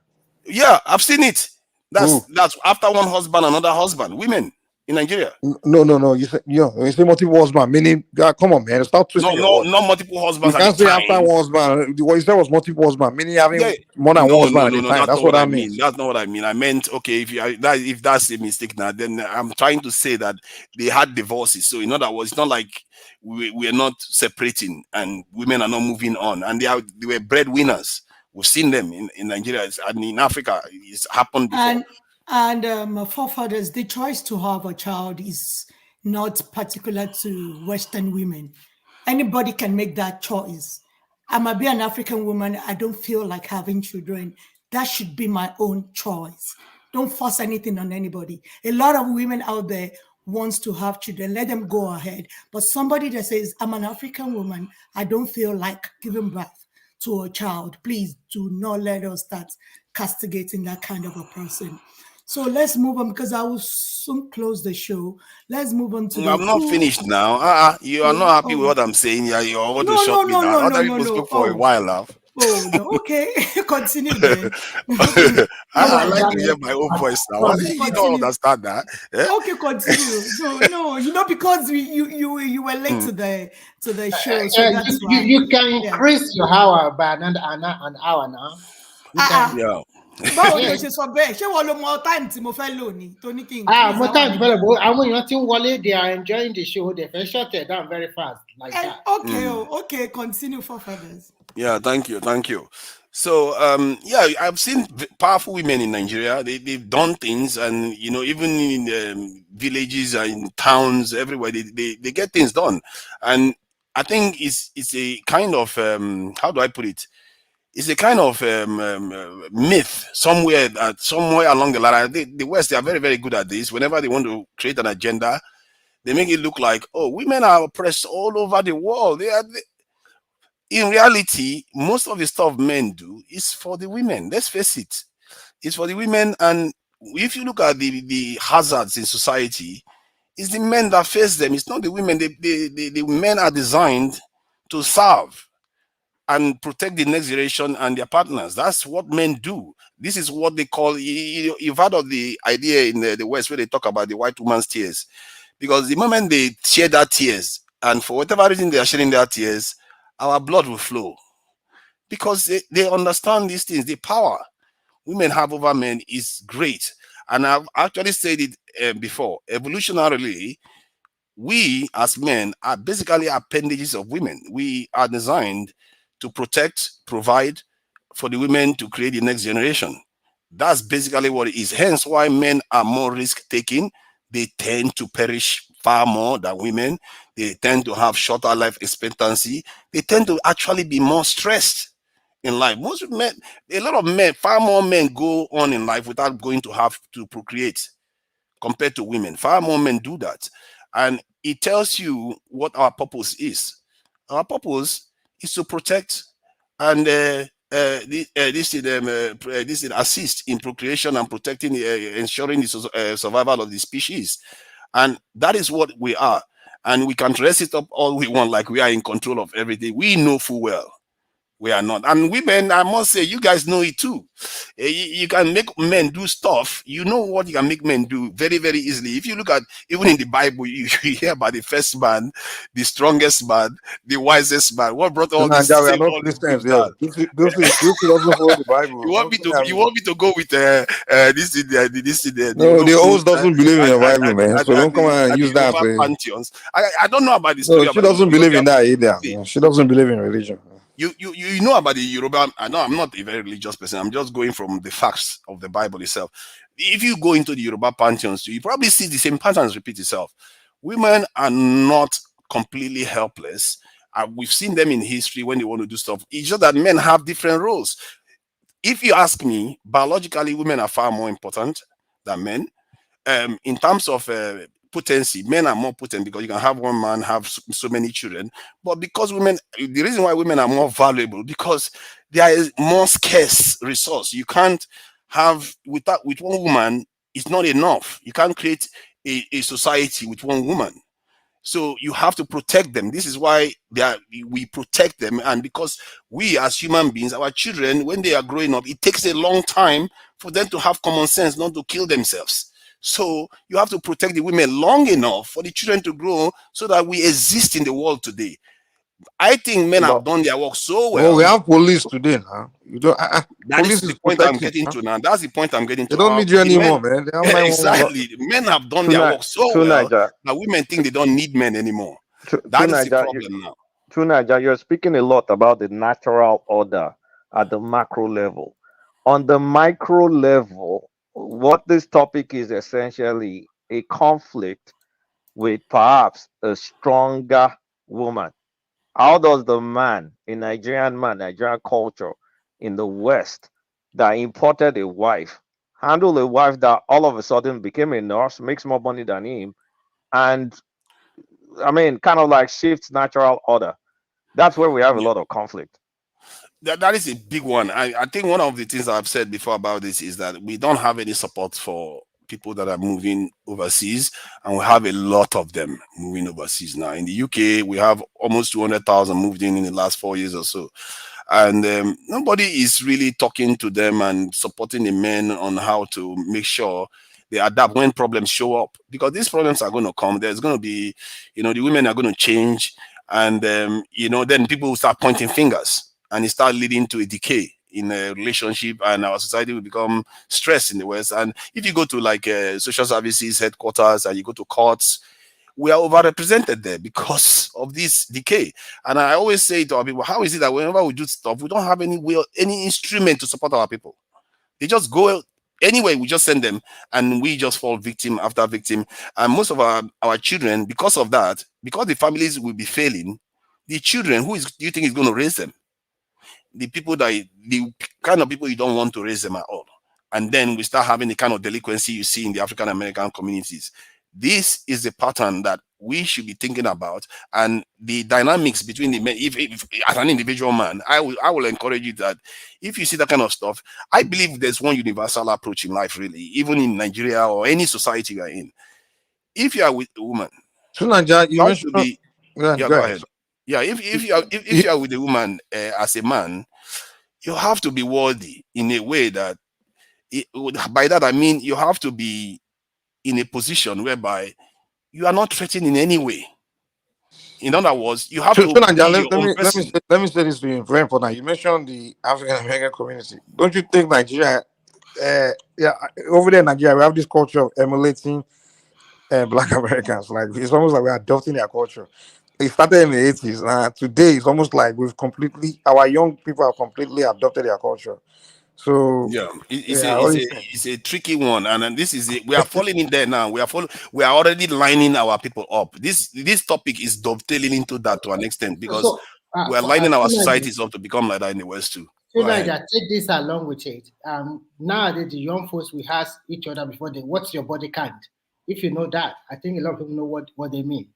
Yeah, I've seen it. That's after one husband, another husband. Women in Nigeria. No. You say multiple husband, meaning come on, man, stop twisting your words. Not multiple husbands. You can't say after one husband. What you said was multiple husband, meaning having more than one husband at a time. That's what I mean. That's not what I mean. I meant, okay, if that's a mistake now, then I'm trying to say that they had divorces. So in other words, it's not like we're not separating and women are not moving on, and they were breadwinners. We've seen them in Nigeria and in Africa. It's happened before. And forefathers, the choice to have a child is not particular to Western women. Anybody can make that choice. I might be an African woman. I don't feel like having children. That should be my own choice. Don't force anything on anybody. A lot of women out there wants to have children. Let them go ahead. But somebody that says, I'm an African woman, I don't feel like giving birth to a child, please do not let us start castigating that kind of a person. So let's move on, because I will soon close the show. Let's move on to I'm not finished now. You are not happy with what I'm saying. Yeah, you want to shut me down. Other people spoke for a while now. Oh, no. Okay. Continue then. I like to hear my own voice now. You don't understand that. Okay, continue. No, because you were late to the show. So that's why. You can increase your hour by an hour now. Yeah. Báwo ni o ṣe sọ bẹ́ẹ̀? Ṣé wọ́n lo mọ time tí mo fẹ́ lò ní tó ní kí n kí more time available. Àwọn èèyàn tí ń wọlé, they are enjoying the show. They can shut it down very fast like that. Okay, continue for others. Yeah, thank you. So I've seen powerful women in Nigeria. They've done things, and even in villages and in towns everywhere, they get things done. And I think it's a kind of how do I put it? It's a kind of myth somewhere along the line. The West, they are very, very good at this. Whenever they want to create an agenda, they make it look like, women are oppressed all over the world. In reality, most of the stuff men do is for the women. Let's face it. It's for the women. And if you look at the hazards in society, it's the men that face them. It's not the women. The men are designed to serve and protect the next generation and their partners. That's what men do. This is what they call, you've heard of the idea in the West where they talk about the white woman's tears. Because the moment they share their tears, and for whatever reason they are sharing their tears, our blood will flow. because they understand these things. The power women have over men is great. And I've actually said it before. Evolutionarily, we as men are basically appendages of women. We are designed to protect, provide for the women to create the next generation. That's basically what it is. Hence why men are more risk taking. They tend to perish far more than women. They tend to have shorter life expectancy. They tend to actually be more stressed in life. Most men, a lot of men, far more men go on in life without going to have to procreate compared to women. Far more men do that. And it tells you what our purpose is. Our purpose is to protect and this is assist in procreation and protecting, ensuring the survival of the species. And that is what we are. And we can dress it up all we want, like we are in control of everything. We know full well we are not. And women, I must say, you guys know it too. You can make men do stuff. You know what you can make men do very, very easily. If you look at, even in the Bible, you hear about the first man, the strongest man, the wisest man. What brought all this, Nigeria, we are not all these Christians groups here. down? This doesn't follow the Bible. You want Don't me say to? that. You want me to go with this the No, the Olokun host doesn't believe in the Bible, man. So don't come and and the use that Yoruba for it. pantheons? I don't know about the No, story she about the doesn't believe in Yoruba. that either. See, Man. She doesn't believe in religion. you know about the Yoruba. I know I'm not a very religious person. I'm just going from the facts of the Bible itself. If you go into the Yoruba pantheons, you probably see the same patterns repeat itself. Women are not completely helpless. We've seen them in history when they want to do stuff. It's just that men have different roles. If you ask me, biologically, women are far more important than men. In terms of potency, men are more potent because you can have one man have so many children. But because women, the reason why women are more valuable because there is more scarce resource. You can't have with one woman. It's not enough. You can't create a society with one woman. So you have to protect them. This is why we protect them. And because we as human beings, our children, when they are growing up, it takes a long time for them to have common sense, not to kill themselves. So you have to protect the women long enough for the children to grow so that we exist in the world today. I think men But have done their work so Well, we well. have police today now. You don't. That is Police the is point I'm protecting. getting Huh? to now. That's the point I'm getting They to. don't need you The men, anymore, man. They have 911. but exactly. Men have done their tonight, work so well Naija, that women think they don't need men anymore. to That is the Naija, problem now. Naija, you're speaking a lot about the natural order at the macro level. On the micro level, what this topic is essentially a conflict with perhaps a stronger woman. How does the man, a Nigerian man, Nigerian culture in the West that imported a wife, handle a wife that all of a sudden became a nurse, makes more money than him, and I mean, kind of like shifts natural order? That's where we have a lot of conflict. That is a big one. I think one of the things I've said before about this is that we don't have any support for people that are moving overseas, and we have a lot of them moving overseas now. In the UK, we have almost 200,000 moved in the last 4 years or so. And nobody is really talking to them and supporting the men on how to make sure they adapt when problems show up, because these problems are going to come. There's going to be, the women are going to change, and then people will start pointing fingers, and it start leading to a decay in a relationship, and our society will become stressed in the West. And if you go to like social services headquarters and you go to courts, we are overrepresented there because of this decay. And I always say to our people, how is it that whenever we do stuff, we don't have any way, any instrument to support our people? They just go anyway, we just send them, and we just fall victim after victim. And most of our children, because of that, because the families will be failing, the children, do you think is going to raise them? The kind of people you don't want to raise them at all. And then we start having the kind of delinquency you see in the African American communities. This is the pattern that we should be thinking about, and the dynamics between the men. If as an individual man, I will encourage you that if you see that kind of stuff, I believe there's one universal approach in life, really, even in Nigeria or any society you're in. If you are with a woman, So, Naja, you you have to mentioned. be. Go Yeah, go ahead. ahead. Yeah, if you are with a woman as a man, you have to be worthy in a way that by that I mean you have to be in a position whereby you are not threatened in any way. In other words, you have So, to Naja, be your own person. let me say this to you. Very important. You mentioned the African American community. Don't you think Nigeria, yeah, over there in Nigeria, we have this culture of emulating Black Americans. Like it's almost like we're adopting their culture. It started in the 80s. Today, it's almost like our young people have completely adopted their culture. So, Yeah, yeah, what do you think? it's a tricky one, and this is it. We are falling in there now. We are already lining our people up. This topic is dovetailing into that to an extent because So, we are lining our societies up to become like that in the West too. Go ahead. Take this along with it. Nowadays, the young folks, we ask each other before what's your body count? If you know that, I think a lot of people know what they mean.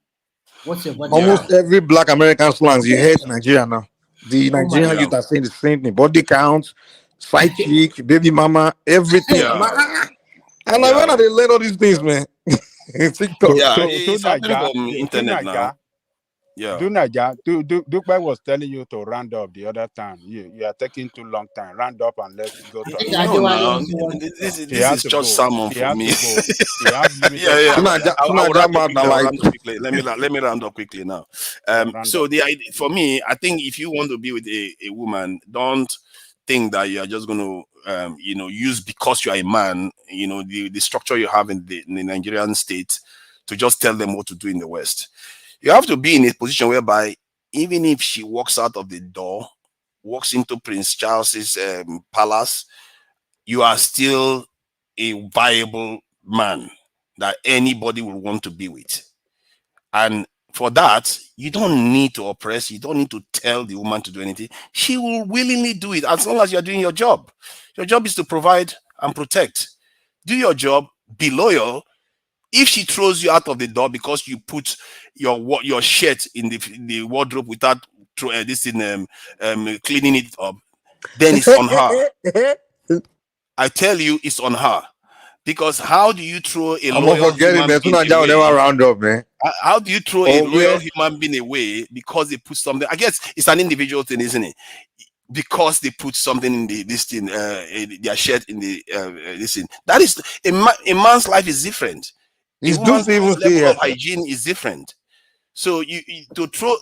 What's your body count? Almost every Black American slangs you hear in Nigeria now. The Oh my Nigerian God. youth are saying the same thing. Body count, side chick, baby mama, everything. Yeah, And like, when are they learn all these things, man? TikTok. yeah, To it's happening Naija, from to internet now. Naija, Yeah. Naija, Dupe was telling you to round up the other time. You are taking too long time. Round up and let's go to another. No, now He this has is to church go. sermon He for has me. to go. He have limited Yeah. time. I will round up quickly. I'll like round up quickly. Let me round up quickly now. Round So up. the idea for me, I think if you want to be with a woman, don't think that you are just going to use because you are a man, the structure you have in the Nigerian state to just tell them what to do in the West. You have to be in a position whereby even if she walks out of the door, walks into Prince Charles's palace, you are still a viable man that anybody will want to be with. And for that, you don't need to oppress, you don't need to tell the woman to do anything. She will willingly do it as long as you're doing your job. Your job is to provide and protect. Do your job, be loyal. If she throws you out of the door because you put your shirt in the wardrobe without cleaning it up, then it's on her. I tell you, it's on her. Because how do you throw a I'm gonna loyal forget it, human man. being Naja will away? never round up, man. How do you throw a Oh, loyal yeah. human being away because they put something? I guess it's an individual thing, isn't it? Because they put something in their shirt in the this thing. That is a man's life is different. A It's woman's Deuce even level say of yes. hygiene is different. So you to throw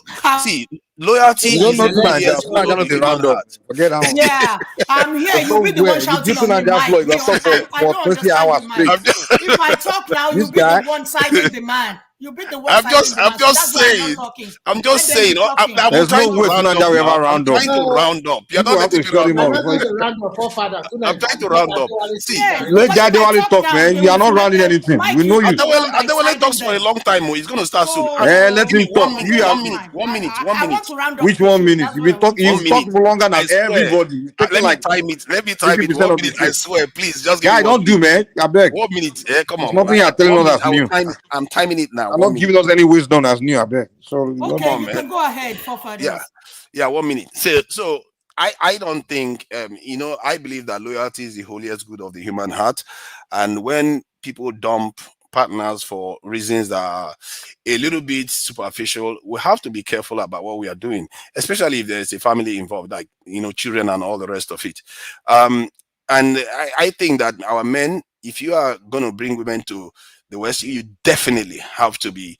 loyalty You don't is know the holiest good Naja of no the dey human round up. heart. Forget that one. Yeah, I'm here. There's You'll no be the one way. If you shouting do on me, Naja floor, Mike. you gonna talk I for don't 20 understand hours you, straight. Mike. If I talk now, This you'll be the guy, one citing the man. You'll be the one I'm citing the man. So just that's why I'm not saying. talking. I'm just Let them saying. be talking. I'm there's no trying to way round up Naja will now. ever I'm round up. trying to round up. You're People not have letting to me shut round him up. up We're not before going you. to round your forefather I'm trying to because round I up. do all this See, thing. Yes, Let because if I Jadewale talk talk, now, man. they We will are not rounding feel anything. Mike, We know you'll be you. the one that is Adewale citing talks for a them. long time. He's going to start soon. Oh, Give me Let him talk. one minute. You have 1 minute. 1 minute. I, 1 I minute. want to round up which quickly. 1 minute? That's what I want to You've 1 say. talked minute. for longer than I swear. everybody. You've taken Let me like time it. Let me time it. 50% 1 of the minute. I stage. swear. Please, just give me Guy, 1 don't do, minute. man. I beg. 1 minute. Come It's on. nothing you're telling 1 us minute. that's I will new. time it. I'm timing it now. I'm 1 not minute. giving us any wisdom that's new, I beg. So Come Okay, on, you man. can go ahead, Yeah, forefathers. yeah, 1 minute. So I don't think I believe that loyalty is the holiest good of the human heart, and when people dump partners for reasons that are a little bit superficial, we have to be careful about what we are doing, especially if there's a family involved, like children and all the rest of it. And I think that our men, if you are going to bring women to the West, you definitely have to be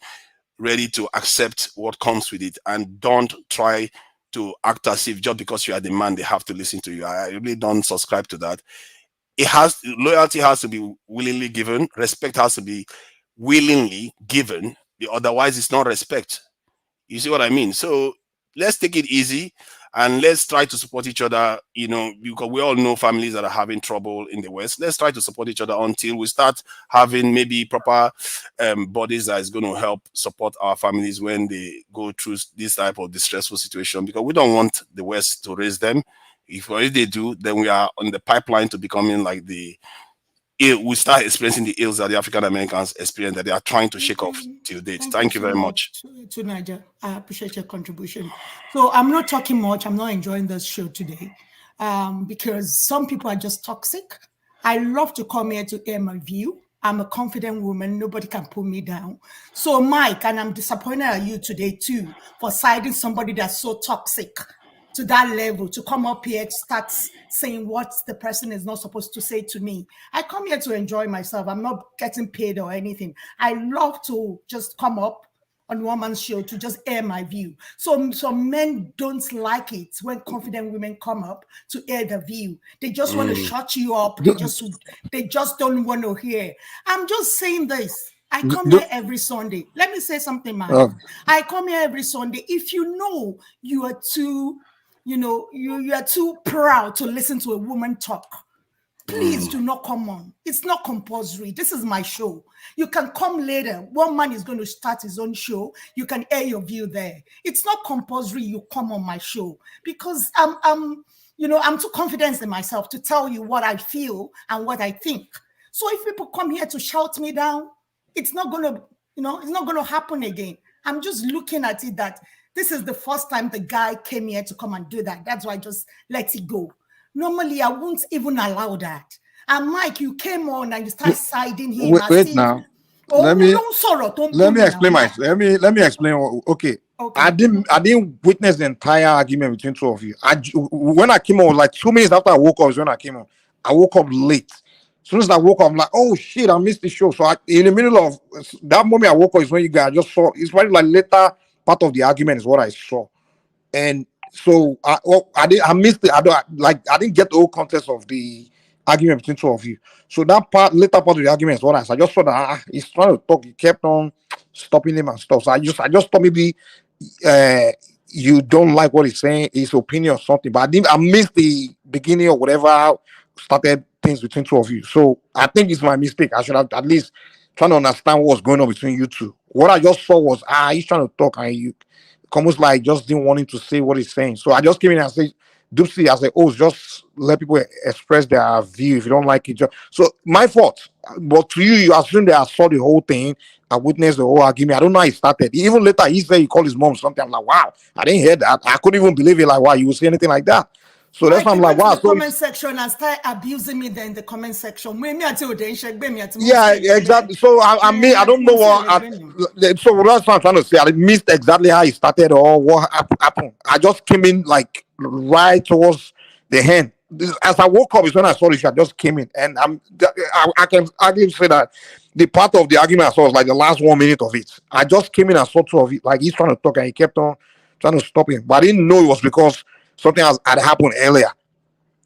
ready to accept what comes with it, and don't try to act as if just because you are the man they have to listen to you. I really don't subscribe to that. Loyalty has to be willingly given, respect has to be willingly given. Otherwise it's not respect. You see what I mean? So let's take it easy and let's try to support each other, because we all know families that are having trouble in the West. Let's try to support each other until we start having maybe proper bodies that is going to help support our families when they go through this type of distressful situation, because we don't want the West to raise them. If they do, then we are on the pipeline to becoming like we start experiencing the ills that the African Americans experience that they are trying to shake off till date. Thank you So very much. to Niger. I appreciate your contribution. So I'm not talking much. I'm not enjoying this show today because some people are just toxic. I love to come here to air my view. I'm a confident woman. Nobody can pull me down. So, Mike, and I'm disappointed at you today too for citing somebody that's so toxic to that level to come up here, start saying what the person is not supposed to say to me. I come here to enjoy myself. I'm not getting paid or anything. I love to just come up, on woman's show to just air my view. So some men don't like it when confident women come up to air the view. They just want to shut you up. They just don't want to hear. I'm just saying this. I come here every Sunday. Let me say something, man. I come here every Sunday. If you know you are too, you are too proud to listen to a woman talk, please do not come on. It's not compulsory. This is my show. You can come later. One man is going to start his own show. You can air your view there. It's not compulsory you come on my show because I'm too confident in myself to tell you what I feel and what I think. So if people come here to shout me down, it's not going to happen again. I'm just looking at it that this is the first time the guy came here to come and do that. That's why I just let it go. Normally, I won't even allow that. And Mike, you came on and you start siding him. Wait now. Let me explain myself. Let me explain. Okay. I didn't witness the entire argument between two of you. When I came on, like 2 minutes after I woke up is when I came on. I woke up late. As soon as I woke up, I'm like, oh shit, I missed the show. So in the middle of that moment I woke up is when you guys just saw. It's probably like later part of the argument is what I saw. And so I missed it. I didn't get the whole context of the argument between two of you. So that later part of the argument is what I saw. I just saw that he's trying to talk. He kept on stopping him and stuff. So I just thought maybe you don't like what he's saying, his opinion or something. But I missed the beginning or whatever started things between two of you. So I think it's my mistake. I should have at least trying to understand what's going on between you two. What I just saw was he's trying to talk and you almost like just didn't want him to say what he's saying. So I just came in and said, Dupsy, I said, just let people express their view. If you don't like it, so my fault. But to you assume that I saw the whole thing. I witnessed the whole argument. I don't know how it started. Even later, he said he called his mom something. I'm like, wow, I didn't hear that. I couldn't even believe it. Like, wow, you would say anything like that. So that's why I'm like, wow. The comment section and start abusing me there in the comment section. Yeah, exactly. So I mean, I don't know what. So that's what I'm trying to say. I missed exactly how it started or what happened. I just came in like right towards the end. As I woke up is when I saw this. I just came in, and I can say that the part of the argument I saw was like the last 1 minute of it. I just came in and saw two of it. Like he's trying to talk, and he kept on trying to stop him, but I didn't know it was because something had happened earlier.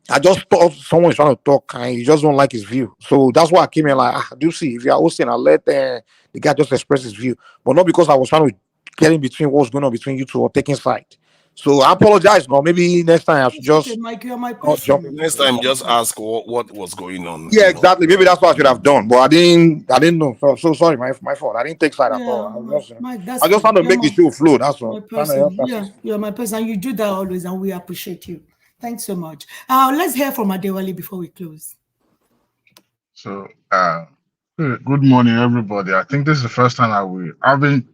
I just thought someone is trying to talk and he just don't like his view. So that's why I came in like, do you see, if you're hosting, I'll let the guy just express his view. But not because I was trying to get in between what's going on between you two or taking side. So I apologize. No, maybe next time I should just Mike, you're my person. Next time, just ask what was going on. Yeah, exactly. Maybe that's what I should have done, but I didn't know. So sorry, my fault. I didn't take side at all. I just want to make the show flow. That's all. You're my person. You do that always, and we appreciate you. Thanks so much. Let's hear from Adewale before we close. So, good morning, everybody. I think this is the first time I've been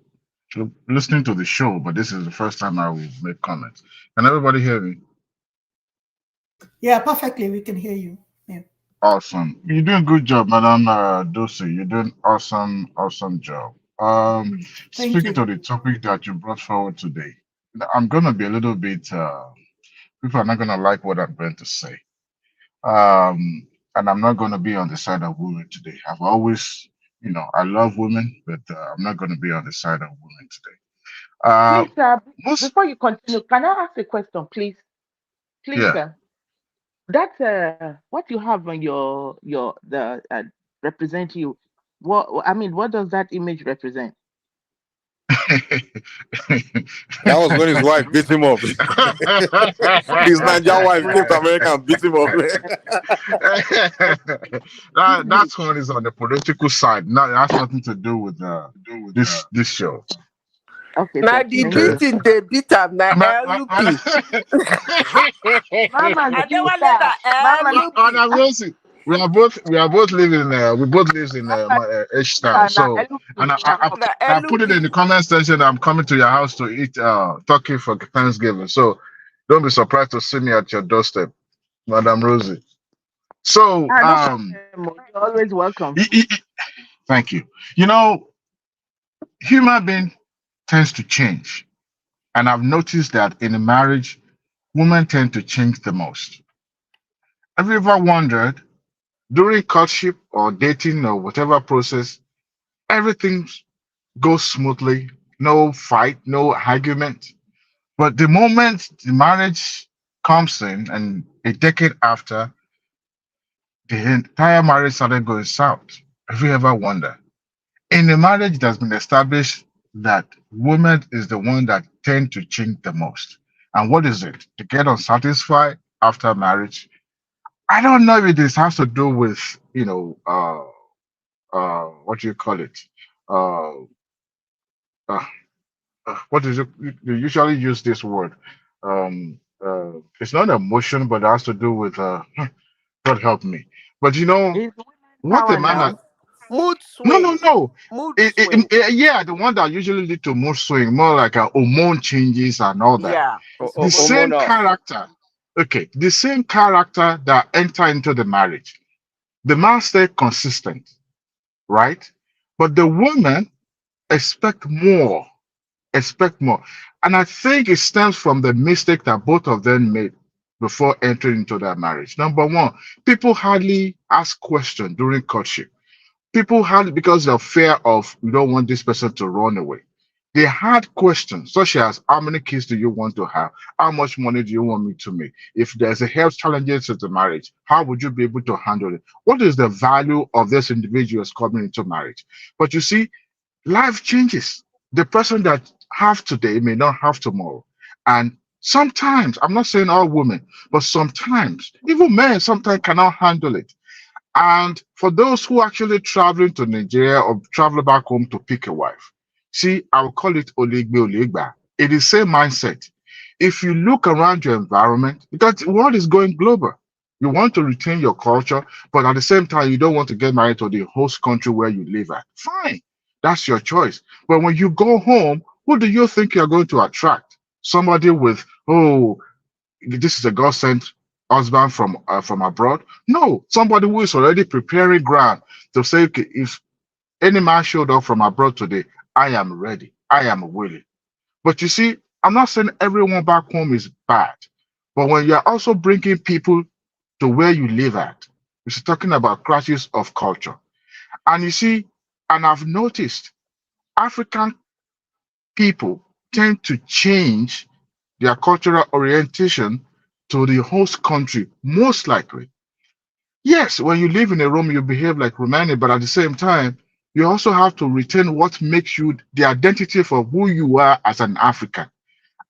listening to the show, but this is the first time I will make comments. Can everybody hear me? Yeah, perfectly. We can hear you. Yeah. Awesome. You're doing a good job, Madam Dosi. You're doing awesome job. Speaking to the topic that you brought forward today, I'm going to be a little bit, people are not going to like what I'm going to say. And I'm not going to be on the side of women today. I've always, I love women, but I'm not going to be on the side of women today. Please, before you continue, can I ask a question, please? Please, sir. That what you have on the represent you. What does that image represent? That was when his wife beat him up. His Nigerian wife came to America and beat him up. That one is on the political side. No, it has nothing to do with this show. Okay. Now the beating they beat up now LP. We are both living we both live in H Town. So and I put it in the comment section that I'm coming to your house to eat turkey for Thanksgiving. So don't be surprised to see me at your doorstep, Madam Rosie. So you're always welcome. Thank you. Human being tends to change. And I've noticed that in a marriage, women tend to change the most. Have you ever wondered, during courtship or dating or whatever process, everything goes smoothly, no fight, no argument. But the moment the marriage comes in, and a decade after, the entire marriage started going south. Have you ever wondered? In a marriage that's been established that women is the one that tend to change the most. And what is it? To get unsatisfied after marriage? I don't know if this has to do with, what do you call it? Uh, uh, what is it? You usually use this word. It's not emotion, but it has to do with, God help me. But It's what a power man now. that Mood no, swing. no. Mood swing. Yeah, the one that usually lead to mood swing, more like hormone changes and all that. Yeah, it's The hormonal. same character, okay, the same character that enter into the marriage, the man stay consistent, right? But the woman expect more, expect more. And I think it stems from the mistake that both of them made before entering into that marriage. Number one, people hardly ask questions during courtship. People had, because of fear of we don't want this person to run away. They had questions such as how many kids do you want to have? How much money do you want me to make? If there's a health challenges to the marriage, how would you be able to handle it? What is the value of this individuals coming into marriage? But you see, life changes. The person that have today may not have tomorrow. And sometimes, I'm not saying all women, but sometimes, even men sometimes cannot handle it. And for those who actually traveling to Nigeria or travel back home to pick a wife, see, I will call it oligbe oligba. It is same mindset. If you look around your environment, because the world is going global, you want to retain your culture, but at the same time, you don't want to get married to the host country where you live at. Fine, that's your choice. But when you go home, who do you think you're going to attract? Somebody with, oh, this is a God sent husband from abroad. No, somebody who is already preparing ground to say, okay, if any man showed up from abroad today, I am ready, I am willing. But you see, I'm not saying everyone back home is bad, but when you're also bringing people to where you live at, we're talking about clashes of culture. And you see, and I've noticed African people tend to change their cultural orientation to the host country, most likely. Yes, when you live in a room, you behave like Romani, but at the same time, you also have to retain what makes you the identity for who you are as an African.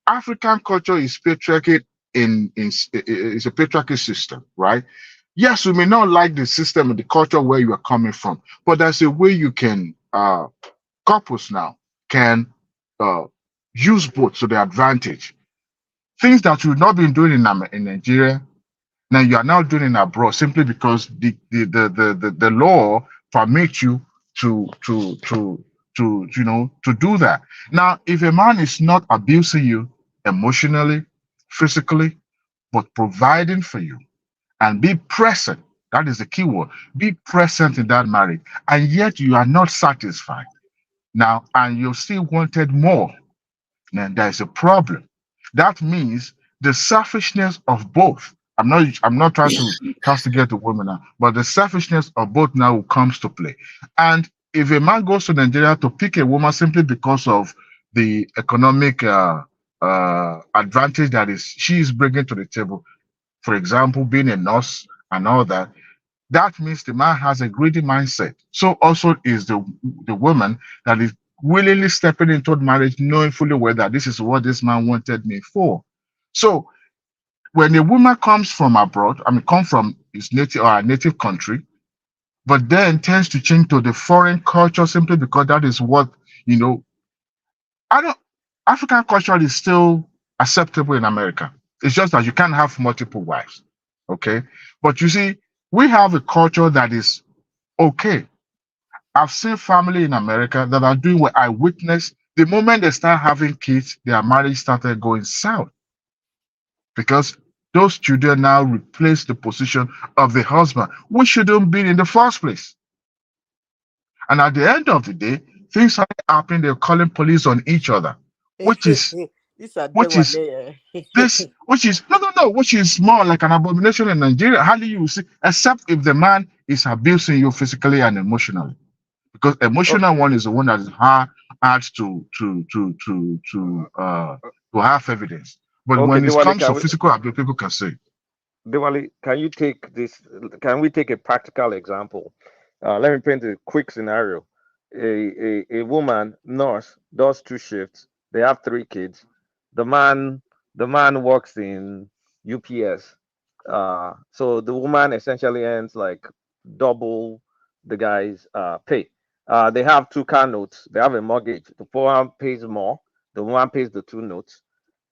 African culture is patriarchal is a patriarchal system, right? Yes, you may not like the system and the culture where you are coming from, but there's a way you can couples now can uh, use both to their advantage. Things that you've not been doing in Nigeria, now you are now doing it abroad simply because the law permits you to do that. Now, if a man is not abusing you emotionally, physically, but providing for you and be present, that is the key word, be present in that marriage, and yet you are not satisfied now, and you still wanted more, then there is a problem. That means the selfishness of both. I'm not trying to castigate the woman now, but the selfishness of both now comes to play. And if a man goes to Nigeria to pick a woman simply because of the economic advantage that is she is bringing to the table, for example, being a nurse and all that, that means the man has a greedy mindset. So also is the woman that is willingly stepping into marriage, knowing fully well that this is what this man wanted me for. So when a woman comes from abroad, I mean, come from his native or her native country, but then tends to change to the foreign culture simply because that is what you know. I don't. African culture is still acceptable in America. It's just that you can't have multiple wives. Okay, but you see, we have a culture that is okay. I've seen family in America that are doing what I witnessed. The moment they start having kids, their marriage started going south because those children now replace the position of the husband, which shouldn't be in the first place. And at the end of the day, things are happening. They're calling police on each other, which is These are which is this, which is no, which is more like an abomination in Nigeria. Hardly you see, except if the man is abusing you physically and emotionally. because emotional one is the one that is hard to have evidence. But Okay, when it Diwali, comes to physical abuse, people can say. Diwali, can you take this? Can we take a practical example? Let me paint a quick scenario. A woman nurse does 2 shifts. They have 3 kids. The man works in UPS. So the woman essentially earns like double the guy's pay. They have 2 car notes. They have a mortgage. The poor one pays more. The woman pays the 2 notes.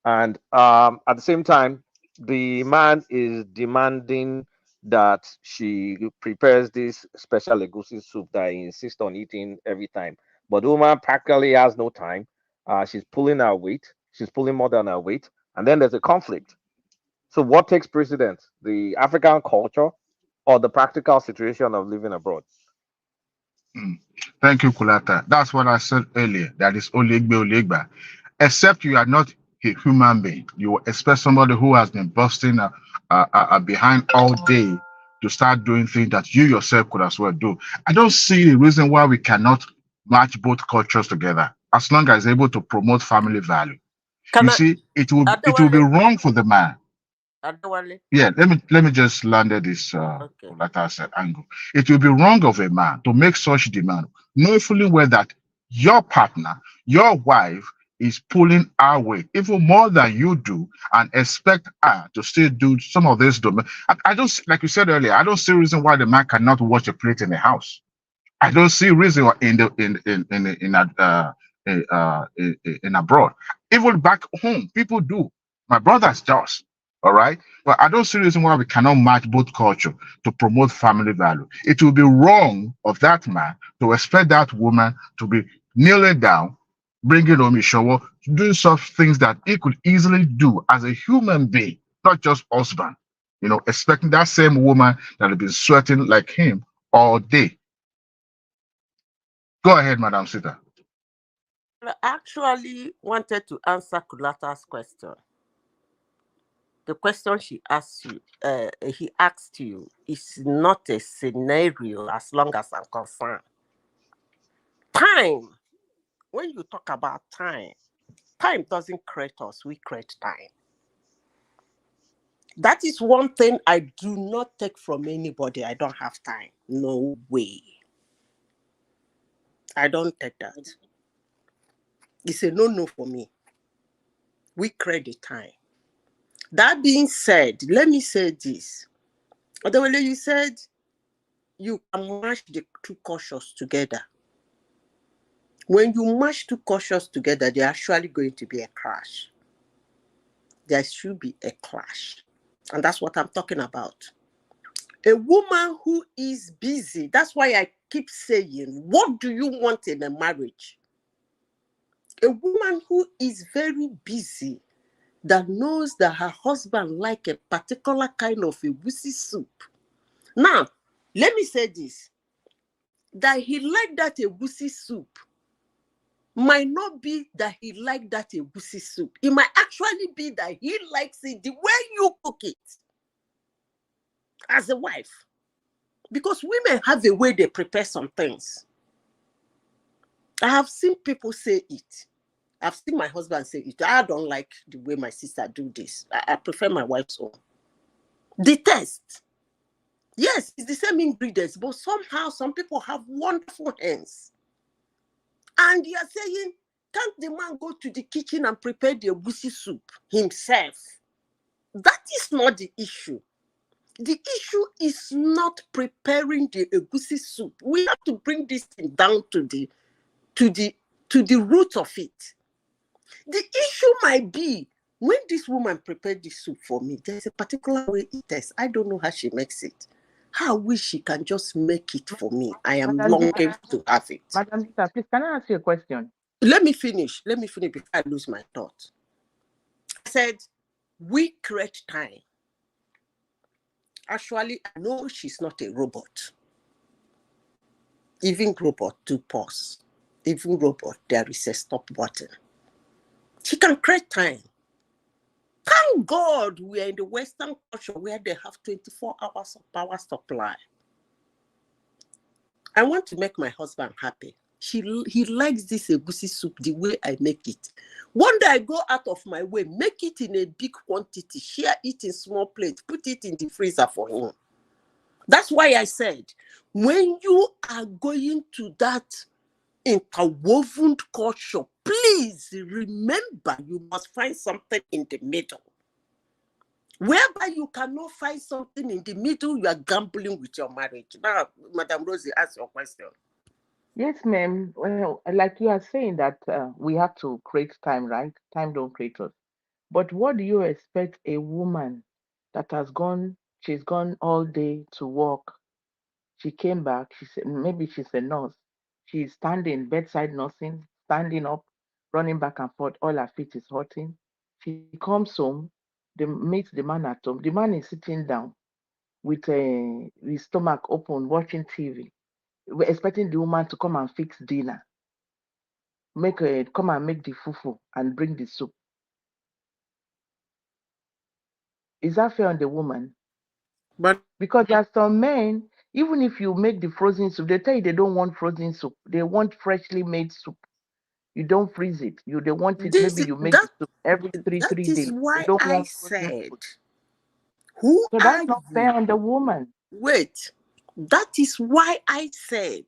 And at the same time, the man is demanding that she prepares this special egusi soup that he insists on eating every time. But the woman practically has no time. She's pulling her weight. She's pulling more than her weight. And then there's a conflict. So what takes precedence? The African culture or the practical situation of living abroad? Thank you, Kulata. That's what I said earlier. That is Olegbe Olegba. Except you are not a human being. You expect somebody who has been busting behind all day to start doing things that you yourself could as well do. I don't see the reason why we cannot match both cultures together as long as able to promote family value. Can You I, see, it will be Adewale, wrong for the man. Adewale? Yeah, let me just land at this Okay. like I said angle. It will be wrong of a man to make such demand, knowing fully well that your partner, your wife, is pulling our weight even more than you do, and expect her to still do some of this. I don't, like you said earlier, I don't see reason why the man cannot wash a plate in the house. I don't see reason why in abroad. Even back home, people do. My brother's does. All right. But I don't see reason why we cannot match both culture to promote family value. It will be wrong of that man to expect that woman to be kneeling down, bringing home his shower, doing such things that he could easily do as a human being, not just husband. Expecting that same woman that has been sweating like him all day. Go ahead, Madam Sita. I actually wanted to answer Kulata's question. The question he asked you is not a scenario as long as I'm concerned. Time. When you talk about time doesn't create us, we create time. That is one thing I do not take from anybody. I don't have time. No way. I don't take that. It's a no-no for me. We create the time. That being said, let me say this. Otherwise, you said you can mash the 2 cultures together. When you mash 2 cultures together, there's actually going to be a clash. There should be a clash. And that's what I'm talking about. A woman who is busy, that's why I keep saying, what do you want in a marriage? A woman who is very busy, that knows that her husband like a particular kind of a wussy soup. Now, let me say this. That he liked that a wussy soup might not be that he liked that a wussy soup. It might actually be that he likes it the way you cook it as a wife. Because women have a way they prepare some things. I have seen people say it. I've seen my husband say it. I don't like the way my sister do this. I prefer my wife's own. The taste. Yes, it's the same ingredients, but somehow some people have wonderful hands. And you are saying, can't the man go to the kitchen and prepare the egusi soup himself? That is not the issue. The issue is not preparing the egusi soup. We have to bring this thing down to the root of it. The issue might be when this woman prepared this soup for me, there's a particular way it tastes. I don't know how she makes it. How I wish she can just make it for me. I am longing to have it. Madam Zita, please, can I ask you a question? Let me finish before I lose my thought. I said, we create time. Actually, I know she's not a robot. Even robot do pause. Even robot, there is a stop button. She can create time. Thank God we are in the Western culture where they have 24 hours of power supply. I want to make my husband happy. He likes this egusi soup the way I make it. One day I go out of my way, make it in a big quantity, share it in small plates, put it in the freezer for him. That's why I said, when you are going to that interwoven culture, please remember you must find something in the middle. Whereby you cannot find something in the middle, you are gambling with your marriage. Now, Madam Rosie, ask your question. Yes, ma'am. Well, like you are saying that we have to create time, right? Time don't create us. But what do you expect a woman that she's gone all day to work. She came back, she said, maybe she's a nurse. She's standing, bedside nursing, standing up, running back and forth. All her feet is hurting. She comes home, meets the man at home. The man is sitting down with his stomach open, watching TV. We're expecting the woman to come and fix dinner, come and make the fufu and bring the soup. Is that fair on the woman? But because there are some men, even if you make the frozen soup, they tell you they don't want frozen soup. They want freshly made soup. You don't freeze it. They want it. Maybe you make the soup every that three is days. They why don't I want frozen said, food. who So are that's not you? fair on the woman. Wait, that is why I said,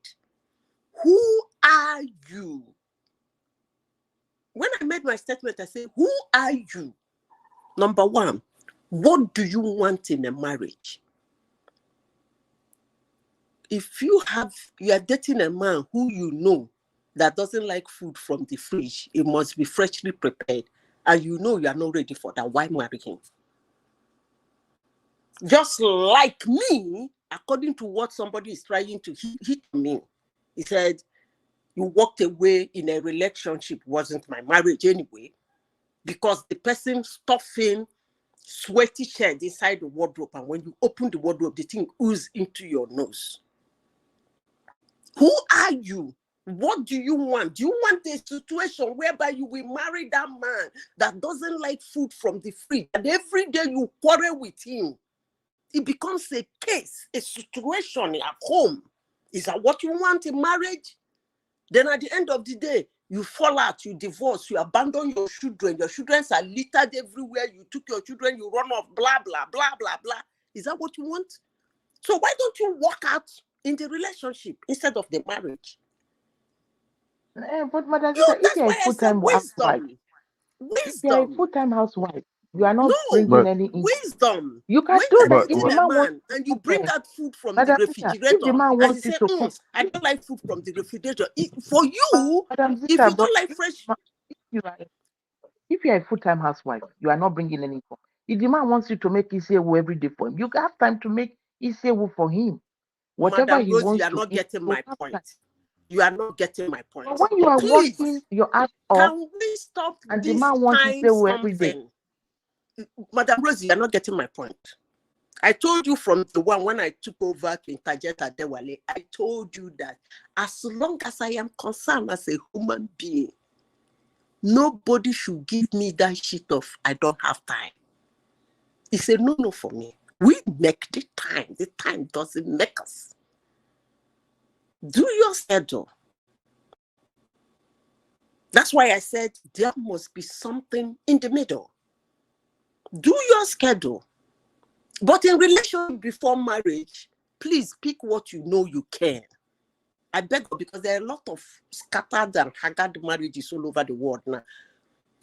who are you? When I made my statement, I said, who are you? Number one, what do you want in a marriage? If you are dating a man who you know that doesn't like food from the fridge, it must be freshly prepared, and you know you are not ready for that, why marry him? Just like me, according to what somebody is trying to hit me, he said, you walked away in a relationship, wasn't my marriage anyway, because the person stuffing sweaty shirt inside the wardrobe, and when you open the wardrobe, the thing oozes into your nose. Who are you? What do you want? Do you want a situation whereby you will marry that man that doesn't like food from the fridge, and every day you quarrel with him? It becomes a case, a situation at home. Is that what you want in marriage? Then at the end of the day, you fall out, you divorce, you abandon your children are littered everywhere, you took your children, you run off, blah, blah, blah, blah, blah. Is that what you want? So why don't you walk out in the relationship instead of the marriage? But Madam Sister, if you're a full-time housewife, if you're a full-time housewife, you are not bringing any income. Wisdom. You can When do you're that if dating the a man wants man and you bring out food from the Madam Sister, if the refrigerator, man and wants he you say, to cook, I don't like food from the refrigerator. For you, Madam if Sister, you don't like fresh, if you're a full-time housewife, you are not bringing any income. If the man wants you to make Isewu every day for him, you have time to make Isewu for him. Whatever Madam he Rose, you wants are to not eat, getting you my have point. time. You are not getting my point. But when you are Please, working your ass off, can we stop and the this man wants time Isewu every day? Madam Rose, you are not getting my point. I told you from the one when I took over to interject at Dewale, I told you that as long as I am concerned as a human being, nobody should give me that shit of I don't have time. It's a no-no for me. We make the time. The time doesn't make us. Do your schedule. That's why I said there must be something in the middle. Do your schedule. But in relationship before marriage, please pick what you know you can. I beg, because there are a lot of scattered and haggard marriages all over the world now.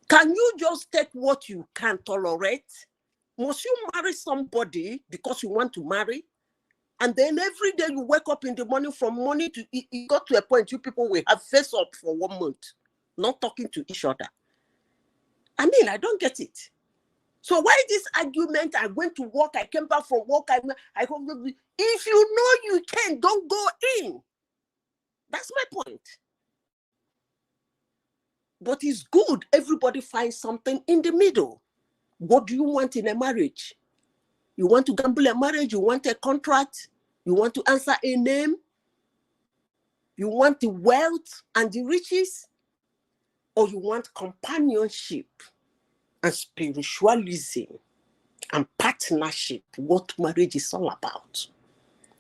Can you just take what you can tolerate? Must you marry somebody because you want to marry? And then every day you wake up in the morning, from morning to it got to a point you people will have face up for 1 month, not talking to each other. I mean, I don't get it. So why this argument? I went to work, I came back from work, if you know you can, don't go in. That's my point. But it's good everybody finds something in the middle. What do you want in a marriage? You want to gamble a marriage? You want a contract? You want to answer a name? You want the wealth and the riches? Or you want companionship and spiritualism and partnership? What marriage is all about.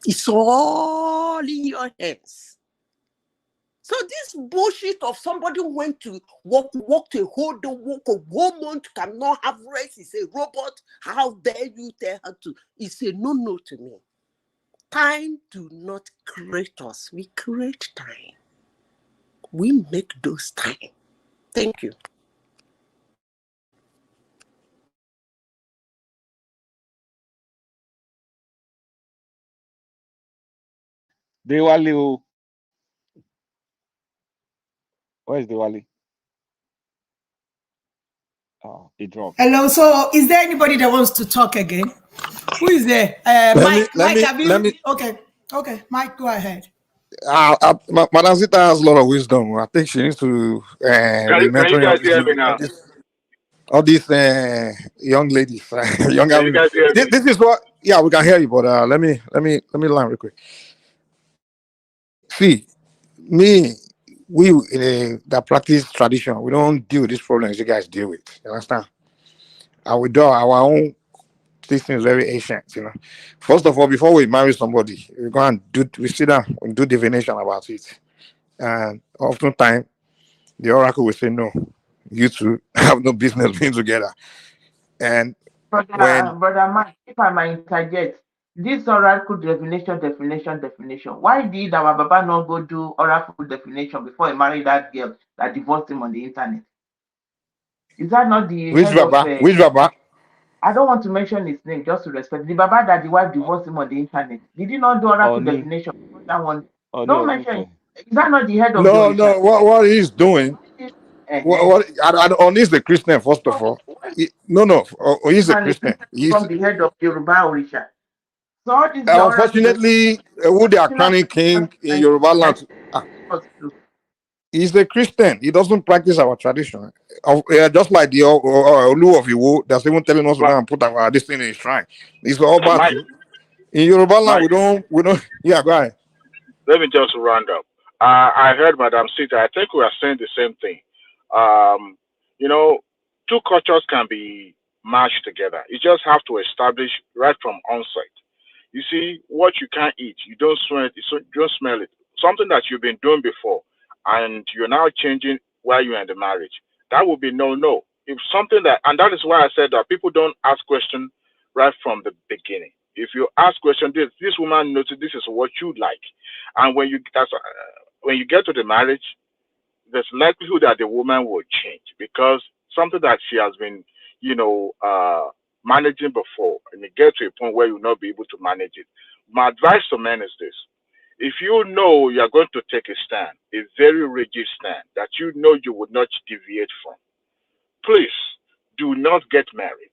It's all in your hands. So this bullshit of somebody who went to work a whole day, work a whole month, cannot have rest, is a robot. How dare you tell her to? It's a no-no to me. Time do not create us. We create time. We make those time. Thank you. Diwali. Where's Diwali? Oh, he dropped. Hello. So, is there anybody that wants to talk again? Who is there? Mike, have you? Okay. Okay. Mike, go ahead. Madam Zita has a lot of wisdom. I think she needs to be Can you mentoring guys hear me now? all these young ladies, younger Can you women. guys hear me? This is what. Yeah, we can hear you, but let me line real quick. See, me, we that practice tradition, we don't deal with these problems you guys deal with. You understand? And we do our own. This thing is very ancient, you know. First of all, before we marry somebody, we sit down and do divination about it. And oftentimes the oracle will say, no, you two have no business being together. And when Brother Mike, if I might interject, this oracle definition. Why did our Baba not go do oracle definition before he married that girl that divorced him on the internet? Is that not the which head of? Baba? Which Baba? I don't want to mention his name just to respect the Baba that the wife divorced him on the internet. Did he not do oracle definition before that one? Don't mention. Is that not the head of the No, no. What he's doing? On he's the Christian first of all. No. He's a Christian. He's from the head of Yoruba Orisha. So all this unfortunately who they are crowning king in Yoruba land. He's a Christian. He doesn't practice our tradition. Just like the Olu of Iwo, that's even telling us to go and put this thing in his shrine. It's all bad. In Yoruba land, we don't. Yeah, go ahead. Let me just round up. I heard Madam Sita. I think we are saying the same thing. You know, two cultures can be mashed together. You just have to establish right from onset. You see, what you can't eat, you don't smell it. You don't smell it. Something that you've been doing before, and you're now changing while you're in the marriage. That would be no. If something that, and that is why I said that people don't ask questions right from the beginning. If you ask question, this woman noticed this is what you like, and when you get to the marriage, there's likelihood that the woman will change because something that she has been, managing before, and you get to a point where you'll not be able to manage it. My advice to men is this: if you know you are going to take a stand, a very rigid stand that you know you would not deviate from, please do not get married.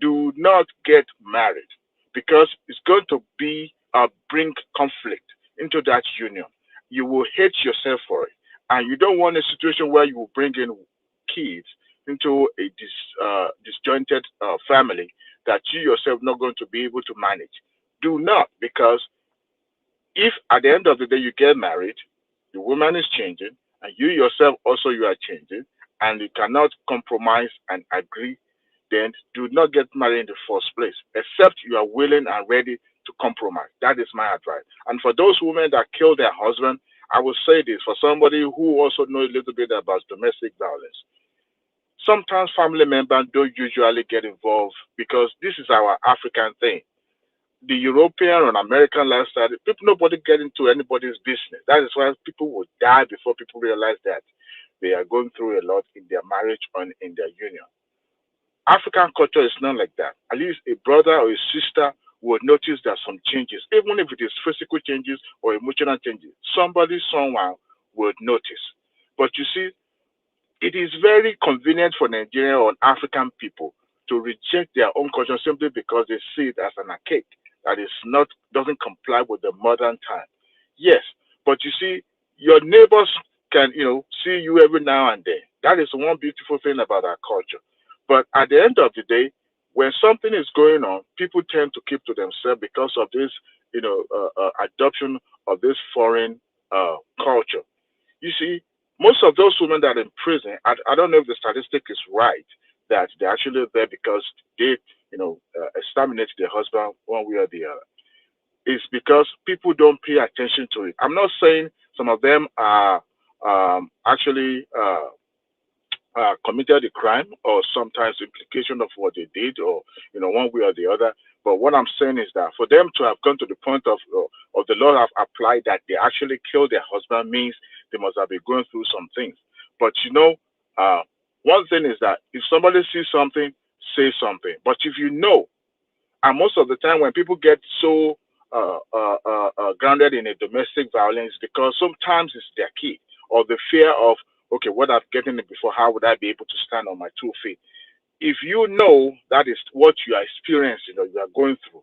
Do not get married because it's going to bring conflict into that union. You will hate yourself for it, and you don't want a situation where you will bring in kids into a disjointed family that you yourself not going to be able to manage. Do not, because if at the end of the day you get married, the woman is changing, and you yourself also you are changing, and you cannot compromise and agree, then do not get married in the first place, except you are willing and ready to compromise. That is my advice. And for those women that kill their husband, I will say this for somebody who also knows a little bit about domestic violence. Sometimes family members don't usually get involved because this is our African thing. The European or American lifestyle, nobody get into anybody's business. That is why people will die before people realize that they are going through a lot in their marriage or in their union. African culture is not like that. At least a brother or a sister will notice that some changes, even if it is physical changes or emotional changes. Someone will notice. But you see, it is very convenient for Nigerian or African people to reject their own culture simply because they see it as an archaic that is not doesn't comply with the modern time. Yes, but you see, your neighbors can see you every now and then. That is one beautiful thing about our culture. But at the end of the day, when something is going on, people tend to keep to themselves because of this, adoption of this foreign culture. You see, most of those women that are in prison, I don't know if the statistic is right, that they're actually there because they, exterminate their husband one way or the other. is because people don't pay attention to it. I'm not saying some of them are actually committed a crime or sometimes implication of what they did or one way or the other. But what I'm saying is that for them to have gone to the point of the law have applied that they actually killed their husband means they must have been going through some things. But one thing is that if somebody sees something, say something. But if and most of the time when people get so grounded in a domestic violence, because sometimes it's their kid or the fear of, okay, what I've gotten it before, how would I be able to stand on my 2 feet? If you know that is what you are experiencing or you are going through,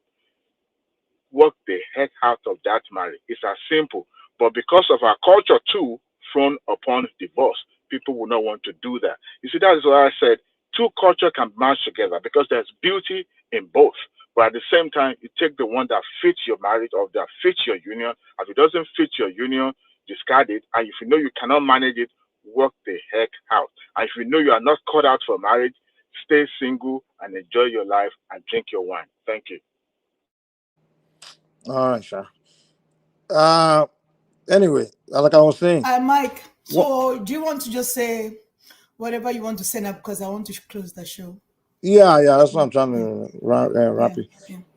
work the heck out of that marriage. It's as simple. But because of our culture too, frown upon divorce, people will not want to do that. You see, that is why I said two culture can match together because there's beauty in both. But at the same time, you take the one that fits your marriage or that fits your union. If it doesn't fit your union, discard it. And if you know you cannot manage it, work the heck out. And if you know you are not cut out for marriage, stay single and enjoy your life and drink your wine. Thank you. All right, sure. Anyway, like I was saying, Mike, so do you want to just say whatever you want to say now because I want to close the show? yeah, that's what I'm trying to wrap it.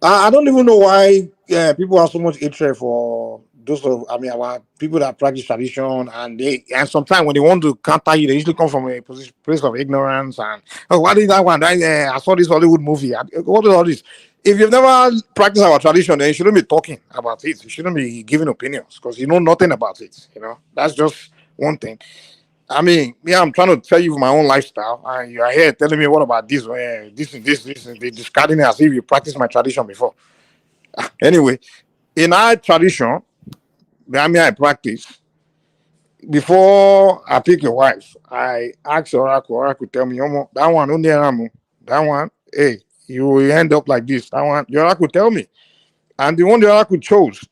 I don't even know why people have so much hatred for those our people that practice tradition, and sometimes when they want to counter you, they usually come from a place of ignorance and why did that one? I saw this Hollywood movie. What is all this? If you've never practiced our tradition, then you shouldn't be talking about it. You shouldn't be giving opinions because you know nothing about it. That's just one thing. I mean, yeah, I'm trying to tell you my own lifestyle, and you are here telling me what about this, this, and they discarding it as if you practice my tradition before. Anyway, in our tradition, I practice before I pick a wife. I ask Oracle. Oracle tell me, that one, only that one, hey, you will end up like this. That one, the Oracle tell me, and the one the Oracle chose.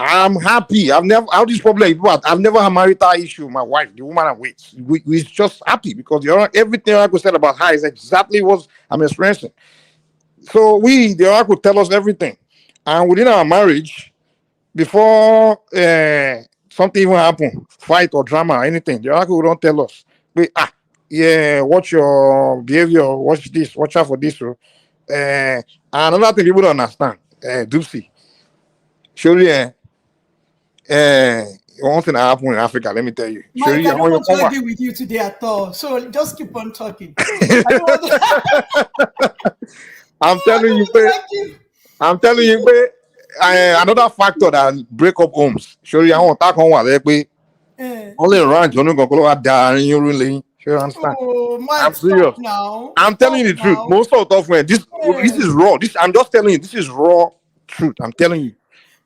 I'm happy. I've never had this problem. But I've never had marital issue with my wife, the woman I'm with. We're just happy because everything Oracle said about her is exactly what I'm experiencing. So the Oracle tell us everything. And within our marriage, before something even happen, fight or drama or anything, the Oracle don't tell us. Watch your behavior, watch this, watch out for this. And another thing people don't understand, Dupsy. Surely, one thing that happened in Africa, let me tell you. Mike, I don't want to argue with you today at all. So just keep on talking. I'm telling you, another factor that break up homes. Surely, I want to talk on what only ranch, you understand? Oh, Mike, I'm serious. Now. I'm telling you the truth. Most of the time, this is raw. I'm just telling you, this is raw truth. I'm telling you.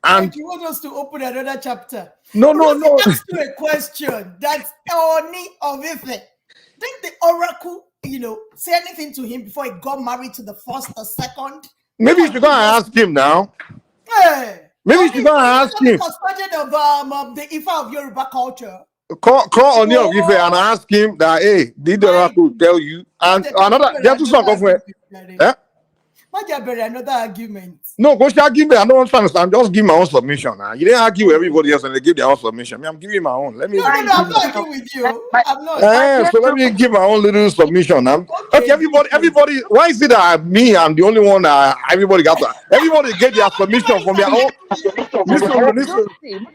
And Mike, you want us to open another chapter? No. Ask you a question. That's Oni of Ife. Didn't the oracle, say anything to him before he got married to the first or second? Maybe you should go and ask him now. Hey, maybe you should go and ask him. Custodian of the Ifa of Yoruba culture. Call Oni of Ife and ask him that, hey, did the oracle tell you? And another, there are two songs of another argument. No, go argue me. I don't understand. I'm just giving my own submission. You didn't argue with everybody else and they give their own submission. I'm giving my own. Let me. No, I'm not arguing with you. I'm not. So let me give my own little submission. Okay, everybody. Why is it that I'm the only one that everybody got? Everybody gave their submission from their own. Listen.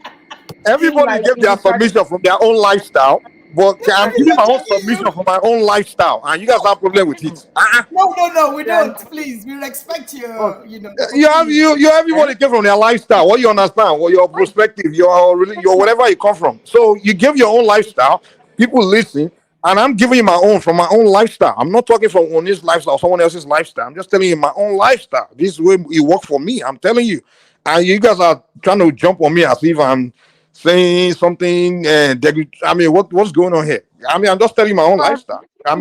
Everybody gave their submission from their own lifestyle. But I'm giving my own submission for my own lifestyle, and you guys have a problem with it. No, we don't. Please, we respect your, everybody came from their lifestyle. What you understand? What your perspective, your whatever you come from. So you give your own lifestyle. People listen, and I'm giving you my own from my own lifestyle. I'm not talking from on this lifestyle, someone else's lifestyle. I'm just telling you my own lifestyle. This is where it worked for me. I'm telling you, and you guys are trying to jump on me as if I'm saying something. What's going on here? I'm just telling my own lifestyle. I'm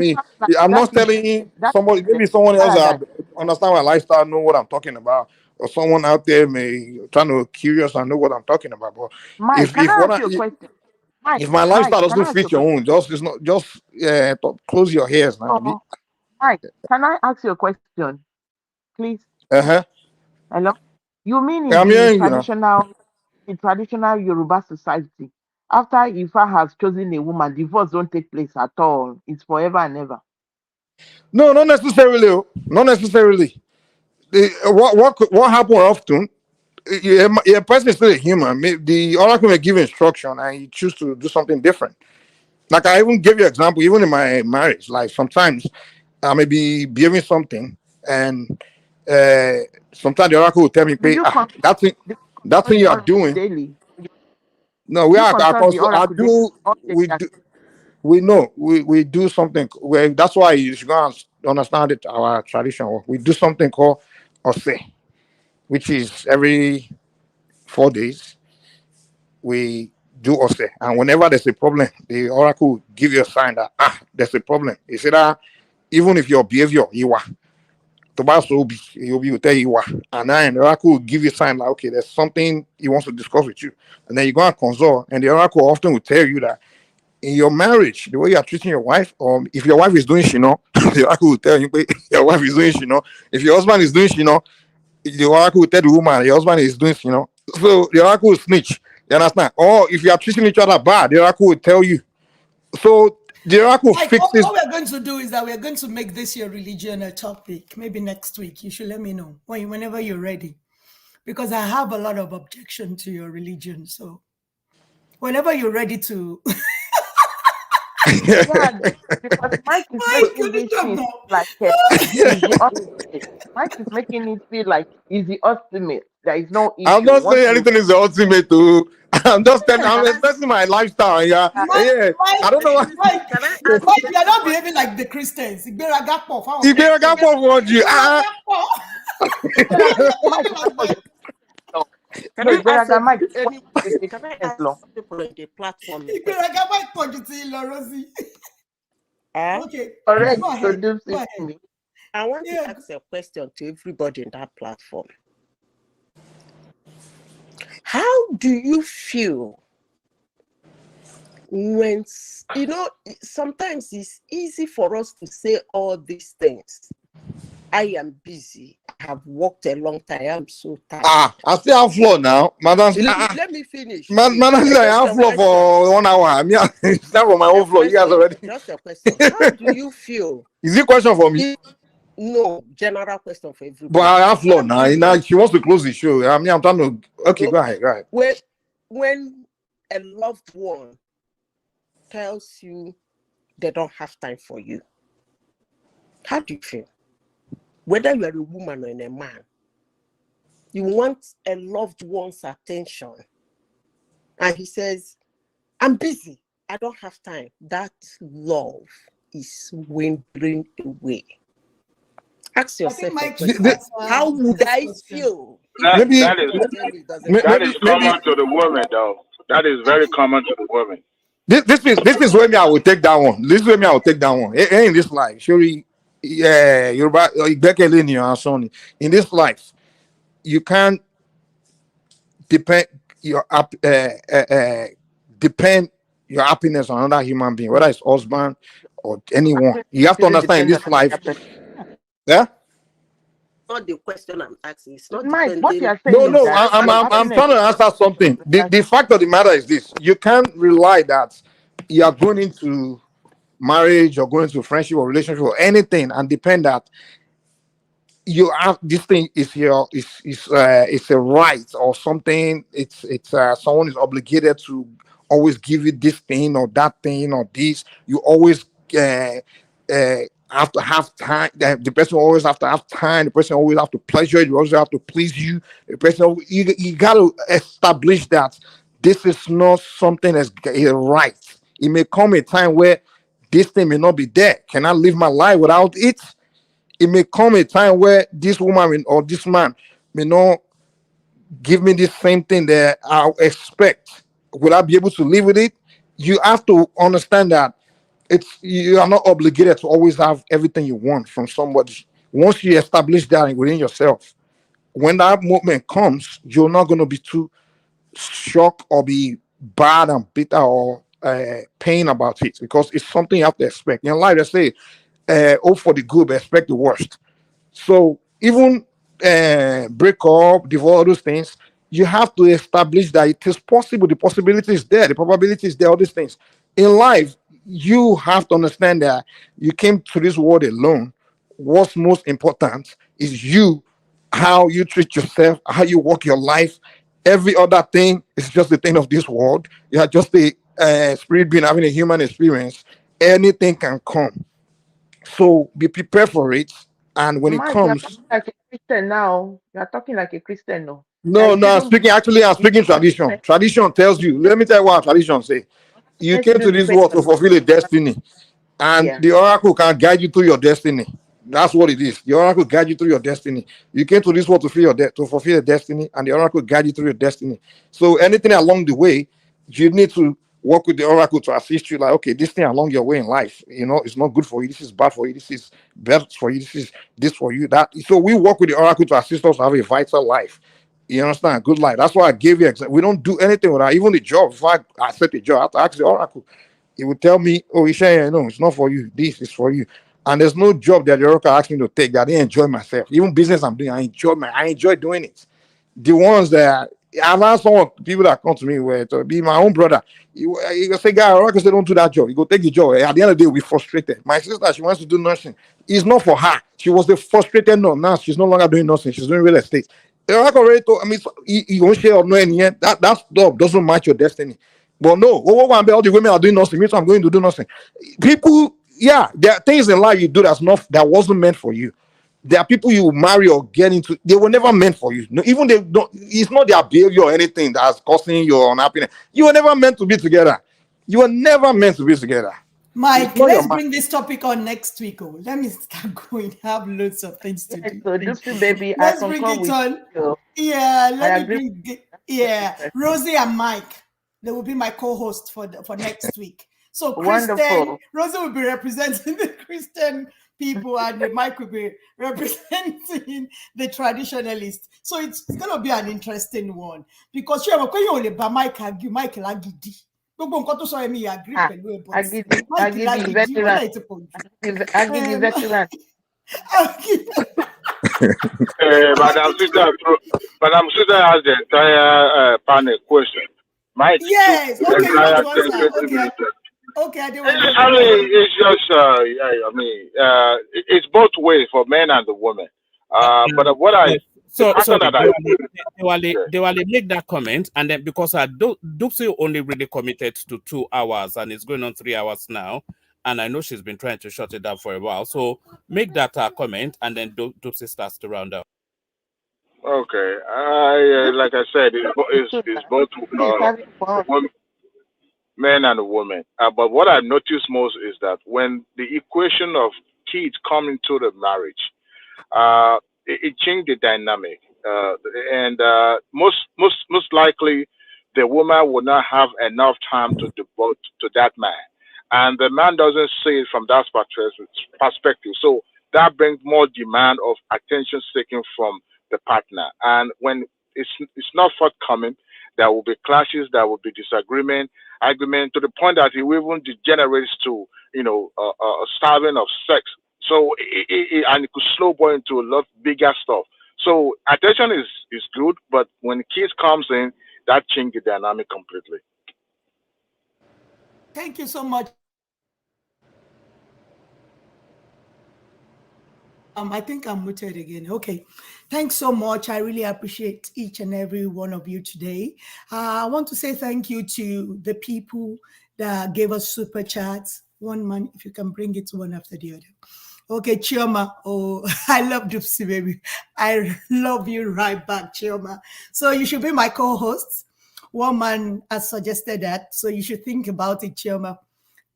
not telling somebody. Maybe someone else that understand my lifestyle, know what I'm talking about, or someone out there may trying to curious and know what I'm talking about. But Mike, if my lifestyle doesn't fit your own, close your ears now. Mike, can I ask you a question, please? Uh-huh. Hello. You mean I'm hearing you now. in traditional Yoruba society, after Ifa has chosen a woman, divorce don't take place at all. It's forever and ever. No, not necessarily. Not necessarily. What happen often? A person is still a human. The oracle may give instruction and you choose to do something different. Like I even gave you an example, even in my marriage. Like sometimes I may be behaving something, and uh, sometimes the oracle will tell me, Do you that consult thing the you are oracle doing." daily? No, Do you consult the I oracle daily? do. We know we do something. That's why you should go and understand it. Our tradition. We do something called ose, which is every 4 days we do ose, and whenever there's a problem, the oracle will give you a sign that there's a problem. It's either even if your behavior you are Tobias will tell you what, and then the oracle will give you a sign like, okay, there's something he wants to discuss with you, and then you go and consult, and the oracle often will tell you that in your marriage, the way you are treating your wife, or if your wife is doing shino, the oracle will tell you your wife is doing shino. If your husband is doing shino, the oracle will tell the woman your husband is doing shino. So the oracle will snitch. You understand? Or if you are treating each other bad, the oracle will tell you. So the oracle Like, fixes. what we're going to do is that we're going to make this your religion a topic. Maybe next week. You should let me know whenever you're ready. Because I have a lot of objection to your religion. So whenever you're ready to Yeah, because Mike is making this shit like easy ultimate. Mike is making it feel like easy ultimate. There is no I'm issue. not Once saying you anything is the ultimate too. I'm just telling, I'm yeah, expressing my lifestyle. Yeah, yeah. I don't know what. can I Why ask you you're not behaving like the Christians? Ìgbéraga-pọ̀ fáwọn You better Christians. get for you. Ìgbéraga-pọ̀. Mike, Can no, I ask Mike, anybody? Can I ask people on the platform a question? Ìgbéraga-pọ̀ ìpọ̀jù ti lọ, Rosie. Okay, correct. go So ahead. do Go ahead. me. I want Yeah. to ask a question to everybody in that platform. How do you feel when, sometimes it's easy for us to say all these things? I am busy. I have worked a long time. I'm so tired. I still have floor now, madam. Let me finish. Madam, I have floor for 1 hour. I mean, it's not from my own floor. You guys already. Just a question. How do you feel? Is it a question for me? No, general question for everybody. But I have floor now. Now she wants to close the show. I mean, I'm trying to. Okay, go ahead. Go ahead. When a loved one tells you they don't have time for you, how do you feel? Whether you are a woman or a man, you want a loved one's attention, and he says, I'm busy, I don't have time. That love is wandering away. Ask yourself, how would I feel? That is common to the women, though. That is very common to the women. This is where me I will take that one. This is where me I will take that one. In this life, surely, yeah, you're about in this life, you can't depend depend your happiness on another human being, whether it's husband or anyone. You have to understand in this life. Yeah. Not the question I'm asking. It's not Mike, depending. what you are saying No, I'm trying to answer something. The fact of the matter is this: you can't rely that you are going into marriage or going into friendship or relationship or anything and depend that you have this thing is your it's a right or something. It's someone is obligated to always give you this thing or that thing or this. You always have to have time. The person always have to have time. The person always have to pleasure you. You always have to please you. The person you got to establish that this is not something that's a right. It may come a time where this thing may not be there. Can I live my life without it? It may come a time where this woman or this man may not give me this same thing that I expect. Will I be able to live with it? You have to understand that you are not obligated to always have everything you want from somebody. Once you establish that within yourself, when that moment comes, you're not going to be too shocked or be bad and bitter or pain about it because it's something you have to expect. In life, they say, hope for the good, but expect the worst. So even break up, divorce, all those things, you have to establish that it is possible. The possibility is there. The probability is there. All these things in life, you have to understand that you came to this world alone. What's most important is you, how you treat yourself, how you walk your life. Every other thing is just the thing of this world. You are just a spirit being having a human experience. Anything can come. So be prepared for it. And when it Mike, you're comes, talking like a Christian now. You're talking like a Christian now. no, Like no, you I'm don't speaking actually, I'm believe speaking tradition. in Tradition tells you, let me tell you what tradition say. You Let's came to do this depend world to on fulfill a destiny, and yeah. the oracle can guide you through your destiny. That's what it is. The oracle guide you through your destiny. You came to this world to fulfill to fulfill your destiny, and the oracle guide you through your destiny. So anything along the way, you need to work with the oracle to assist you. Like, okay, this thing along your way in life, it's not good for you. This is bad for you. This is bad for you. This is this for you. That. So we work with the oracle to assist us to have a vital life. You understand? Good life. That's why I gave you. We don't do anything without even the job. If I accept the job, I have to ask the oracle. He would tell me, "Oh, Isha, no, it's not for you. This is for you." And there's no job that the oracle asked me to take that I didn't enjoy myself. Even business I'm doing, I enjoy doing it. The ones that I've asked people that come to me where to be my own brother. You say, guy, oracle say don't do that job. You go take the job. At the end of the day, we'll be frustrated. My sister, she wants to do nursing. It's not for her. She was the frustrated no. Now she's no longer doing nursing. She's doing real estate. The oracle already told, I mean, you won't share or no any yet. That stuff doesn't match your destiny. But no, all the women are doing nothing. Means I'm going to do nothing. People, yeah, there are things in life you do that wasn't meant for you. There are people you marry or get into, they were never meant for you. No, even they don't, it's not their behavior or anything that's causing your unhappiness. You were never meant to be together. You were never meant to be together. It's Mike, not your let's mind. bring this topic on next week. Oh, let me start going. I have loads of things to Yes, do. so Dupsy baby, I Let's bring concur it with on. you. Yeah, I let me agree. bring it. Yeah, Rosie and Mike. They will be my co-host for next week. So Christian, Wonderful. Rosie will be representing the Christian people, and Mike will be representing the traditionalists. So it's gonna be an interesting one because you only by Mike argue, Mike lagidi. Gbogbo nǹkan tó sọ yẹn mi agree Ah, pẹ̀lú ẹ̀, but Mike Agidi lagidi wọ́n veteran. láì ti pọ̀ jù. Agidi veteran. Madam Sister has the entire panel question. Mike took Yes. the Okay, you want entire to 10, answer? 20 Okay. minutes. Okay, I didn't want to I go ahead. mean, it's just, it's both ways for men and the women. But what the question Sorry, that I they will make that comment, and then because Dupsy only really committed to 2 hours, and it's going on 3 hours now, and I know she's been trying to shut it down for a while. So make that comment, and then Dupsy starts to round up. okay, like I said, it's both women, men and women. But what I notice most is that when the equation of kids come into the marriage, it changed the dynamic, and most likely the woman will not have enough time to devote to that man, and the man doesn't see it from that perspective. So that brings more demand of attention seeking from the partner, and when it's not forthcoming, there will be clashes, there will be disagreement, argument to the point that it will even degenerates to starving of sex. So and it could snowball into a lot bigger stuff. So attention is good, but when kids comes in, that changes the dynamic completely. Thank you so much. I think I'm muted again. Okay. Thanks so much. I really appreciate each and every one of you today. I want to say thank you to the people that gave us super chats. One man, if you can bring it one after the other. Okay, Chioma. Oh, I love Dupsy, baby. I love you right back, Chioma. So you should be my co-host. One man has suggested that. So you should think about it, Chioma.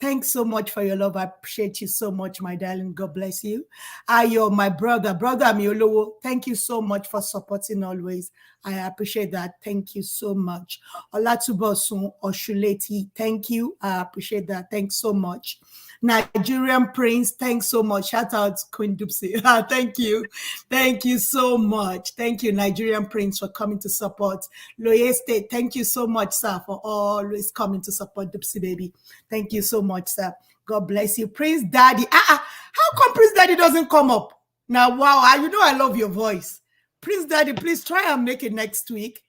Thanks so much for your love. I appreciate you so much, my darling. God bless you. Ayo, my brother Amiolowo. Thank you so much for supporting always. I appreciate that. Thank you so much. Olatubosun Oshuleti. Thank you. I appreciate that. Thanks so much. Nigerian Prince, thanks so much. Shout out Queen Dupsy. Thank you. Thank you so much. Thank you, Nigerian Prince, for coming to support. Loye State, thank you so much, sir, for always coming to support Dupsy, baby. Thank you so much, sir. God bless you. Prince Daddy. How come Prince Daddy doesn't come up? Now, wow, you know I love your voice. Prince Daddy, please try and make it next week.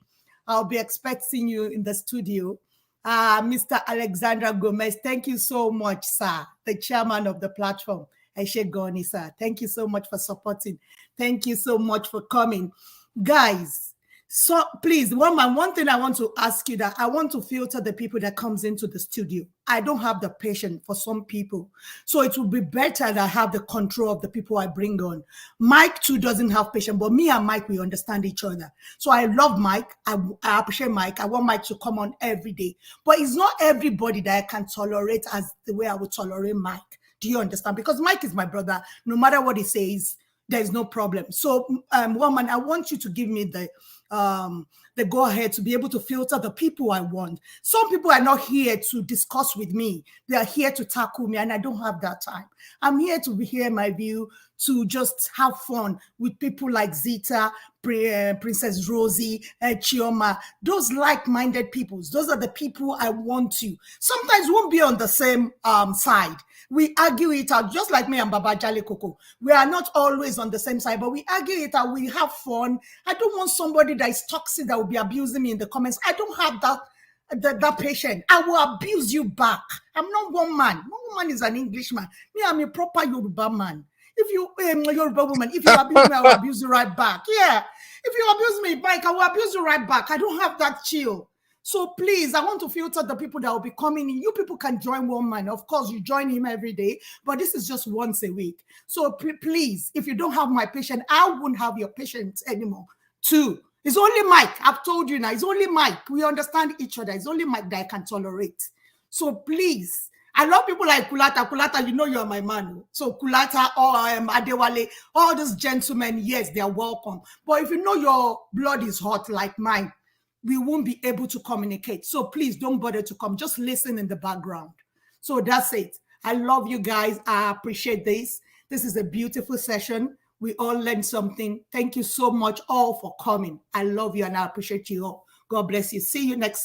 I'll be expecting you in the studio. Mr. Alexandra Gomez, thank you so much, sir, the chairman of the platform. Eshe Goni, sir. Thank you so much for supporting. Thank you so much for coming. Guys, so please, one thing I want to ask you, that I want to filter the people that comes into the studio. I don't have the patience for some people. So it would be better that I have the control of the people I bring on. Mike too doesn't have patience, but me and Mike, we understand each other. So I love Mike. I appreciate Mike. I want Mike to come on every day. But it's not everybody that I can tolerate as the way I would tolerate Mike. Do you understand? Because Mike is my brother. No matter what he says, there's no problem. So, woman, I want you to give me the go ahead to be able to filter the people I want. Some people are not here to discuss with me. They are here to tackle me, and I don't have that time. I'm here to hear my view, to just have fun with people like Zita, Princess Rosie, Chioma, those like-minded people. Those are the people I want to. Sometimes we won't be on the same side. We argue it out, just like me and Baba Jale Koko. We are not always on the same side, but we argue it out. We have fun. I don't want somebody that is toxic that will be abusing me in the comments. I don't have that patient. I will abuse you back. I'm not one man. One woman is an Englishman. Me, I'm a proper Yoruba man. If you, Yoruba woman, if you abuse me, I will abuse you right back. Yeah. If you abuse me, Mike, I will abuse you right back. I don't have that chill. So please, I want to filter the people that will be coming in. You people can join one man. Of course, you join him every day, but this is just once a week. So please, if you don't have my patient, I won't have your patient anymore. Two, it's only Mike. I've told you now, it's only Mike. We understand each other. It's only Mike that I can tolerate. So please, I love people like Kulata. Kulata, you know you're my man. So Kulata or Adewale, all those gentlemen, yes, they are welcome. But if you know your blood is hot like mine, we won't be able to communicate. So please don't bother to come. Just listen in the background. So that's it. I love you guys. I appreciate this. This is a beautiful session. We all learned something. Thank you so much all for coming. I love you and I appreciate you all. God bless you. See you next